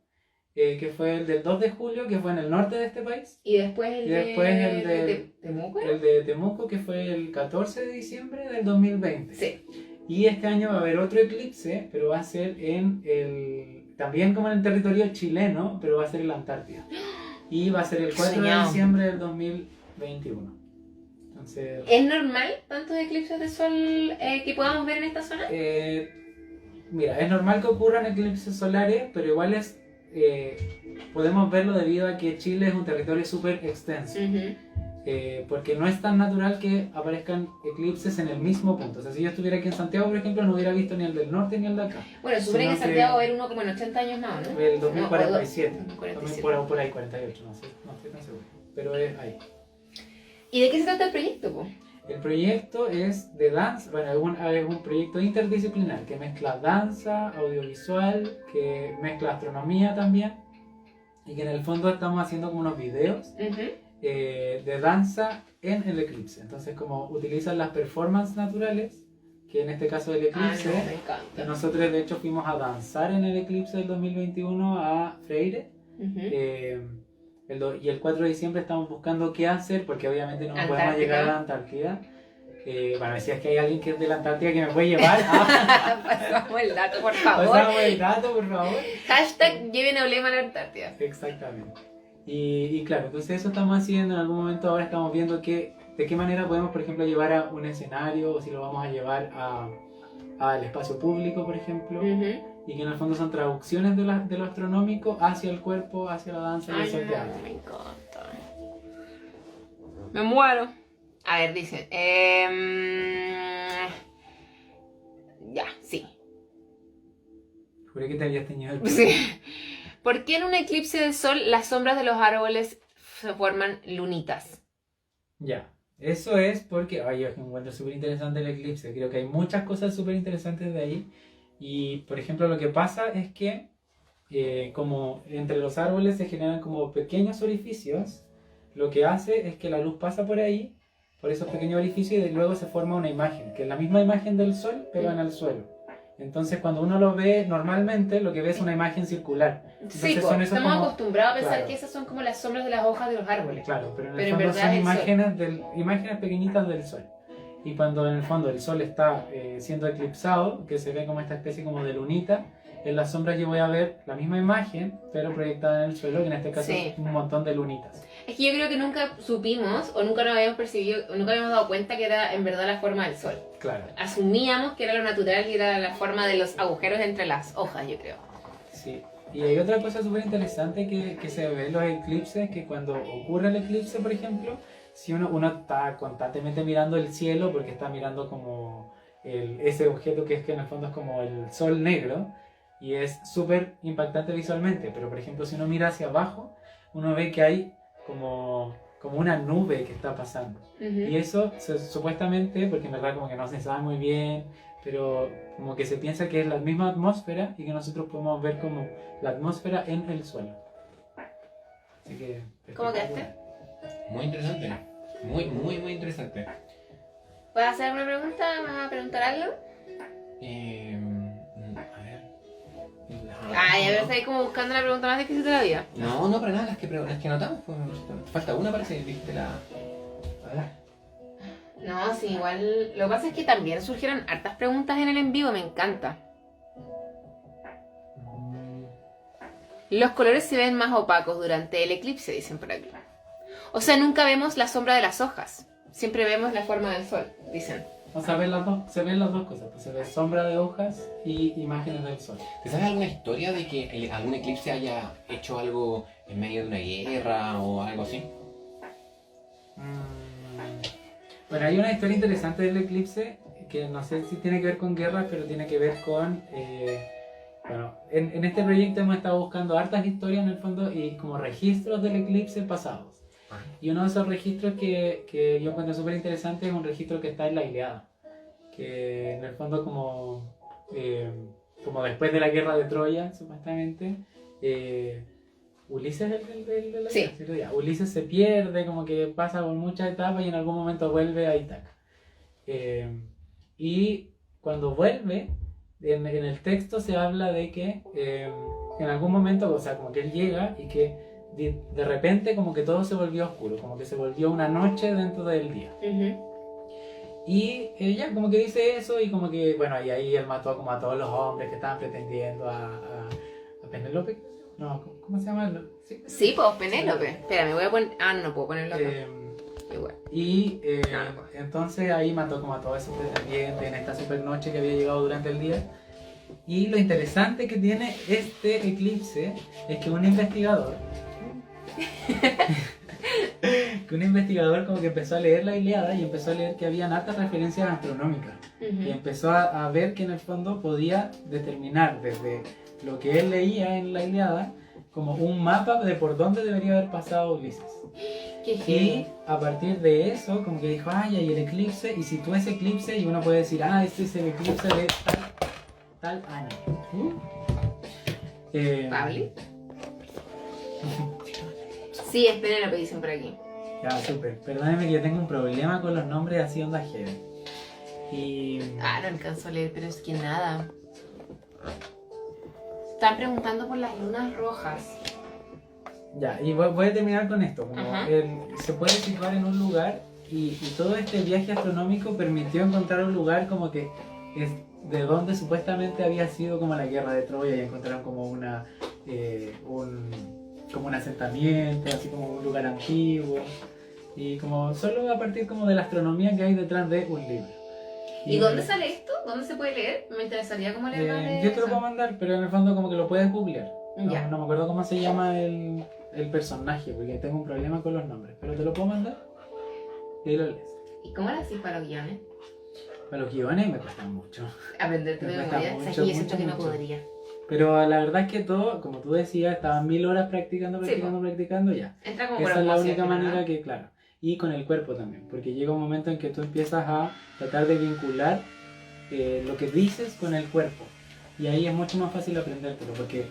que fue el del 2 de julio, que fue en el norte de este país. Y después el Y después el de de- Temuco. El de Temuco, que fue el 14 de diciembre del 2020. Sí. Y este año va a haber otro eclipse, pero va a ser también como en el territorio chileno, pero va a ser en la Antártida. Y va a ser el 4 de Soñado. diciembre del 2021. Entonces, ¿Es normal tantos eclipses de sol que podamos ver en esta zona? mira, es normal que ocurran eclipses solares, pero igual podemos verlo debido a que Chile es un territorio súper extenso. Ujú. Porque no es tan natural que aparezcan eclipses en el mismo punto. O sea, si yo estuviera aquí en Santiago, por ejemplo, no hubiera visto ni el del norte ni el de acá. Bueno, supone que en Sino que- Santiago va a haber uno como en 80 años más, ¿no? El 2047. No, o 2047. También por ahí, 48, no sé, no estoy tan seguro. Pero es ahí. ¿Y de qué se trata el proyecto, po? El proyecto es de danza, bueno, es un proyecto interdisciplinar que mezcla danza, audiovisual, que mezcla astronomía también, y que en el fondo estamos haciendo como unos videos Ujú. de danza en el eclipse. Entonces, como utilizan las performances naturales, que en este caso del eclipse, Ah, no, me encanta. nosotros de hecho fuimos a danzar en el eclipse del 2021 a Freire. Ujú. Y el 4 de diciembre estamos buscando qué hacer, porque obviamente no podemos Antártica. llegar a la Antártida. Bueno, si es que hay alguien que es de la Antártida que me puede llevar, Pasamos el dato, por favor. pasamos el dato, por favor. Hashtag lleven a Olema a la Antártida. Exactamente. Y claro, entonces eso estamos haciendo. En algún momento ahora estamos viendo de qué manera podemos, por ejemplo, llevar a un escenario, o si lo vamos a llevar al espacio público, por ejemplo. Ujú. Y que en el fondo son traducciones de lo astronómico hacia el cuerpo, hacia la danza y Ay, hacia el no, teatro. me encanta. Me muero. A ver, dicen. Ya, sí. Juré que te habías teñido el pelo. Sí. ¿Por qué en un eclipse de sol las sombras de los árboles se forman lunitas? Ya, eso es porque, ay, yo encuentro súper interesante el eclipse, creo que hay muchas cosas súper interesantes de ahí. Y, por ejemplo, lo que pasa es que, como entre los árboles se generan como pequeños orificios, lo que hace es que la luz pasa por ahí, por esos pequeños orificios, y luego se forma una imagen, que es la misma imagen del sol, pero en el suelo. Entonces cuando uno lo ve normalmente, lo que ve es una imagen circular. Sí, Entonces, po, son esos estamos como- acostumbrados a pensar claro. que esas son como las sombras de las hojas de los árboles. Claro, pero en Pero el en fondo verdad son es el sol. imágenes pequeñitas del sol. Y cuando en el fondo el sol está siendo eclipsado, que se ve como esta especie como de lunita, en las sombras yo voy a ver la misma imagen, pero proyectada en el suelo, que en este caso Sí. es un montón de lunitas. Es que yo creo que nunca supimos o nunca nos habíamos percibido, o nunca habíamos dado cuenta que era en verdad la forma del sol. Claro. Asumíamos que era lo natural y era la forma de los agujeros entre las hojas, yo creo. Sí. Y hay otra cosa súper interesante que se ve en los eclipses, que cuando ocurre el eclipse, por ejemplo, si uno está constantemente mirando el cielo, porque está mirando como ese objeto que en el fondo es como el sol negro, y es súper impactante visualmente, pero por ejemplo si uno mira hacia abajo, uno ve que hay como una nube que está pasando. Y eso supuestamente, porque en verdad como que no se sabe muy bien, pero como que se piensa que es la misma atmósfera y que nosotros podemos ver como la atmósfera en el suelo. Así que... ¿Cómo quedaste? Muy interesante. Muy, muy, muy interesante. ¿Puedes hacer alguna pregunta? ¿Vas a preguntar algo? A ver. Ay, a ver, está ahí como buscando la pregunta más difícil de la vida. No, no, para nada, las que anotamos. Pues, falta una, parece, dijiste la... A ver. No, sí, igual. Lo que pasa es que también surgieron hartas preguntas en el en vivo, me encanta. Los colores se ven más opacos durante el eclipse, dicen por aquí. O sea, nunca vemos la sombra de las hojas. Siempre vemos la forma del sol, dicen. O sea, se ven las dos cosas, pues se ve sombra de hojas y imágenes del sol. ¿Te sabes alguna historia de que algún eclipse haya hecho algo en medio de una guerra o algo así? Bueno, hay una historia interesante del eclipse que no sé si tiene que ver con guerras, pero tiene que ver con... bueno, en este proyecto hemos estado buscando hartas historias en el fondo y como registros del eclipse pasados. Y uno de esos registros que yo encuentro súper interesante es un registro que está en la Ilíada, que en el fondo como después de la guerra de Troya, supuestamente, Ulises el de la Sí. guerra, ¿cierto? Ya, Ulises se pierde, como que pasa por muchas etapas y en algún momento vuelve a Ítaca. Y cuando vuelve, en el texto se habla de que en algún momento, o sea, como que él llega y que de repente como que todo se volvió oscuro, como que se volvió una noche dentro del día. Y ella como que dice eso y como que, bueno, y ahí él mató como a todos los hombres que estaban pretendiendo a Penélope. No, ¿cómo se llama? Sí, pues Penélope. Espera, me voy a poner... Ah, no puedo ponerlo acá. Igual. Y No, no. entonces ahí mató como a todos esos pretendientes en esta super noche que había llegado durante el día. Y lo interesante que tiene este eclipse es que un investigador como que empezó a leer la Ilíada y empezó a leer que habían hartas referencias astronómicas. Y empezó a ver que en el fondo podía determinar desde lo que él leía en la Ilíada como un mapa de por dónde debería haber pasado Ulises. Qué Y genial. a partir de eso, como que dijo, ay, hay el eclipse, y sitúa ese eclipse y uno puede decir, ah, este es el eclipse de tal año. ¿Pabli? Sí, es Penélope, dicen por aquí. Ya, súper. Perdóneme que yo tengo un problema con los nombres así onda heavy. Y... Ah, no alcanzo a leer, pero es que nada. Están preguntando por las lunas rojas. Ya, y voy a terminar con esto. Como Ajá. se puede situar en un lugar y todo este viaje astronómico permitió encontrar un lugar como que es de donde supuestamente había sido como la guerra de Troya y encontraron como como un asentamiento, así como un lugar antiguo y como solo a partir como de la astronomía que hay detrás de un libro. ¿Y dónde sale esto? ¿Dónde se puede leer? Me interesaría cómo leer más de yo te lo eso. puedo mandar, pero en el fondo como que lo puedes googlear. Ya. No me acuerdo cómo se llama el personaje, porque tengo un problema con los nombres. Pero te lo puedo mandar y ahí lo lees. ¿Y cómo lo haces para los guiones? Para los guiones me cuestan mucho. Aprenderte de Me cuesta memoria. O sea, mucho, que yo siento mucho, que no mucho. podría. Pero la verdad es que todo, como tú decías, estaban 1000 horas practicando ya. Entra como por Esa es la osmosis, única ¿no? manera que, claro. Y con el cuerpo también, porque llega un momento en que tú empiezas a tratar de vincular lo que dices con el cuerpo. Y ahí es mucho más fácil aprendértelo, porque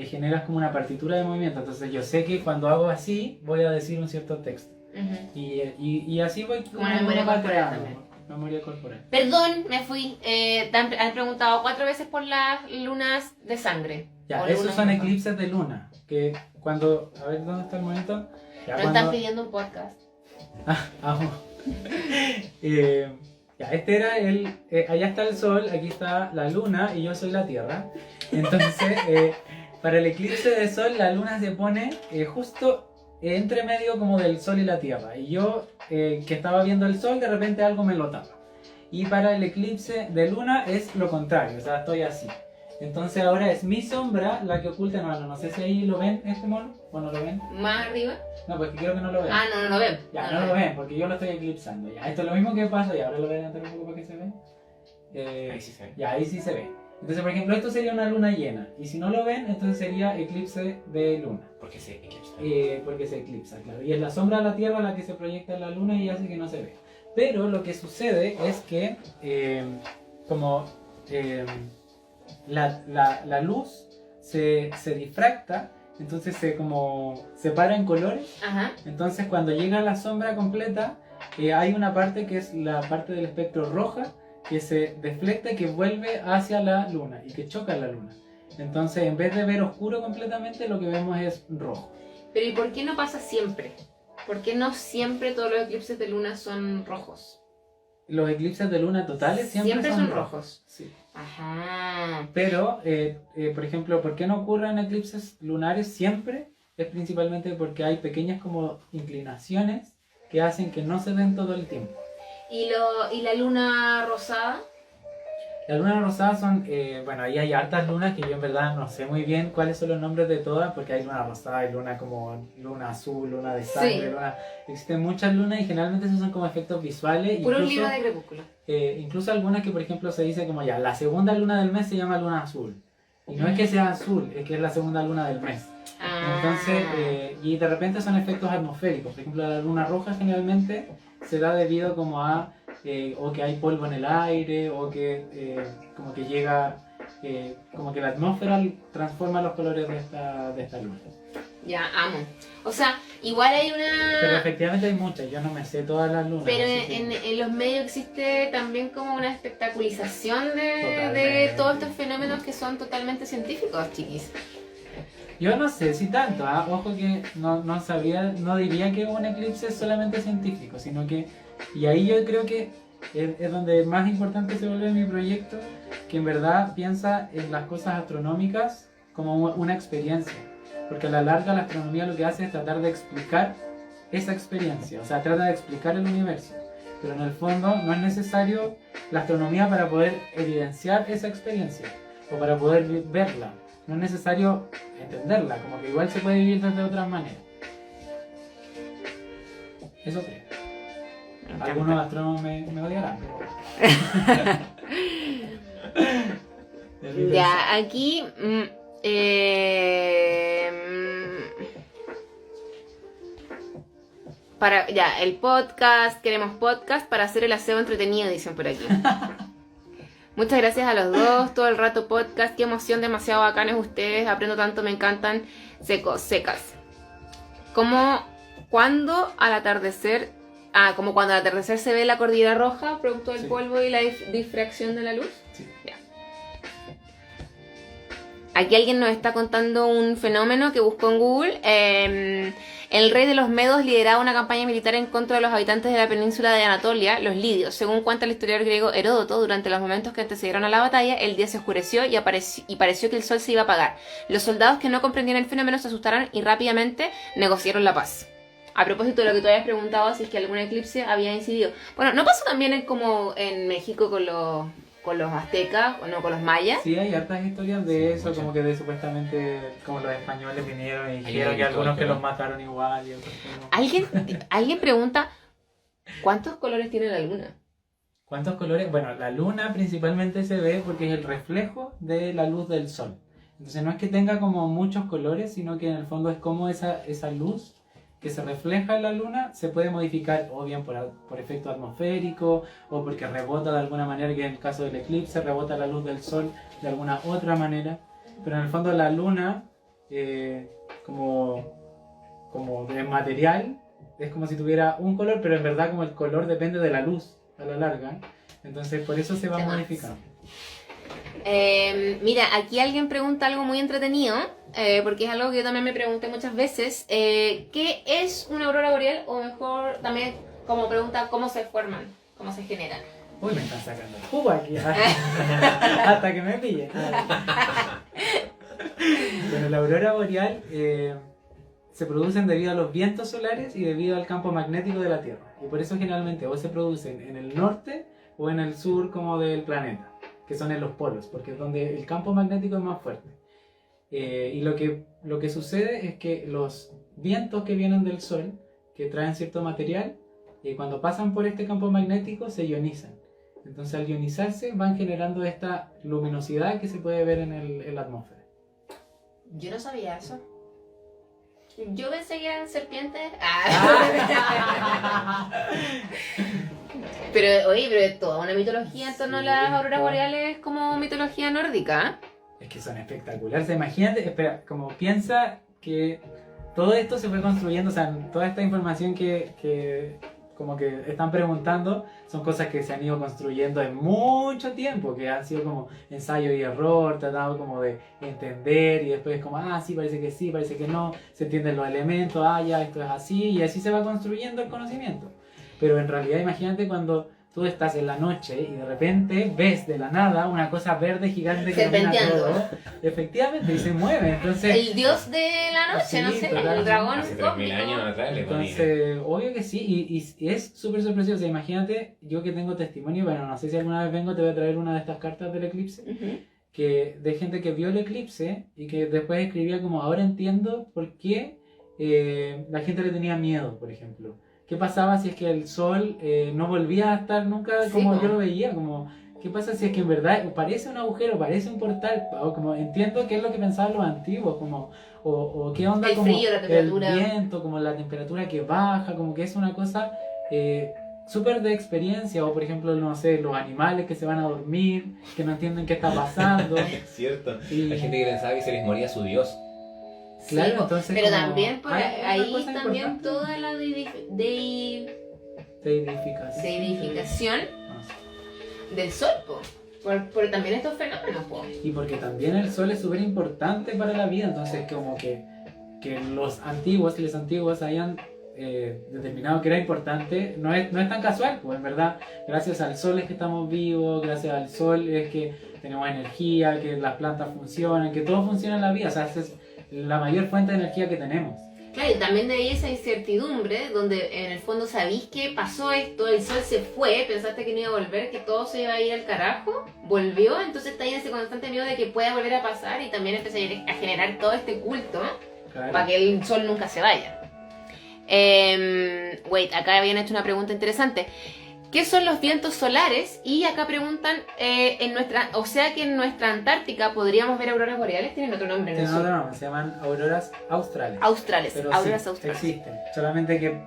generas como una partitura de movimiento. Entonces yo sé que cuando hago así, voy a decir un cierto texto. Ujú. Y así voy Como una memoria va corporal creando. también. memoria corporal. Perdón, me fui. Te han preguntado 4 veces por las lunas de sangre. Ya, O esos lunas son rojas. eclipses de luna, que cuando... A ver, ¿dónde está el momento? Ya, Nos cuando- están pidiendo un podcast. Vamos. Ya, este era el... allá está el sol, aquí está la luna y yo soy la tierra. Entonces, para el eclipse de sol, la luna se pone justo entre medio como del sol y la tierra. Y yo, que estaba viendo el sol, de repente algo me lo tapa. Y para el eclipse de luna es lo contrario, o sea, estoy así. Entonces ahora es mi sombra la que oculta, no sé si ahí lo ven este mono, o no lo ven. ¿Más arriba? No, pues que creo que no lo ven. Ah, no lo ven. Ya, no lo ven, porque yo lo estoy eclipsando. Ya, esto es lo mismo que pasa, y ahora lo voy a adelantar un poco para que se ve. Ahí sí se ve. Ya, ahí sí se ve. Entonces, por ejemplo, esto sería una luna llena. Y si no lo ven, entonces sería eclipse de luna. Porque se eclipsa. Porque se eclipsa, claro. Y es la sombra de la Tierra la que se proyecta en la luna y hace que no se vea. Pero lo que sucede es que, como la luz se difracta, entonces se como separa en colores. Ajá. Entonces cuando llega la sombra completa, hay una parte que es la parte del espectro roja que se deflecta y que vuelve hacia la luna y que choca la luna. Entonces en vez de ver oscuro completamente, lo que vemos es rojo. Pero ¿y por qué no pasa siempre? ¿Por qué no siempre todos los eclipses de luna son rojos? Los eclipses de luna totales siempre son rojos. Sí. Ajá. Pero, por ejemplo, ¿por qué no ocurren eclipses lunares siempre? Es principalmente porque hay pequeñas como inclinaciones que hacen que no se den todo el tiempo. ¿Y la luna rosada? Las lunas rosadas son, bueno, ahí hay hartas lunas que yo en verdad no sé muy bien cuáles son los nombres de todas, porque hay luna rosada, hay luna como luna azul, luna de sangre, Sí. luna... Existen muchas lunas y generalmente esos son como efectos visuales. Puro incluso, libro de crepúsculo. incluso algunas que por ejemplo se dice como ya, la segunda luna del mes se llama luna azul. Y no es que sea azul, es que es la segunda luna del mes. Ah. Entonces, y de repente son efectos atmosféricos. Por ejemplo, la luna roja generalmente se da debido como a o que hay polvo en el aire, o que como que llega, como que la atmósfera transforma los colores de esta luna. Ya, amo. O sea, igual hay Pero una... efectivamente hay muchas, yo no me sé todas las lunas. Pero así que- en los medios existe también como una espectaculización de Totalmente. todos estos fenómenos que son totalmente científicos, chiquis. Yo no sé si tanto, ojo que no sabía, no diría que un eclipse es solamente científico, sino que, y ahí yo creo que es donde más importante se vuelve mi proyecto, que en verdad piensa en las cosas astronómicas como una experiencia, porque a la larga la astronomía lo que hace es tratar de explicar esa experiencia, o sea, trata de explicar el universo, pero en el fondo no es necesario la astronomía para poder evidenciar esa experiencia, o para poder verla. No es necesario entenderla, como que igual se puede vivir desde otras maneras. Eso creo. Algunos astrónomos me odiarán, pero... Ya, aquí... para, ya, el podcast, queremos podcast para hacer el aseo entretenido, dicen por aquí. Muchas gracias a los dos, todo el rato podcast, qué emoción, demasiado bacanes ustedes, aprendo tanto, me encantan, secos, secas. Cuando al atardecer se ve la cordillera roja, producto del Sí. polvo y la difracción de la luz. Sí. Ya. Aquí alguien nos está contando un fenómeno que buscó en Google. El rey de los Medos lideraba una campaña militar en contra de los habitantes de la península de Anatolia, los lidios. Según cuenta el historiador griego Heródoto, durante los momentos que antecedieron a la batalla, el día se oscureció y pareció que el sol se iba a apagar. Los soldados que no comprendían el fenómeno se asustaron y rápidamente negociaron la paz. A propósito de lo que tú habías preguntado, si es que algún eclipse había incidido. Bueno, ¿no pasó también como en México con los aztecas o no con los mayas? Sí, hay hartas historias de eso, como que de supuestamente como los españoles vinieron y dijeron Hay que algunos que todo. los mataron igual y otros que no. ¿Alguien pregunta cuántos colores tiene la luna? ¿Cuántos colores? Bueno, la luna principalmente se ve porque es el reflejo de la luz del sol. Entonces no es que tenga como muchos colores, sino que en el fondo es como esa luz que se refleja en la luna se puede modificar o bien por efecto atmosférico o porque rebota de alguna manera, que en el caso del eclipse rebota la luz del sol de alguna otra manera. Pero en el fondo la luna, como de material, es como si tuviera un color, pero en verdad como el color depende de la luz. a la larga. Entonces por eso se va Temas. modificando. Mira, aquí alguien pregunta algo muy entretenido, porque es algo que yo también me pregunté muchas veces. ¿Qué es una aurora boreal? O mejor, también como pregunta, ¿cómo se forman? ¿Cómo se generan? Uy, me están sacando el jugo aquí. Hasta que me pille. Bueno, la aurora boreal se producen debido a los vientos solares y debido al campo magnético de la Tierra. Y por eso generalmente o se producen en el norte o en el sur como del planeta, que son en los polos, porque es donde el campo magnético es más fuerte. Y lo que sucede es que los vientos que vienen del Sol, que traen cierto material, cuando pasan por este campo magnético se ionizan. Entonces al ionizarse van generando esta luminosidad que se puede ver en la atmósfera. Yo no sabía eso. Yo pensé que eran serpientes. Pero, oye, pero es toda una mitología en torno a las auroras boreales, como mitología nórdica. Es que son espectaculares. O sea, imagínate, espera, como piensa que todo esto se fue construyendo, o sea, toda esta información que como que están preguntando son cosas que se han ido construyendo en mucho tiempo, que han sido como ensayo y error, tratado como de entender y después como, sí, parece que no, se entienden los elementos, ya, esto es así, y así se va construyendo el conocimiento. Pero en realidad imagínate cuando tú estás en la noche y de repente ves de la nada una cosa verde gigante que domina todo, efectivamente, y se mueve, entonces... El dios de la noche, Sí, no sé, totalmente. el dragón Hace 3000 cósmico. años atrás le ponían. Entonces, obvio que sí, y es súper sorpresivo. O sea, imagínate, yo que tengo testimonio, bueno, no sé si alguna vez vengo, te voy a traer una de estas cartas del eclipse, Ujú. que de gente que vio el eclipse y que después escribía como, ahora entiendo por qué la gente le tenía miedo, por ejemplo. ¿Qué pasaba si es que el sol no volvía a estar nunca Sí, como po. yo lo veía? Como, ¿qué pasa si es que en verdad parece un agujero, parece un portal? O como entiendo qué es lo que pensaban los antiguos, como, o qué onda El como frío, la temperatura. el viento, como la temperatura que baja, como que es una cosa súper de experiencia. O por ejemplo, no sé, los animales que se van a dormir, que no entienden qué está pasando. Es cierto. Y- Hay gente que pensaba que se les moría su dios. Claro, Sí, po. entonces pero como también por hay una ahí cosa también importante. toda la Deidificación. deidificación Ah. del sol, po. Por también estos fenómenos, po. Y porque también el sol es súper importante para la vida, entonces como que los antiguos hayan determinado que era importante, no es tan casual, pues en verdad, gracias al sol es que estamos vivos, gracias al sol es que tenemos energía, que las plantas funcionan, que todo funciona en la vida, o sea, esa es la mayor fuente de energía que tenemos. Claro, y también de ahí esa incertidumbre, donde en el fondo sabís que pasó esto, el sol se fue, pensaste que no iba a volver, que todo se iba a ir al carajo, volvió, entonces está ahí ese constante miedo de que pueda volver a pasar y también empezó a generar todo este culto Claro. para que el sol nunca se vaya. Acá habían hecho una pregunta interesante. ¿Qué son los vientos solares? Y acá preguntan, o sea que en nuestra Antártica podríamos ver auroras boreales, tienen otro nombre en el Tienen otro sur. nombre, se llaman auroras australes. Australes, Pero auroras sí, australes. existen, solamente que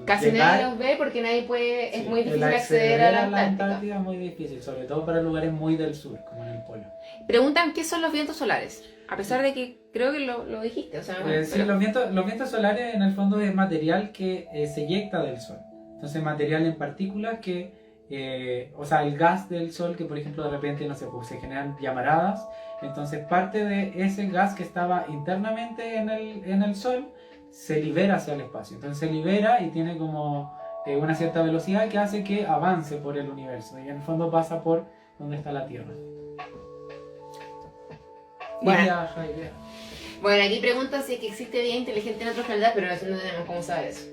Casi nadie los ve porque nadie puede, es muy difícil acceder a la Antártica. Es muy difícil, sobre todo para lugares muy del sur, como en el polo. Preguntan qué son los vientos solares, a pesar de que creo que lo dijiste, o sea, Sí, pero- los vientos solares en el fondo es material que se eyecta del sol. Entonces material en partículas que, o sea, el gas del sol que por ejemplo de repente, no sé, pues, se generan llamaradas. Entonces parte de ese gas que estaba internamente en el sol se libera hacia el espacio. Entonces se libera y tiene como una cierta velocidad que hace que avance por el universo. Y en el fondo pasa por donde está la Tierra. Bueno. Y viaja y viaja. Bueno, aquí preguntan si es que existe vida inteligente en otros planetas, pero nosotros no tenemos cómo saber eso.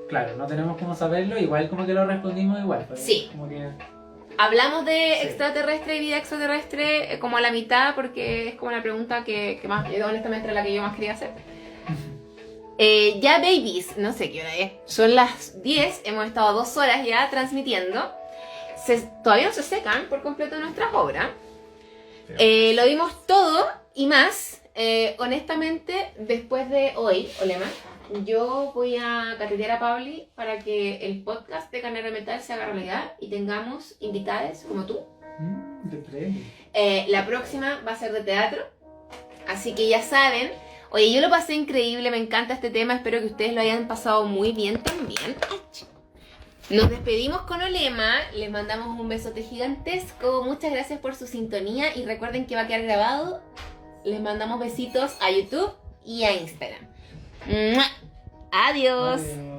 Claro, no tenemos cómo saberlo, igual como que lo respondimos igual. Pero Sí. Como que... Hablamos de Sí. extraterrestre y vida extraterrestre como a la mitad, porque es como la pregunta que más, honestamente, era la que yo más quería hacer. Ya babies, no sé qué hora es. Son las 10, hemos estado 2 horas ya transmitiendo. Todavía no se secan por completo nuestras obras. Lo vimos todo y más. Honestamente, después de hoy, Olema, yo voy a catetear a Pauli para que el podcast de Carnero de Metal se haga realidad y tengamos invitadas como tú. De premio. La próxima va a ser de teatro, así que ya saben. Oye, yo lo pasé increíble, me encanta este tema, espero que ustedes lo hayan pasado muy bien también. Ay, Nos despedimos con Olema, les mandamos un besote gigantesco, muchas gracias por su sintonía y recuerden que va a quedar grabado. Les mandamos besitos a YouTube y a Instagram. ¡Mua! Adiós. Adiós.